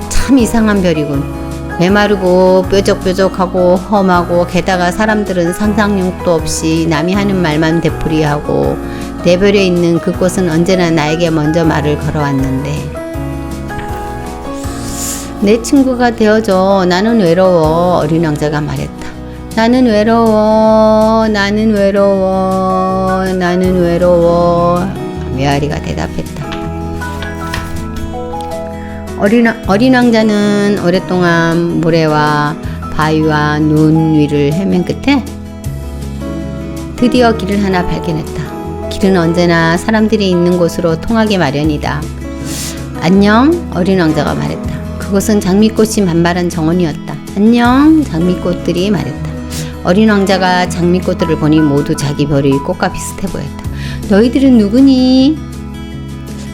참 이상한 별이군. 메마르고 뾰족뾰족하고 험하고 게다가 사람들은 상상력도 없이 남이 하는 말만 되풀이하고 내 별에 있는 그곳은 언제나 나에게 먼저 말을 걸어왔는데 내 친구가 되어줘. 나는 외로워. 어린 왕자가 말했다. 나는 외로워. 나는 외로워. 나는 외로워. 메아리가 대답했다. 어린 왕자는 오랫동안 모래와 바위와 눈 위를 헤맨 끝에 드디어 길을 하나 발견했다. 길은 언제나 사람들이 있는 곳으로 통하기 마련이다. 안녕, 어린 왕자가 말했다. 그곳은 장미꽃이 만발한 정원이었다. 안녕, 장미꽃들이 말했다. 어린 왕자가 장미꽃들을 보니 모두 자기 별이 꽃과 비슷해 보였다. 너희들은 누구니?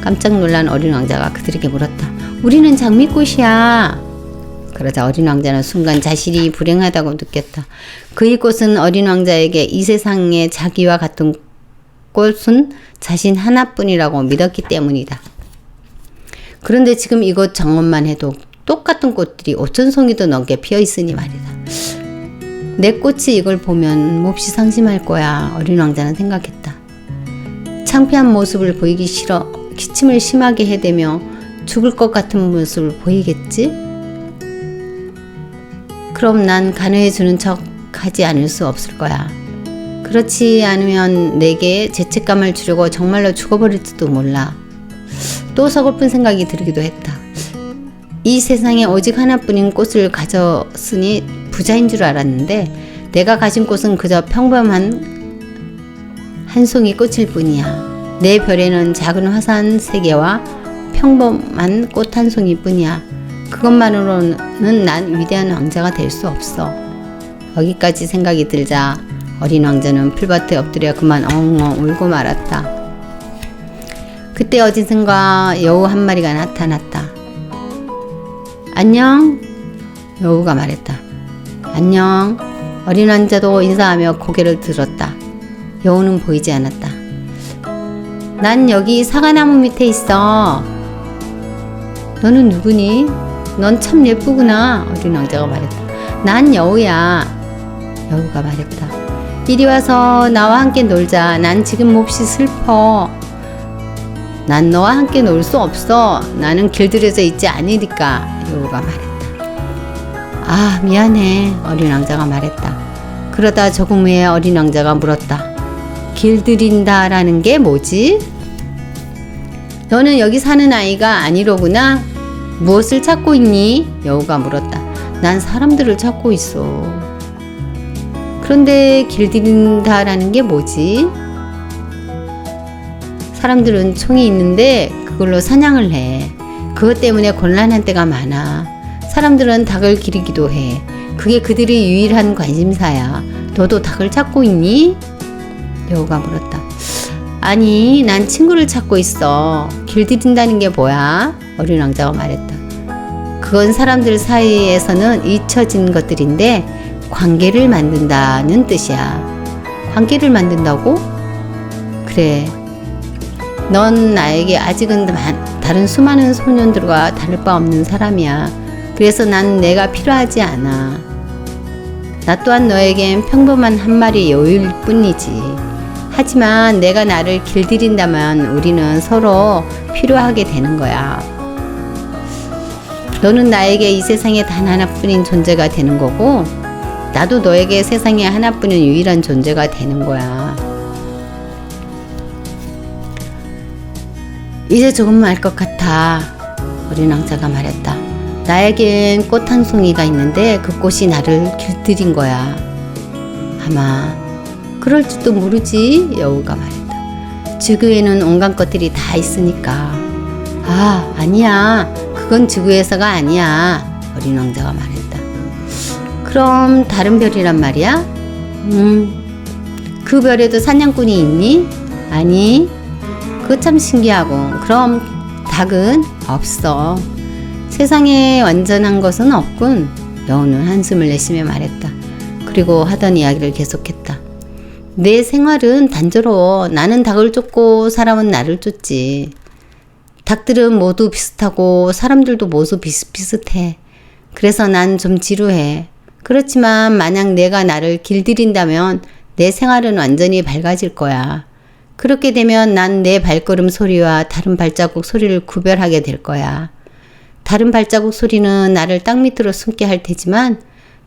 깜짝 놀란 어린 왕자가 그들에게 물었다. 우리는 장미꽃이야. 그러자 어린 왕자는 순간 자신이 불행하다고 느꼈다. 그의 꽃은 어린 왕자에게 이 세상에 자기와 같은 꽃은 자신 하나뿐이라고 믿었기 때문이다. 그런데 지금 이곳 정원만 해도 똑같은 꽃들이 5,000송이도 넘게 피어 있으니 말이다. 내 꽃이 이걸 보면 몹시 상심할 거야. 어린 왕자는 생각했다. 창피한 모습을 보이기 싫어 기침을 심하게 해대며 죽을 것 같은 모습을 보이겠지? 그럼 난 간호해주는 척 하지 않을 수 없을 거야. 그렇지 않으면 내게 죄책감을 주려고 정말로 죽어버릴지도 몰라. 또 서글픈 생각이 들기도 했다. 이 세상에 오직 하나뿐인 꽃을 가졌으니 부자인 줄 알았는데 내가 가진 꽃은 그저 평범한 한 송이 꽃일 뿐이야. 내 별에는 작은 화산 3개와 평범한 꽃 한 송이 뿐이야. 그것만으로는 난 위대한 왕자가 될 수 없어. 여기까지 생각이 들자 어린 왕자는 풀밭에 엎드려 그만 엉엉 울고 말았다. 그때 어디선가 여우 한 마리가 나타났다. 안녕, 여우가 말했다. 안녕. 어린 왕자도 인사하며 고개를 들었다. 여우는 보이지 않았다. 난 여기 사과나무 밑에 있어. 너는 누구니? 넌 참 예쁘구나. 어린 왕자가 말했다. 난 여우야. 여우가 말했다. 이리 와서 나와 함께 놀자. 난 지금 몹시 슬퍼. 난 너와 함께 놀 수 없어. 나는 길들여져 있지 않으니까. 여우가 말했다. 아, 미안해. 어린 왕자가 말했다. 그러다 조금 후에 어린 왕자가 물었다. 길들인다라는 게 뭐지? 너는 여기 사는 아이가 아니로구나. 무엇을 찾고 있니? 여우가 물었다. 난 사람들을 찾고 있어. 그런데 길들인다라는 게 뭐지? 사람들은 총이 있는데 그걸로 사냥을 해. 그것 때문에 곤란한 때가 많아. 사람들은 닭을 기르기도 해. 그게 그들의 유일한 관심사야. 너도 닭을 찾고 있니? 여우가 물었다. 아니, 난 친구를 찾고 있어. 길들인다는 게 뭐야? 어린 왕자가 말했다. 그건 사람들 사이에서는 잊혀진 것들인데 관계를 만든다는 뜻이야. 관계를 만든다고? 그래. 넌 나에게 아직은 다른 수많은 소년들과 다를 바 없는 사람이야. 그래서 난 내가 필요하지 않아. 나 또한 너에겐 평범한 한 마리 여우일 뿐이지. 하지만 내가 나를 길들인다면 우리는 서로 필요하게 되는 거야. 너는 나에게 이 세상에 단 하나뿐인 존재가 되는 거고 나도 너에게 세상에 하나뿐인 유일한 존재가 되는 거야. 이제 조금 알 것 같아. 어린 왕자가 말했다. 나에겐 꽃 한 송이가 있는데 그 꽃이 나를 길들인 거야. 아마 그럴지도 모르지. 여우가 말했다. 지구에는 온갖 것들이 다 있으니까. 아, 아니야. 그건 지구에서가 아니야. 어린 왕자가 말했다. 그럼 다른 별이란 말이야? 그 별에도 사냥꾼이 있니? 아니. 그거 참 신기하고. 그럼 닭은 없어. 세상에 완전한 것은 없군. 여우는 한숨을 내쉬며 말했다. 그리고 하던 이야기를 계속했다. 내 생활은 단조로워. 나는 닭을 쫓고 사람은 나를 쫓지. 닭들은 모두 비슷하고 사람들도 모두 비슷비슷해. 그래서 난 좀 지루해. 그렇지만 만약 내가 나를 길들인다면 내 생활은 완전히 밝아질 거야. 그렇게 되면 난 내 발걸음 소리와 다른 발자국 소리를 구별하게 될 거야. 다른 발자국 소리는 나를 땅 밑으로 숨게 할 테지만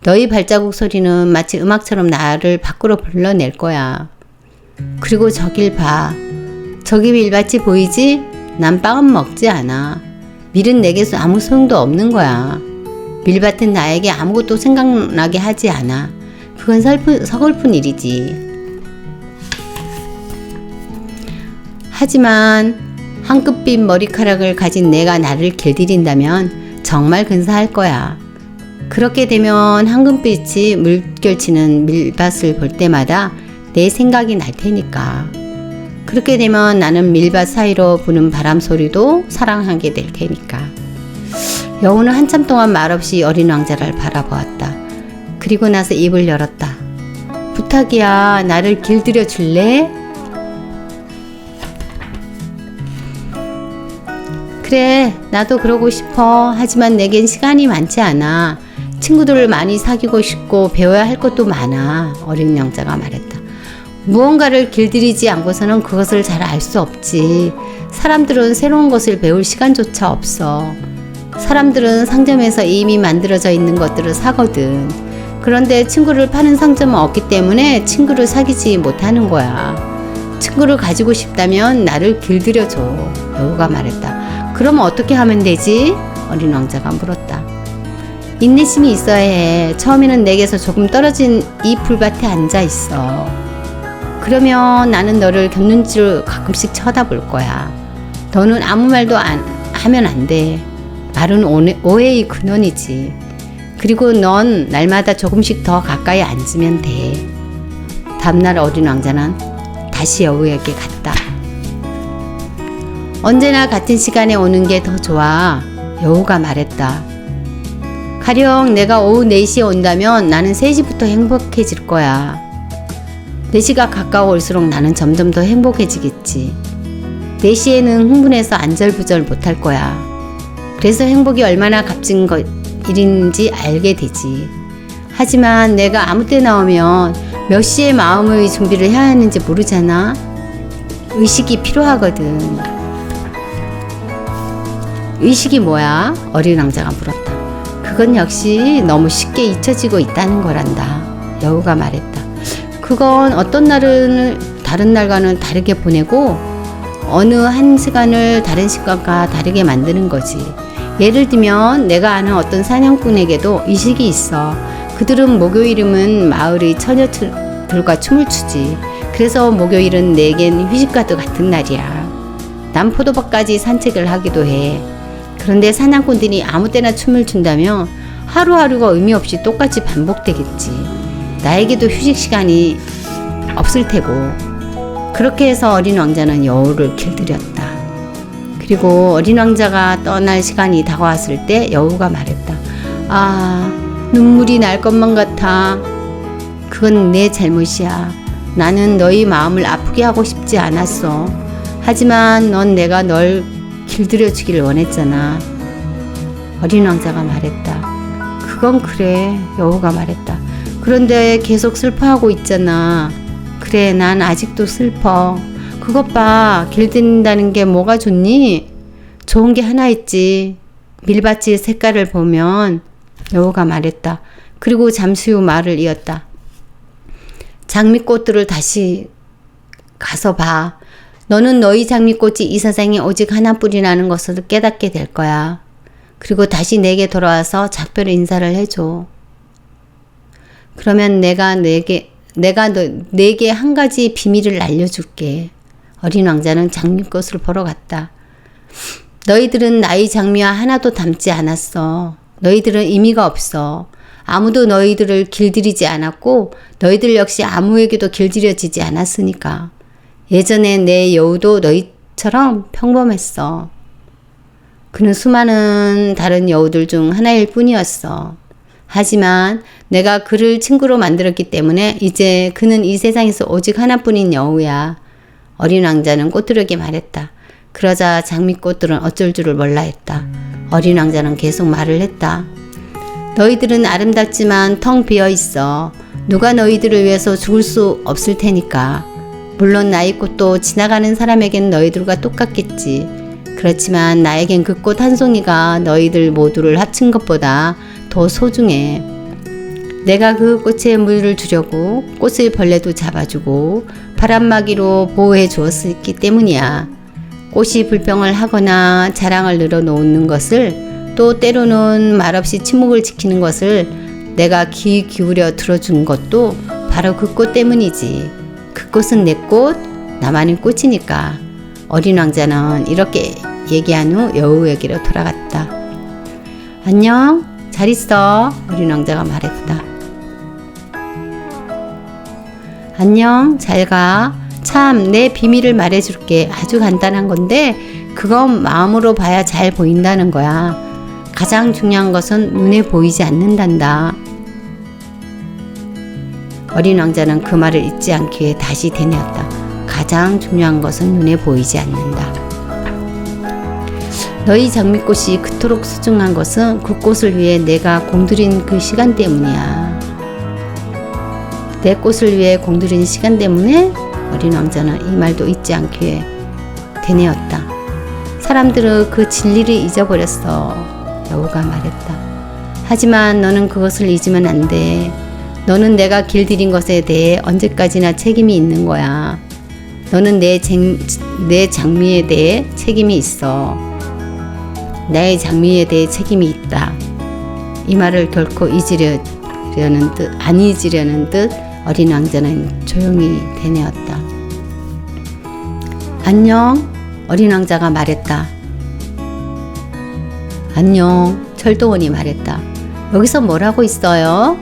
너희 발자국 소리는 마치 음악처럼 나를 밖으로 불러낼 거야. 그리고 저길 봐. 저기 밀밭이 보이지? 난 빵은 먹지 않아. 밀은 내게서 아무 소용도 없는 거야. 밀밭은 나에게 아무것도 생각나게 하지 않아. 그건 서글픈 일이지. 하지만 황급빛 머리카락을 가진 내가 나를 길들인다면 정말 근사할 거야. 그렇게 되면 황금빛이 물결치는 밀밭을 볼 때마다 내 생각이 날 테니까. 그렇게 되면 나는 밀밭 사이로 부는 바람 소리도 사랑하게 될 테니까. 여우는 한참 동안 말없이 어린 왕자를 바라보았다. 그리고 나서 입을 열었다. 부탁이야, 나를 길들여 줄래? 그래, 나도 그러고 싶어. 하지만 내겐 시간이 많지 않아. 친구들을 많이 사귀고 싶고 배워야 할 것도 많아. 어린 왕자가 말했다. 무언가를 길들이지 않고서는 그것을 잘 알 수 없지. 사람들은 새로운 것을 배울 시간조차 없어. 사람들은 상점에서 이미 만들어져 있는 것들을 사거든. 그런데 친구를 파는 상점은 없기 때문에 친구를 사귀지 못하는 거야. 친구를 가지고 싶다면 나를 길들여줘. 여우가 말했다. 그럼 어떻게 하면 되지? 어린 왕자가 물었다. 인내심이 있어야 해. 처음에는 내게서 조금 떨어진 이 풀밭에 앉아 있어. 그러면 나는 너를 곁눈질로 가끔씩 쳐다볼 거야. 너는 아무 말도 하면 안 돼. 말은 오해의 근원이지. 그리고 넌 날마다 조금씩 더 가까이 앉으면 돼. 다음날 어린 왕자는 다시 여우에게 갔다. 언제나 같은 시간에 오는 게 더 좋아. 여우가 말했다. 가령 내가 오후 4시에 온다면 나는 3시부터 행복해질 거야. 4시가 가까워올수록 나는 점점 더 행복해지겠지. 4시에는 흥분해서 안절부절 못할 거야. 그래서 행복이 얼마나 값진 일인지 알게 되지. 하지만 내가 아무 때나 오면 몇 시에 마음의 준비를 해야 하는지 모르잖아. 의식이 필요하거든. 의식이 뭐야? 어린 왕자가 물었다. 그건 역시 너무 쉽게 잊혀지고 있다는 거란다. 여우가 말했다. 그건 어떤 날은 다른 날과는 다르게 보내고 어느 한 시간을 다른 시간과 다르게 만드는 거지. 예를 들면 내가 아는 어떤 사냥꾼에게도 의식이 있어. 그들은 목요일이면 마을의 처녀들과 춤을 추지. 그래서 목요일은 내겐 휴식과도 같은 날이야. 난 포도밭까지 산책을 하기도 해. 그런데 사냥꾼들이 아무 때나 춤을 춘다면 하루하루가 의미 없이 똑같이 반복되겠지. 나에게도 휴식 시간이 없을 테고. 그렇게 해서 어린 왕자는 여우를 길들였다. 그리고 어린 왕자가 떠날 시간이 다가왔을 때 여우가 말했다. 아, 눈물이 날 것만 같아. 그건 내 잘못이야. 나는 너희 마음을 아프게 하고 싶지 않았어. 하지만 넌 내가 널 길들여 주기를 원했잖아. 어린 왕자가 말했다. 그건 그래. 여우가 말했다. 그런데 계속 슬퍼하고 있잖아. 그래, 난 아직도 슬퍼. 그것 봐. 길들인다는 게 뭐가 좋니? 좋은 게 하나 있지. 밀밭의 색깔을 보면. 여우가 말했다. 그리고 잠시 후 말을 이었다. 장미꽃들을 다시 가서 봐. 너는 너희 장미꽃이 이 세상에 오직 하나뿐이라는 것을 깨닫게 될 거야. 그리고 다시 내게 돌아와서 작별 인사를 해줘. 그러면 내가 내게 한 가지 비밀을 알려줄게. 어린 왕자는 장미꽃을 보러 갔다. 너희들은 나의 장미와 하나도 닮지 않았어. 너희들은 의미가 없어. 아무도 너희들을 길들이지 않았고 너희들 역시 아무에게도 길들여지지 않았으니까. 예전에 내 여우도 너희처럼 평범했어. 그는 수많은 다른 여우들 중 하나일 뿐이었어. 하지만 내가 그를 친구로 만들었기 때문에 이제 그는 이 세상에서 오직 하나뿐인 여우야. 어린 왕자는 꽃들에게 말했다. 그러자 장미꽃들은 어쩔 줄을 몰라 했다. 어린 왕자는 계속 말을 했다. 너희들은 아름답지만 텅 비어 있어. 누가 너희들을 위해서 죽을 수 없을 테니까. 물론 나의 꽃도 지나가는 사람에겐 너희들과 똑같겠지. 그렇지만 나에겐 그 꽃 한 송이가 너희들 모두를 합친 것보다 더 소중해. 내가 그 꽃에 물을 주려고 꽃을 벌레도 잡아주고 바람막이로 보호해 주었기 때문이야. 꽃이 불병을 하거나 자랑을 늘어놓는 것을, 또 때로는 말없이 침묵을 지키는 것을 내가 귀 기울여 들어준 것도 바로 그 꽃 때문이지. 그 꽃은 내 꽃, 나만의 꽃이니까. 어린 왕자는 이렇게 얘기한 후 여우에게로 돌아갔다. 안녕, 잘 있어. 어린 왕자가 말했다. 안녕, 잘 가. 참, 내 비밀을 말해줄게. 아주 간단한 건데 그건 마음으로 봐야 잘 보인다는 거야. 가장 중요한 것은 눈에 보이지 않는단다. 어린 왕자는 그 말을 잊지 않기 위해 다시 되뇌었다. 가장 중요한 것은 눈에 보이지 않는다. 너희 장미꽃이 그토록 소중한 것은 그 꽃을 위해 내가 공들인 그 시간 때문이야. 내 꽃을 위해 공들인 시간 때문에? 어린 왕자는 이 말도 잊지 않기 위해 되뇌었다. 사람들은 그 진리를 잊어버렸어. 여우가 말했다. 하지만 너는 그것을 잊으면 안 돼. 너는 내가 길들인 것에 대해 언제까지나 책임이 있는 거야. 너는 내 장미에 대해 책임이 있어. 나의 장미에 대해 책임이 있다. 이 말을 결코 안 잊으려는 듯 어린 왕자는 조용히 되뇌었다. 안녕, 어린 왕자가 말했다. 안녕, 철도원이 말했다. 여기서 뭘 하고 있어요?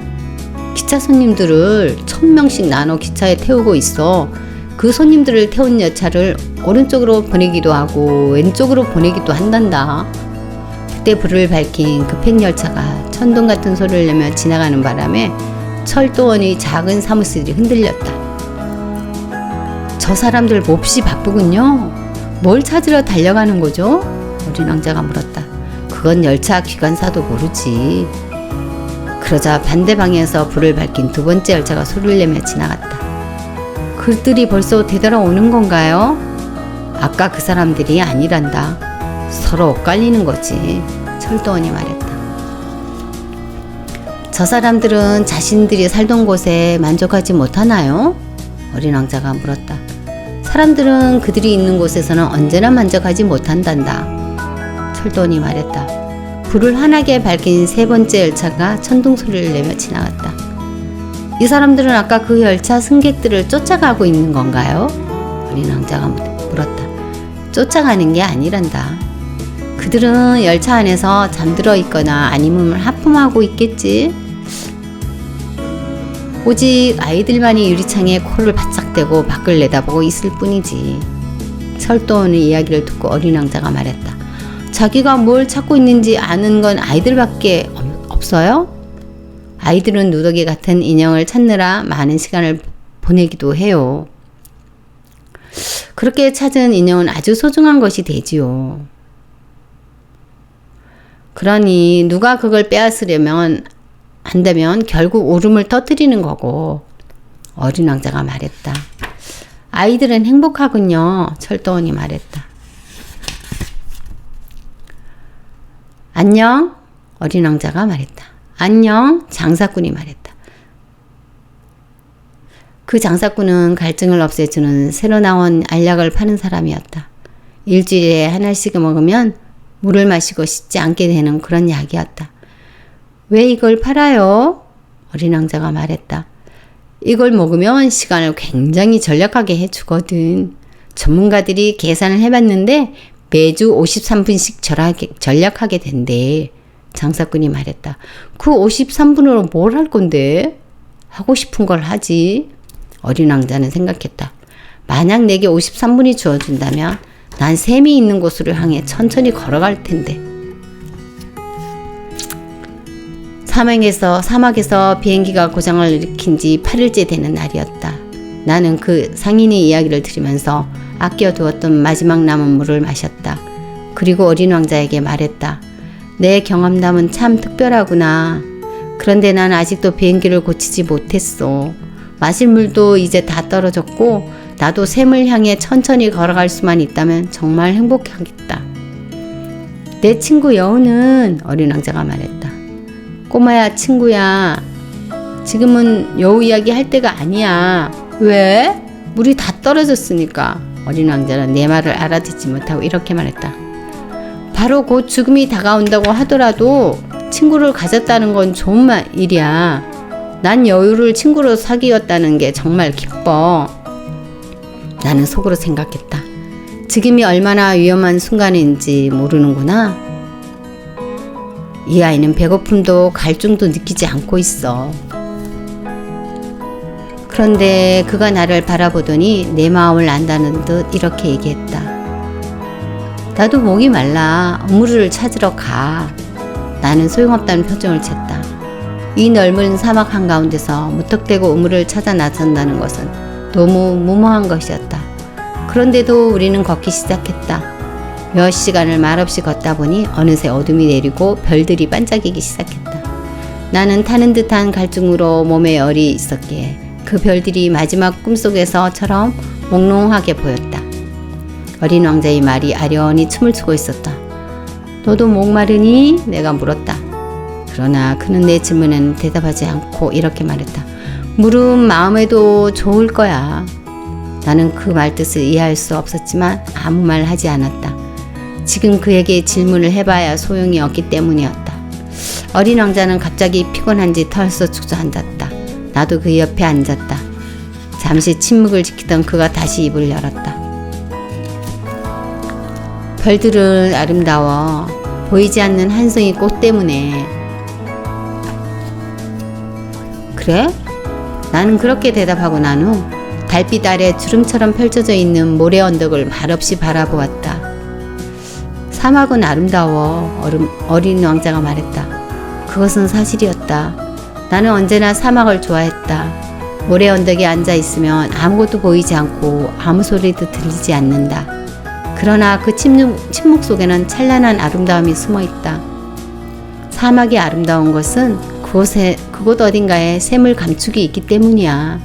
기차 손님들을 1000명씩 나눠 기차에 태우고 있어. 그 손님들을 태운 열차를 오른쪽으로 보내기도 하고 왼쪽으로 보내기도 한단다. 그때 불을 밝힌 급행열차가 천둥 같은 소리를 내며 지나가는 바람에 철도원의 작은 사무실이 흔들렸다. 저 사람들 몹시 바쁘군요. 뭘 찾으러 달려가는 거죠? 어린 왕자가 물었다. 그건 열차 기관사도 모르지. 그러자 반대 방향에서 불을 밝힌 두 번째 열차가 소리를 내며 지나갔다. 그들이 벌써 되돌아오는 건가요? 아까 그 사람들이 아니란다. 서로 엇갈리는 거지. 철도원이 말했다. 저 사람들은 자신들이 살던 곳에 만족하지 못하나요? 어린 왕자가 물었다. 사람들은 그들이 있는 곳에서는 언제나 만족하지 못한단다. 철도원이 말했다. 불을 환하게 밝힌 세 번째 열차가 천둥 소리를 내며 지나갔다. 이 사람들은 아까 그 열차 승객들을 쫓아가고 있는 건가요? 어린 왕자가 물었다. 쫓아가는 게 아니란다. 그들은 열차 안에서 잠들어 있거나 아니면 하품하고 있겠지. 오직 아이들만이 유리창에 코를 바짝 대고 밖을 내다보고 있을 뿐이지. 철도원의 이야기를 듣고 어린 왕자가 말했다. 자기가 뭘 찾고 있는지 아는 건 아이들밖에 없어요? 아이들은 누더기 같은 인형을 찾느라 많은 시간을 보내기도 해요. 그렇게 찾은 인형은 아주 소중한 것이 되지요. 그러니 누가 그걸 빼앗으려면 한다면 결국 울음을 터뜨리는 거고. 어린 왕자가 말했다. 아이들은 행복하군요. 철도원이 말했다. 안녕, 어린 왕자가 말했다. 안녕, 장사꾼이 말했다. 그 장사꾼은 갈증을 없애주는 새로 나온 알약을 파는 사람이었다. 일주일에 하나씩 먹으면 물을 마시고 싶지 않게 되는 그런 약이었다. 왜 이걸 팔아요? 어린 왕자가 말했다. 이걸 먹으면 시간을 굉장히 절약하게 해주거든. 전문가들이 계산을 해봤는데 매주 53분씩 절약하게 된대. 장사꾼이 말했다. 그 53분으로 뭘 할 건데? 하고 싶은 걸 하지. 어린 왕자는 생각했다. 만약 내게 53분이 주어진다면 난 샘이 있는 곳으로 향해 천천히 걸어갈 텐데. 사막에서 비행기가 고장을 일으킨 지 8일째 되는 날이었다. 나는 그 상인의 이야기를 들으면서 아껴두었던 마지막 남은 물을 마셨다. 그리고 어린 왕자에게 말했다. 내 경험담은 참 특별하구나. 그런데 난 아직도 비행기를 고치지 못했어. 마실 물도 이제 다 떨어졌고 나도 샘을 향해 천천히 걸어갈 수만 있다면 정말 행복하겠다. 내 친구 여우는 어린 왕자가 말했다. 꼬마야 친구야. 지금은 여우 이야기 할 때가 아니야. 왜? 물이 다 떨어졌으니까. 어린 왕자는 내 말을 알아듣지 못하고 이렇게 말했다. 바로 곧 죽음이 다가온다고 하더라도 친구를 가졌다는 건 좋은 일이야. 난 여우를 친구로 사귀었다는 게 정말 기뻐. 나는 속으로 생각했다. 지금이 얼마나 위험한 순간인지 모르는구나. 이 아이는 배고픔도 갈증도 느끼지 않고 있어. 그런데 그가 나를 바라보더니 내 마음을 안다는 듯 이렇게 얘기했다. 나도 목이 말라. 우물을 찾으러 가. 나는 소용없다는 표정을 챘다. 이 넓은 사막 한가운데서 무턱대고 우물을 찾아 나선다는 것은 너무 무모한 것이었다. 그런데도 우리는 걷기 시작했다. 몇 시간을 말없이 걷다 보니 어느새 어둠이 내리고 별들이 반짝이기 시작했다. 나는 타는 듯한 갈증으로 몸에 열이 있었기에 그 별들이 마지막 꿈속에서처럼 몽롱하게 보였다. 어린 왕자의 말이 아련히 춤을 추고 있었다. 너도 목마르니? 내가 물었다. 그러나 그는 내 질문에는 대답하지 않고 이렇게 말했다. 물은 마음에도 좋을 거야. 나는 그 말뜻을 이해할 수 없었지만 아무 말 하지 않았다. 지금 그에게 질문을 해봐야 소용이 없기 때문이었다. 어린 왕자는 갑자기 피곤한지 털썩 주저앉았다. 나도 그 옆에 앉았다. 잠시 침묵을 지키던 그가 다시 입을 열었다. 별들은 아름다워. 보이지 않는 한 송이 꽃 때문에. 그래? 나는 그렇게 대답하고 난 후 달빛 아래 주름처럼 펼쳐져 있는 모래 언덕을 말없이 바라보았다. 사막은 아름다워. 어린 왕자가 말했다. 그것은 사실이었다. 나는 언제나 사막을 좋아했다. 모래 언덕에 앉아 있으면 아무것도 보이지 않고 아무 소리도 들리지 않는다. 그러나 그 침묵 속에는 찬란한 아름다움이 숨어 있다. 사막이 아름다운 것은 그곳 어딘가에 샘을 감추기 있기 때문이야.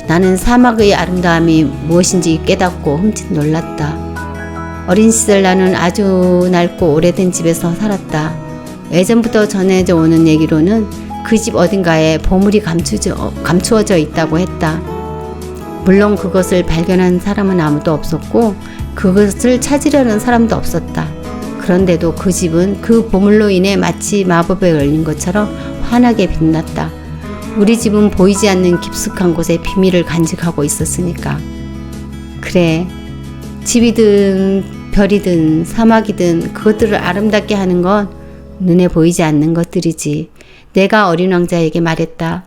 나는 사막의 아름다움이 무엇인지 깨닫고 흠칫 놀랐다. 어린 시절 나는 아주 낡고 오래된 집에서 살았다. 예전부터 전해져 오는 얘기로는 그 집 어딘가에 보물이 감추어져 있다고 했다. 물론 그것을 발견한 사람은 아무도 없었고 그것을 찾으려는 사람도 없었다. 그런데도 그 집은 그 보물로 인해 마치 마법에 걸린 것처럼 환하게 빛났다. 우리 집은 보이지 않는 깊숙한 곳에 비밀을 간직하고 있었으니까. 그래, 집이든 별이든 사막이든 그것들을 아름답게 하는 건 눈에 보이지 않는 것들이지. 내가 어린 왕자에게 말했다.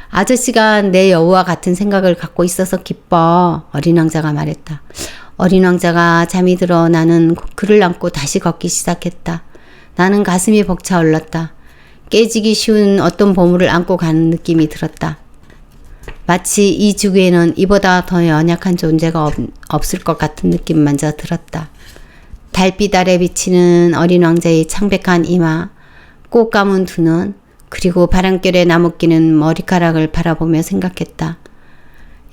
아저씨가 내 여우와 같은 생각을 갖고 있어서 기뻐. 어린 왕자가 말했다. 어린 왕자가 잠이 들어 나는 그를 안고 다시 걷기 시작했다. 나는 가슴이 벅차올랐다. 깨지기 쉬운 어떤 보물을 안고 가는 느낌이 들었다. 마치 이 지구에는 이보다 더 연약한 존재가 없을 것 같은 느낌마저 들었다. 달빛 아래 비치는 어린 왕자의 창백한 이마, 꼭 감은 두 눈, 그리고 바람결에 나무끼는 머리카락을 바라보며 생각했다.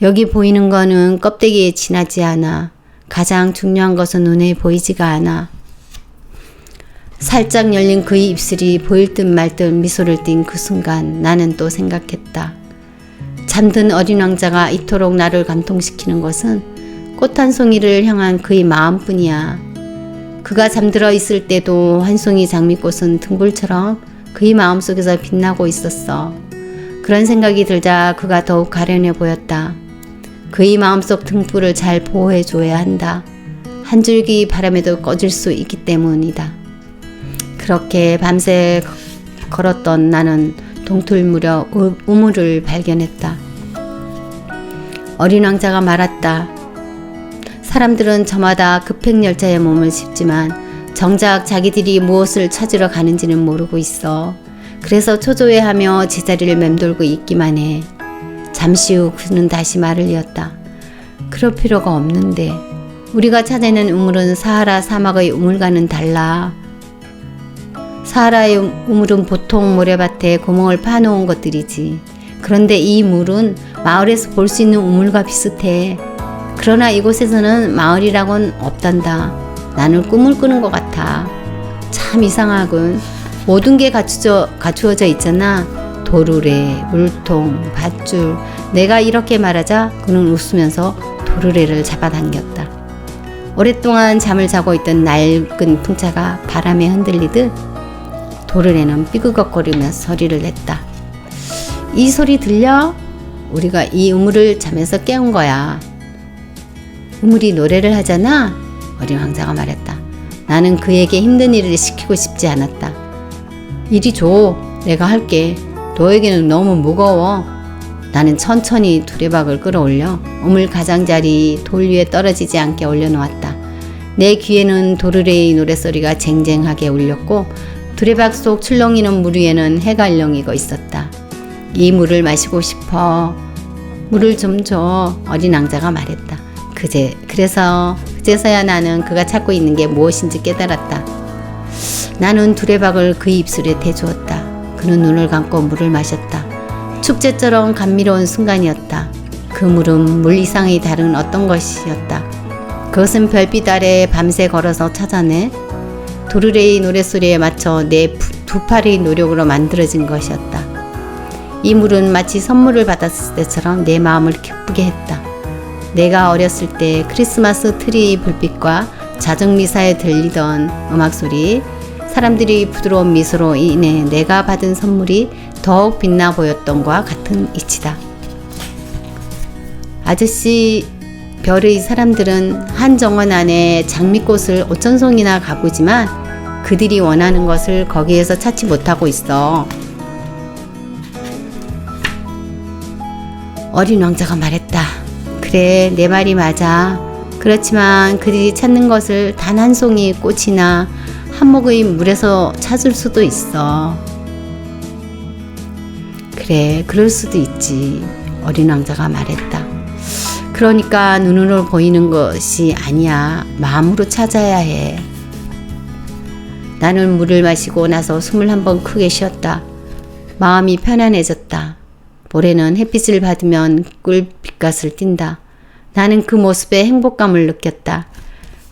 여기 보이는 거는 껍데기에 지나지 않아. 가장 중요한 것은 눈에 보이지가 않아. 살짝 열린 그의 입술이 보일 듯 말 듯 미소를 띈 그 순간 나는 또 생각했다. 잠든 어린 왕자가 이토록 나를 감동시키는 것은 꽃 한 송이를 향한 그의 마음뿐이야. 그가 잠들어 있을 때도 한 송이 장미꽃은 등불처럼 그의 마음속에서 빛나고 있었어. 그런 생각이 들자 그가 더욱 가련해 보였다. 그의 마음속 등불을 잘 보호해 줘야 한다. 한 줄기 바람에도 꺼질 수 있기 때문이다. 그렇게 밤새 걸었던 나는 동틀 무렵 우물을 발견했다. 어린 왕자가 말았다. 사람들은 저마다 급행열차에 몸을 싣지만 정작 자기들이 무엇을 찾으러 가는지는 모르고 있어. 그래서 초조해하며 제자리를 맴돌고 있기만 해. 잠시 후 그는 다시 말을 이었다. 그럴 필요가 없는데. 우리가 찾아낸 우물은 사하라 사막의 우물과는 달라. 사하라의 우물은 보통 모래밭에 구멍을 파놓은 것들이지. 그런데 이 물은 마을에서 볼 수 있는 우물과 비슷해. 그러나 이곳에서는 마을이라곤 없단다. 나는 꿈을 꾸는 것 같아. 참 이상하군. 모든 게 갖추어져 있잖아. 도르래, 물통, 밧줄. 내가 이렇게 말하자 그는 웃으면서 도르래를 잡아당겼다. 오랫동안 잠을 자고 있던 낡은 풍차가 바람에 흔들리듯 도르래는 삐그덕거리면서 소리를 냈다. 이 소리 들려? 우리가 이 우물을 잠에서 깨운 거야. 우물이 노래를 하잖아? 어린 왕자가 말했다. 나는 그에게 힘든 일을 시키고 싶지 않았다. 이리 줘. 내가 할게. 너에게는 너무 무거워. 나는 천천히 두레박을 끌어올려 우물 가장자리 돌 위에 떨어지지 않게 올려놓았다. 내 귀에는 도르래의 노랫소리가 쟁쟁하게 울렸고 두레박 속 출렁이는 물 위에는 해가 일렁이고 있었다. 이 물을 마시고 싶어. 물을 좀 줘. 어린 왕자가 말했다. 그제서야 나는 그가 찾고 있는 게 무엇인지 깨달았다. 나는 두레박을 그의 입술에 대주었다. 그는 눈을 감고 물을 마셨다. 축제처럼 감미로운 순간이었다. 그 물은 물 이상의 다른 어떤 것이었다. 그것은 별빛 아래 밤새 걸어서 찾아내 도르래의 노랫소리에 맞춰 내 두 팔의 노력으로 만들어진 것이었다. 이 물은 마치 선물을 받았을 때처럼 내 마음을 기쁘게 했다. 내가 어렸을 때 크리스마스 트리 불빛과 자정미사에 들리던 음악소리, 사람들이 부드러운 미소로 인해 내가 받은 선물이 더욱 빛나 보였던 것과 같은 이치다. 아저씨 별의 사람들은 한 정원 안에 장미꽃을 5,000송이나 가꾸지만 그들이 원하는 것을 거기에서 찾지 못하고 있어. 어린 왕자가 말했다. 그래, 내 말이 맞아. 그렇지만 그들이 찾는 것을 단 한 송이 꽃이나 한 모금의 물에서 찾을 수도 있어. 그래, 그럴 수도 있지. 어린 왕자가 말했다. 그러니까 눈으로 보이는 것이 아니야. 마음으로 찾아야 해. 나는 물을 마시고 나서 숨을 한번 크게 쉬었다. 마음이 편안해졌다. 모래는 햇빛을 받으면 꿀 빛깔을 띈다. 나는 그 모습에 행복감을 느꼈다.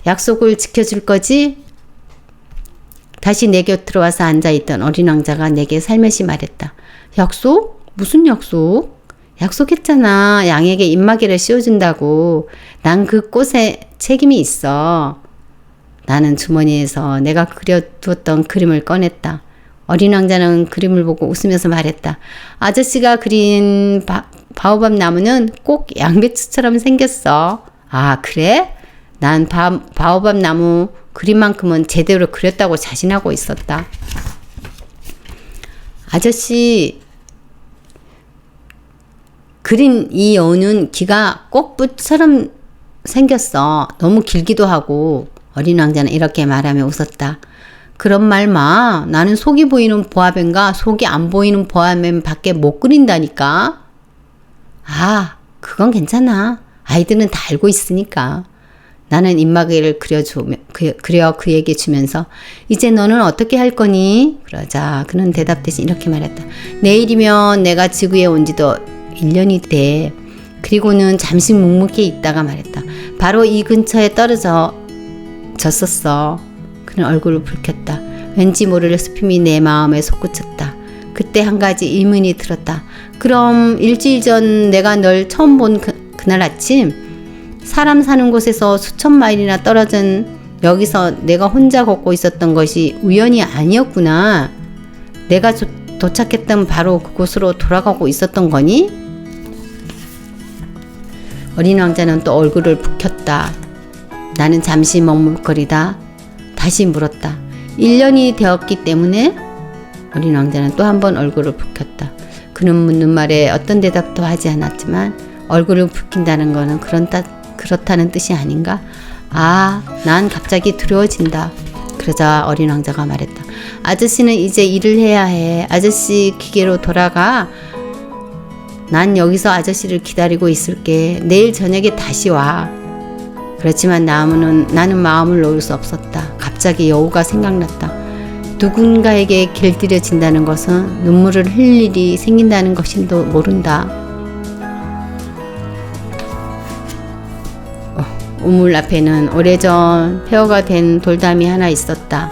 약속을 지켜줄 거지? 다시 내 곁으로 와서 앉아있던 어린 왕자가 내게 살며시 말했다. 약속? 무슨 약속? 약속했잖아. 양에게 입마개를 씌워준다고. 난 그 꽃에 책임이 있어. 나는 주머니에서 내가 그려두었던 그림을 꺼냈다. 어린 왕자는 그림을 보고 웃으면서 말했다. 아저씨가 그린 바오밥 나무는 꼭 양배추처럼 생겼어. 아, 그래? 난 바오밥 나무 그림만큼은 제대로 그렸다고 자신하고 있었다. 아저씨 그린 이 여우는 귀가 꽃붓처럼 생겼어. 너무 길기도 하고. 어린 왕자는 이렇게 말하며 웃었다. 그런 말 마. 나는 속이 보이는 보아뱀과 속이 안 보이는 보아뱀 밖에 못 그린다니까. 아, 그건 괜찮아. 아이들은 다 알고 있으니까. 나는 입마개를 그려 그에게 주면서 이제 너는 어떻게 할 거니? 그러자 그는 대답 대신 이렇게 말했다. 내일이면 내가 지구에 온 지도 1년이 돼. 그리고는 잠시 묵묵히 있다가 말했다. 바로 이 근처에 졌었어. 그는 얼굴을 붉혔다. 왠지 모를 슬픔이 내 마음에 솟구쳤다. 그때 한 가지 의문이 들었다. 그럼 일주일 전 내가 널 처음 본 그날 아침 사람 사는 곳에서 수천 마일이나 떨어진 여기서 내가 혼자 걷고 있었던 것이 우연이 아니었구나. 내가 도착했던 바로 그곳으로 돌아가고 있었던 거니? 어린 왕자는 또 얼굴을 붉혔다. 나는 잠시 머뭇거리다 다시 물었다. 1년이 되었기 때문에? 어린 왕자는 또 한 번 얼굴을 붉혔다. 그는 묻는 말에 어떤 대답도 하지 않았지만 얼굴을 붉힌다는 것은 그렇다는 뜻이 아닌가? 아, 난 갑자기 두려워진다. 그러자 어린 왕자가 말했다. 아저씨는 이제 일을 해야 해. 아저씨 기계로 돌아가. 난 여기서 아저씨를 기다리고 있을게. 내일 저녁에 다시 와. 그렇지만 나는 마음을 놓을 수 없었다. 갑자기 여우가 생각났다. 누군가에게 길들여진다는 것은 눈물을 흘릴 일이 생긴다는 것인도 모른다. 우물 앞에는 오래전 폐허가 된 돌담이 하나 있었다.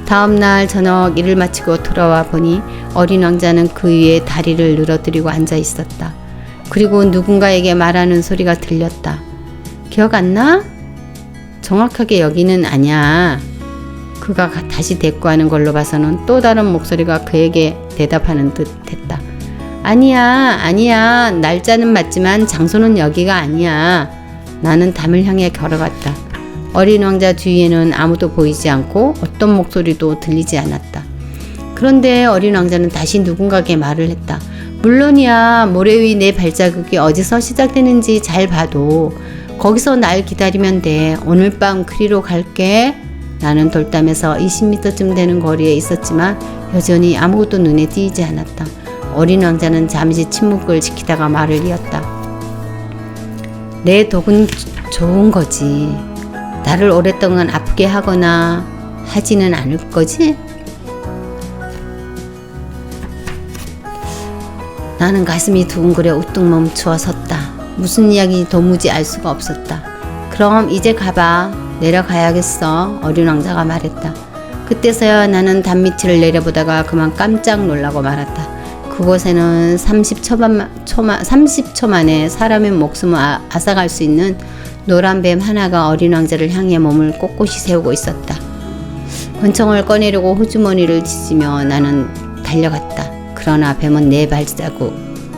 다음날 저녁 일을 마치고 돌아와 보니 어린 왕자는 그 위에 다리를 늘어뜨리고 앉아 있었다. 그리고 누군가에게 말하는 소리가 들렸다. 기억 안 나? 정확하게 여기는 아니야. 그가 다시 대꾸하는 걸로 봐서는 또 다른 목소리가 그에게 대답하는 듯 했다. 아니야. 날짜는 맞지만 장소는 여기가 아니야. 나는 담을 향해 걸어갔다. 어린 왕자 주위에는 아무도 보이지 않고 어떤 목소리도 들리지 않았다. 그런데 어린 왕자는 다시 누군가에게 말을 했다. 물론이야. 모래 위 내 발자국이 어디서 시작되는지 잘 봐도 거기서 날 기다리면 돼. 오늘 밤 그리로 갈게. 나는 돌담에서 20m쯤 되는 거리에 있었지만 여전히 아무것도 눈에 띄지 않았다. 어린 왕자는 잠시 침묵을 지키다가 말을 이었다. 내 독은 좋은 거지. 나를 오랫동안 아프게 하거나 하지는 않을 거지? 나는 가슴이 두근거려 우뚝 멈추어 섰다. 무슨 이야기인지 도무지 알 수가 없었다. 그럼 이제 가봐. 내려가야겠어. 어린 왕자가 말했다. 그때서야 나는 단밑을 내려보다가 그만 깜짝 놀라고 말았다. 그곳에는 30초 만에 사람의 목숨을 앗아갈 수 있는 노란 뱀 하나가 어린 왕자를 향해 몸을 꼿꼿이 세우고 있었다. 권총을 꺼내려고 호주머니를 뒤지며 나는 달려갔다. 그러나 뱀은 내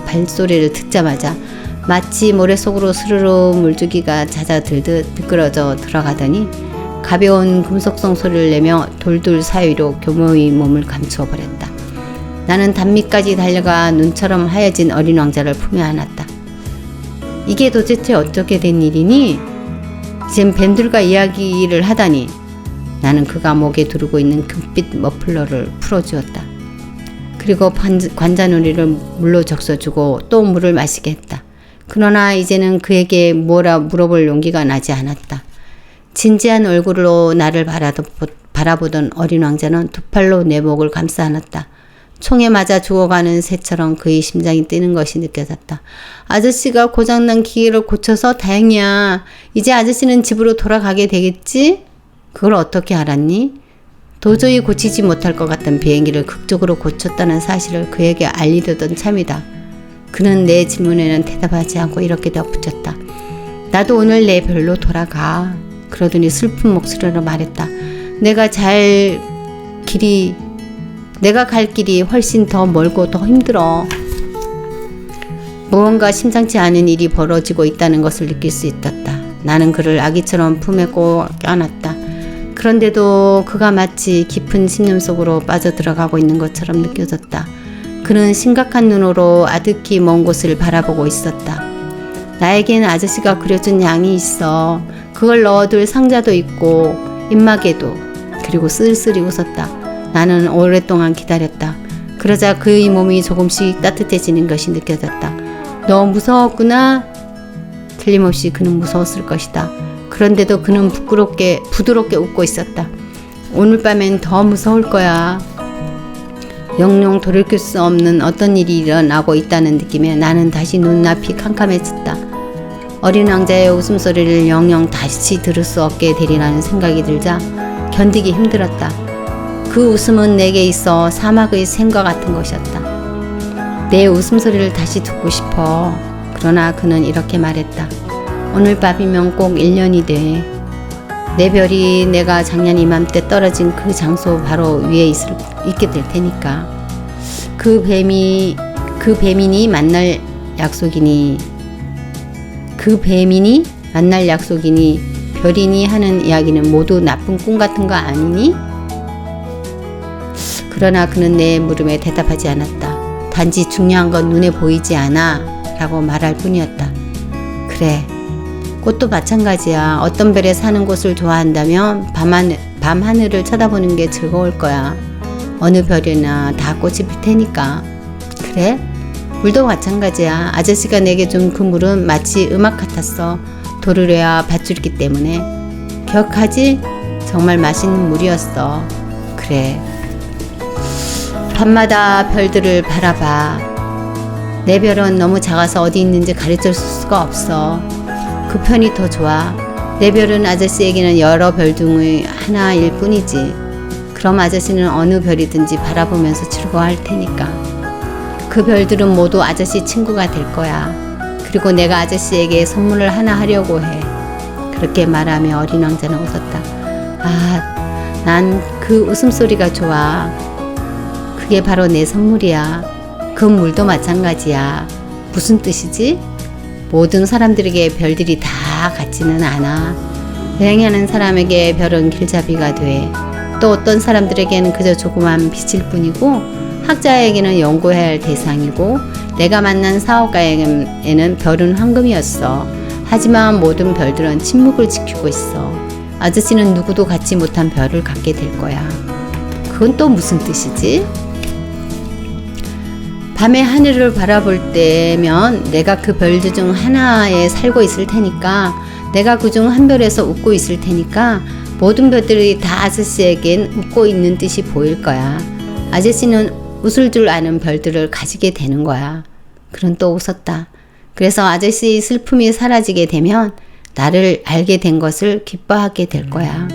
발소리를 듣자마자 마치 모래 속으로 스르르 물줄기가 잦아들듯 미끄러져 들어가더니 가벼운 금속성 소리를 내며 돌들 사이로 교묘히 몸을 감추어 버렸다. 나는 단밑까지 달려가 눈처럼 하얘진 어린 왕자를 품에 안았다. 이게 도대체 어떻게 된 일이니? 이젠 뱀들과 이야기를 하다니. 나는 그가 목에 두르고 있는 금빛 머플러를 풀어주었다. 그리고 관자놀이를 물로 적셔주고 또 물을 마시게 했다. 그러나 이제는 그에게 뭐라 물어볼 용기가 나지 않았다. 진지한 얼굴로 나를 바라보던 어린 왕자는 두 팔로 내 목을 감싸 안았다. 총에 맞아 죽어가는 새처럼 그의 심장이 뛰는 것이 느껴졌다. 아저씨가 고장난 기계를 고쳐서 다행이야. 이제 아저씨는 집으로 돌아가게 되겠지? 그걸 어떻게 알았니? 도저히 고치지 못할 것 같던 비행기를 극적으로 고쳤다는 사실을 그에게 알리려던 참이다. 그는 내 질문에는 대답하지 않고 이렇게 덧붙였다. 나도 오늘 내 별로 돌아가. 그러더니 슬픈 목소리로 말했다. 내가 갈 길이 훨씬 더 멀고 더 힘들어. 무언가 심상치 않은 일이 벌어지고 있다는 것을 느낄 수 있었다. 나는 그를 아기처럼 품에 꼭 껴안았다. 그런데도 그가 마치 깊은 신념 속으로 빠져들어가고 있는 것처럼 느껴졌다. 그는 심각한 눈으로 아득히 먼 곳을 바라보고 있었다. 나에겐 아저씨가 그려준 양이 있어. 그걸 넣어둘 상자도 있고 입마개도. 그리고 쓸쓸히 웃었다. 나는 오랫동안 기다렸다. 그러자 그의 몸이 조금씩 따뜻해지는 것이 느껴졌다. 너 무서웠구나? 틀림없이 그는 무서웠을 것이다. 그런데도 그는 부드럽게 웃고 있었다. 오늘 밤엔 더 무서울 거야. 영영 돌이킬 수 없는 어떤 일이 일어나고 있다는 느낌에 나는 다시 눈앞이 캄캄해졌다. 어린 왕자의 웃음소리를 영영 다시 들을 수 없게 되리라는 생각이 들자 견디기 힘들었다. 그 웃음은 내게 있어 사막의 샘과 같은 것이었다. 내 웃음소리를 다시 듣고 싶어. 그러나 그는 이렇게 말했다. 오늘 밤이면 꼭 1년이 돼. 내 별이 내가 작년 이맘때 떨어진 그 장소 바로 위에 있게 될 테니까. 그 뱀이니 만날 약속이니 별이니 하는 이야기는 모두 나쁜 꿈 같은 거 아니니? 그러나 그는 내 물음에 대답하지 않았다. 단지 중요한 건 눈에 보이지 않아 라고 말할 뿐이었다. 그래, 꽃도 마찬가지야. 어떤 별에 사는 곳을 좋아한다면 밤하늘을 쳐다보는 게 즐거울 거야. 어느 별이나 다 꽃이 필 테니까. 그래? 물도 마찬가지야. 아저씨가 내게 준 그 물은 마치 음악 같았어. 도르래와 밧줄기 때문에. 기억하지? 정말 맛있는 물이었어. 그래. 밤마다 별들을 바라봐. 내 별은 너무 작아서 어디 있는지 가르쳐 줄 수가 없어. 그 편이 더 좋아. 내 별은 아저씨에게는 여러 별 중의 하나일 뿐이지. 그럼 아저씨는 어느 별이든지 바라보면서 즐거워할 테니까. 그 별들은 모두 아저씨 친구가 될 거야. 그리고 내가 아저씨에게 선물을 하나 하려고 해. 그렇게 말하며 어린 왕자는 웃었다. 아, 난 그 웃음소리가 좋아. 그게 바로 내 선물이야. 그 물도 마찬가지야. 무슨 뜻이지? 모든 사람들에게 별들이 다 같지는 않아. 여행하는 사람에게 별은 길잡이가 돼. 또 어떤 사람들에게는 그저 조그만 빛일 뿐이고, 학자에게는 연구해야 할 대상이고, 내가 만난 사업가에게는 별은 황금이었어. 하지만 모든 별들은 침묵을 지키고 있어. 아저씨는 누구도 갖지 못한 별을 갖게 될 거야. 그건 또 무슨 뜻이지? 밤에 하늘을 바라볼 때면 내가 그 별들 중 하나에 살고 있을 테니까, 내가 그 중 한 별에서 웃고 있을 테니까 모든 별들이 다 아저씨에겐 웃고 있는 듯이 보일 거야. 아저씨는 웃을 줄 아는 별들을 가지게 되는 거야. 그는 또 웃었다. 그래서 아저씨의 슬픔이 사라지게 되면 나를 알게 된 것을 기뻐하게 될 거야.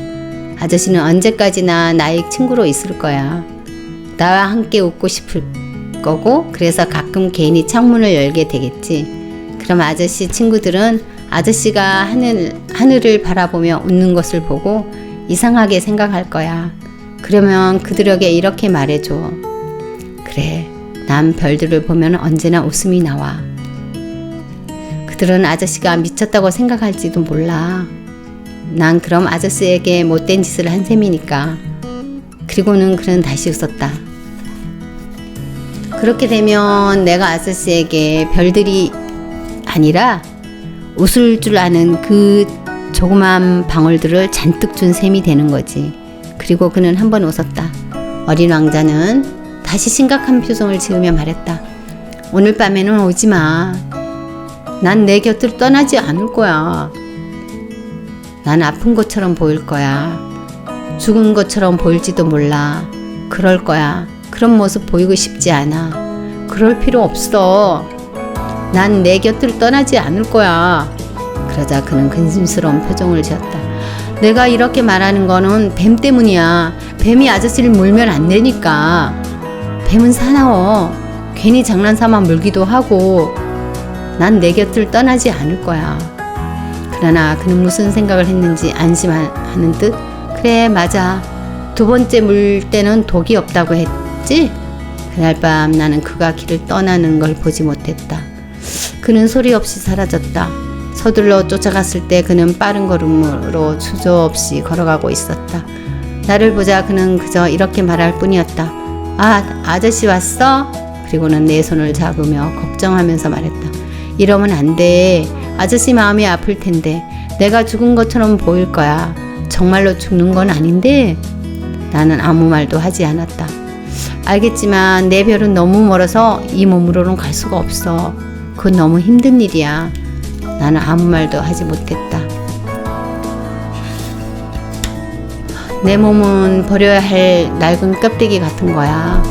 아저씨는 언제까지나 나의 친구로 있을 거야. 나와 함께 웃고 싶을 거고, 그래서 가끔 괜히 창문을 열게 되겠지. 그럼 아저씨 친구들은 아저씨가 하늘을 바라보며 웃는 것을 보고 이상하게 생각할 거야. 그러면 그들에게 이렇게 말해줘. 그래, 난 별들을 보면 언제나 웃음이 나와. 그들은 아저씨가 미쳤다고 생각할지도 몰라. 난 그럼 아저씨에게 못된 짓을 한 셈이니까. 그리고는 그는 다시 웃었다. 그렇게 되면 내가 아저씨에게 별들이 아니라 웃을 줄 아는 그 조그만 방울들을 잔뜩 준 셈이 되는 거지. 그리고 그는 한번 웃었다. 어린 왕자는 다시 심각한 표정을 지으며 말했다. 오늘 밤에는 오지 마. 난 내 곁을 떠나지 않을 거야. 난 아픈 것처럼 보일 거야. 죽은 것처럼 보일지도 몰라. 그럴 거야. 그런 모습 보이고 싶지 않아. 그럴 필요 없어. 난 내 곁을 떠나지 않을 거야. 그러자 그는 근심스러운 표정을 지었다. 내가 이렇게 말하는 거는 뱀 때문이야. 뱀이 아저씨를 물면 안 되니까. 뱀은 사나워. 괜히 장난삼아 물기도 하고. 난 내 곁을 떠나지 않을 거야. 그러나 그는 무슨 생각을 했는지 안심하는 듯, 그래, 맞아. 두 번째 물 때는 독이 없다고 했지? 그날 밤 나는 그가 길을 떠나는 걸 보지 못했다. 그는 소리 없이 사라졌다. 서둘러 쫓아갔을 때 그는 빠른 걸음으로 주저없이 걸어가고 있었다. 나를 보자 그는 그저 이렇게 말할 뿐이었다. 아, 아저씨 왔어? 그리고는 내 손을 잡으며 걱정하면서 말했다. 이러면 안 돼. 아저씨 마음이 아플 텐데. 내가 죽은 것처럼 보일 거야. 정말로 죽는 건 아닌데. 나는 아무 말도 하지 않았다. 알겠지만 내 별은 너무 멀어서 이 몸으로는 갈 수가 없어. 그건 너무 힘든 일이야. 나는 아무 말도 하지 못했다. 내 몸은 버려야 할 낡은 껍데기 같은 거야.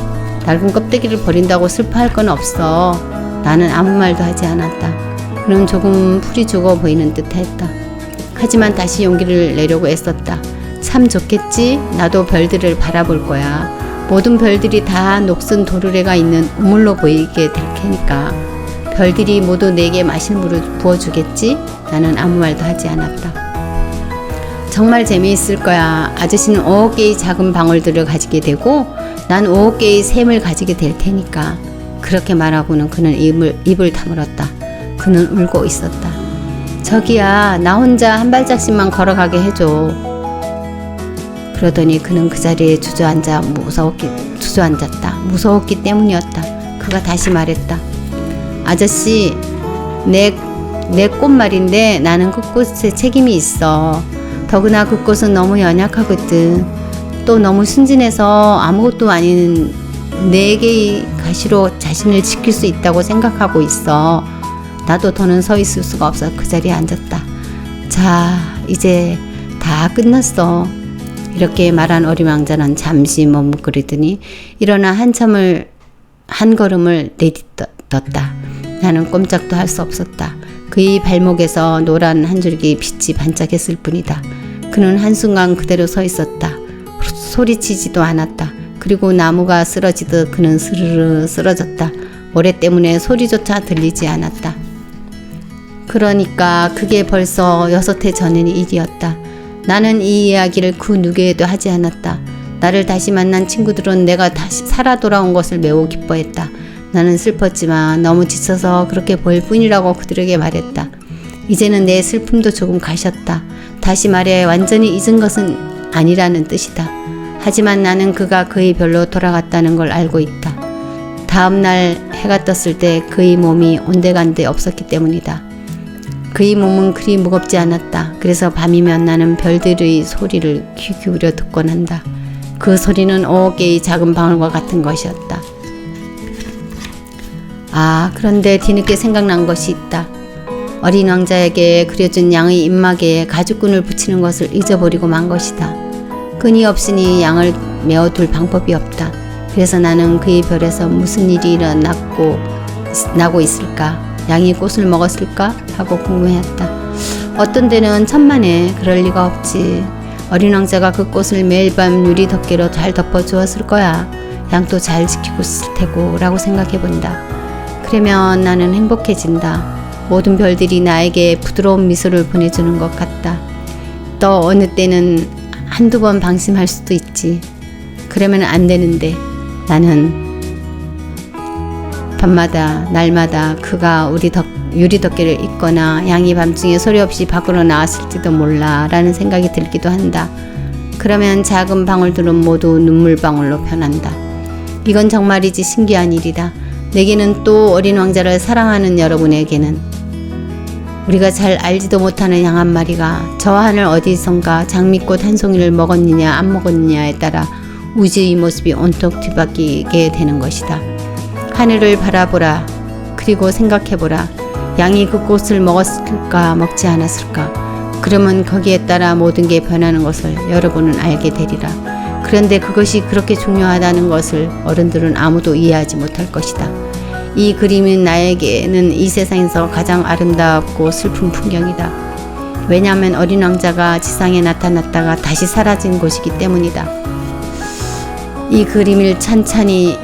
낡은 껍데기를 버린다고 슬퍼할 건 없어. 나는 아무 말도 하지 않았다. 그는 조금 풀이 죽어 보이는 듯 했다. 하지만 다시 용기를 내려고 애썼다. 참 좋겠지? 나도 별들을 바라볼 거야. 모든 별들이 다 녹슨 도르래가 있는 우물로 보이게 될 테니까. 별들이 모두 내게 마실 물을 부어주겠지? 나는 아무 말도 하지 않았다. 정말 재미있을 거야. 아저씨는 5억 개의 작은 방울들을 가지게 되고 난 5억 개의 샘을 가지게 될 테니까. 그렇게 말하고는 그는 입을 다물었다. 그는 울고 있었다. 저기야, 나 혼자 한 발짝씩만 걸어가게 해줘. 그러더니 그는 그 자리에 주저앉았다. 무서웠기 때문이었다. 그가 다시 말했다. 아저씨, 내 꽃 말인데 나는 그 꽃에 책임이 있어. 더구나 그 꽃은 너무 연약하거든. 또 너무 순진해서 아무것도 아닌 4개의 가시로 자신을 지킬 수 있다고 생각하고 있어. 나도 더는 서 있을 수가 없어 그 자리에 앉았다. 자, 이제 다 끝났어. 이렇게 말한 어린 왕자는 잠시 머뭇거리더니 일어나 한 걸음을 내딛었다. 나는 꼼짝도 할 수 없었다. 그의 발목에서 노란 한 줄기 빛이 반짝했을 뿐이다. 그는 한순간 그대로 서 있었다. 소리치지도 않았다. 그리고 나무가 쓰러지듯 그는 스르르 쓰러졌다. 모래 때문에 소리조차 들리지 않았다. 그러니까 그게 벌써 6해 전의 일이었다. 나는 이 이야기를 그 누구에도 하지 않았다. 나를 다시 만난 친구들은 내가 다시 살아 돌아온 것을 매우 기뻐했다. 나는 슬펐지만 너무 지쳐서 그렇게 보일 뿐이라고 그들에게 말했다. 이제는 내 슬픔도 조금 가셨다. 다시 말해 완전히 잊은 것은 아니라는 뜻이다. 하지만 나는 그가 그의 별로 돌아갔다는 걸 알고 있다. 다음 날 해가 떴을 때 그의 몸이 온데간데 없었기 때문이다. 그의 몸은 그리 무겁지 않았다. 그래서 밤이면 나는 별들의 소리를 귀 기울여 듣곤 한다. 그 소리는 5개의 작은 방울과 같은 것이었다. 그런데 뒤늦게 생각난 것이 있다. 어린 왕자에게 그려준 양의 입막에 가죽끈을 붙이는 것을 잊어버리고 만 것이다. 끈이 없으니 양을 메어둘 방법이 없다. 그래서 나는 그의 별에서 무슨 일이 나고 있을까? 양이 꽃을 먹었을까? 하고 궁금해했다. 어떤 데는 천만에 그럴 리가 없지. 어린 왕자가 그 꽃을 매일 밤 유리 덮개로 잘 덮어주었을 거야. 양도 잘 지키고 있을 테고 라고 생각해본다. 그러면 나는 행복해진다. 모든 별들이 나에게 부드러운 미소를 보내주는 것 같다. 또 어느 때는 한두 번 방심할 수도 있지. 그러면 안 되는데 나는 밤마다 날마다 그가 우리 유리 덮개를 잊거나 양이 밤중에 소리 없이 밖으로 나왔을지도 몰라 라는 생각이 들기도 한다. 그러면 작은 방울들은 모두 눈물방울로 변한다. 이건 정말이지 신기한 일이다. 내게는 또 어린 왕자를 사랑하는 여러분에게는 우리가 잘 알지도 못하는 양 한 마리가 저 하늘 어디선가 장미꽃 한 송이를 먹었느냐 안 먹었느냐에 따라 우주의 모습이 온통 뒤바뀌게 되는 것이다. 하늘을 바라보라. 그리고 생각해보라. 양이 그 꽃을 먹었을까 먹지 않았을까. 그러면 거기에 따라 모든 게 변하는 것을 여러분은 알게 되리라. 그런데 그것이 그렇게 중요하다는 것을 어른들은 아무도 이해하지 못할 것이다. 이 그림은 나에게는 이 세상에서 가장 아름답고 슬픈 풍경이다. 왜냐하면 어린 왕자가 지상에 나타났다가 다시 사라진 곳이기 때문이다. 이 그림을 찬찬히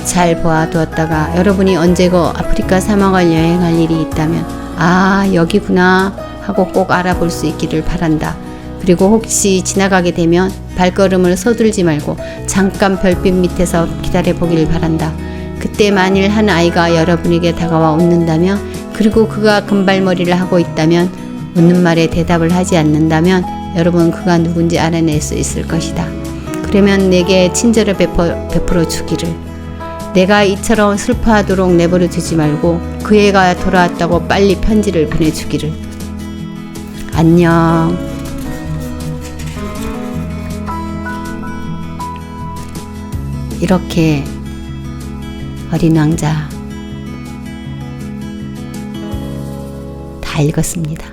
잘 보아두었다가 여러분이 언제고 아프리카 사막을 여행할 일이 있다면 여기구나 하고 꼭 알아볼 수 있기를 바란다. 그리고 혹시 지나가게 되면 발걸음을 서둘지 말고 잠깐 별빛 밑에서 기다려 보길 바란다. 그때 만일 한 아이가 여러분에게 다가와 웃는다면, 그리고 그가 금발머리를 하고 있다면, 웃는 말에 대답을 하지 않는다면 여러분 그가 누군지 알아낼 수 있을 것이다. 그러면 내게 친절을 베풀어 주기를. 내가 이처럼 슬퍼하도록 내버려 두지 말고 그 애가 돌아왔다고 빨리 편지를 보내주기를. 안녕. 이렇게 어린 왕자 다 읽었습니다.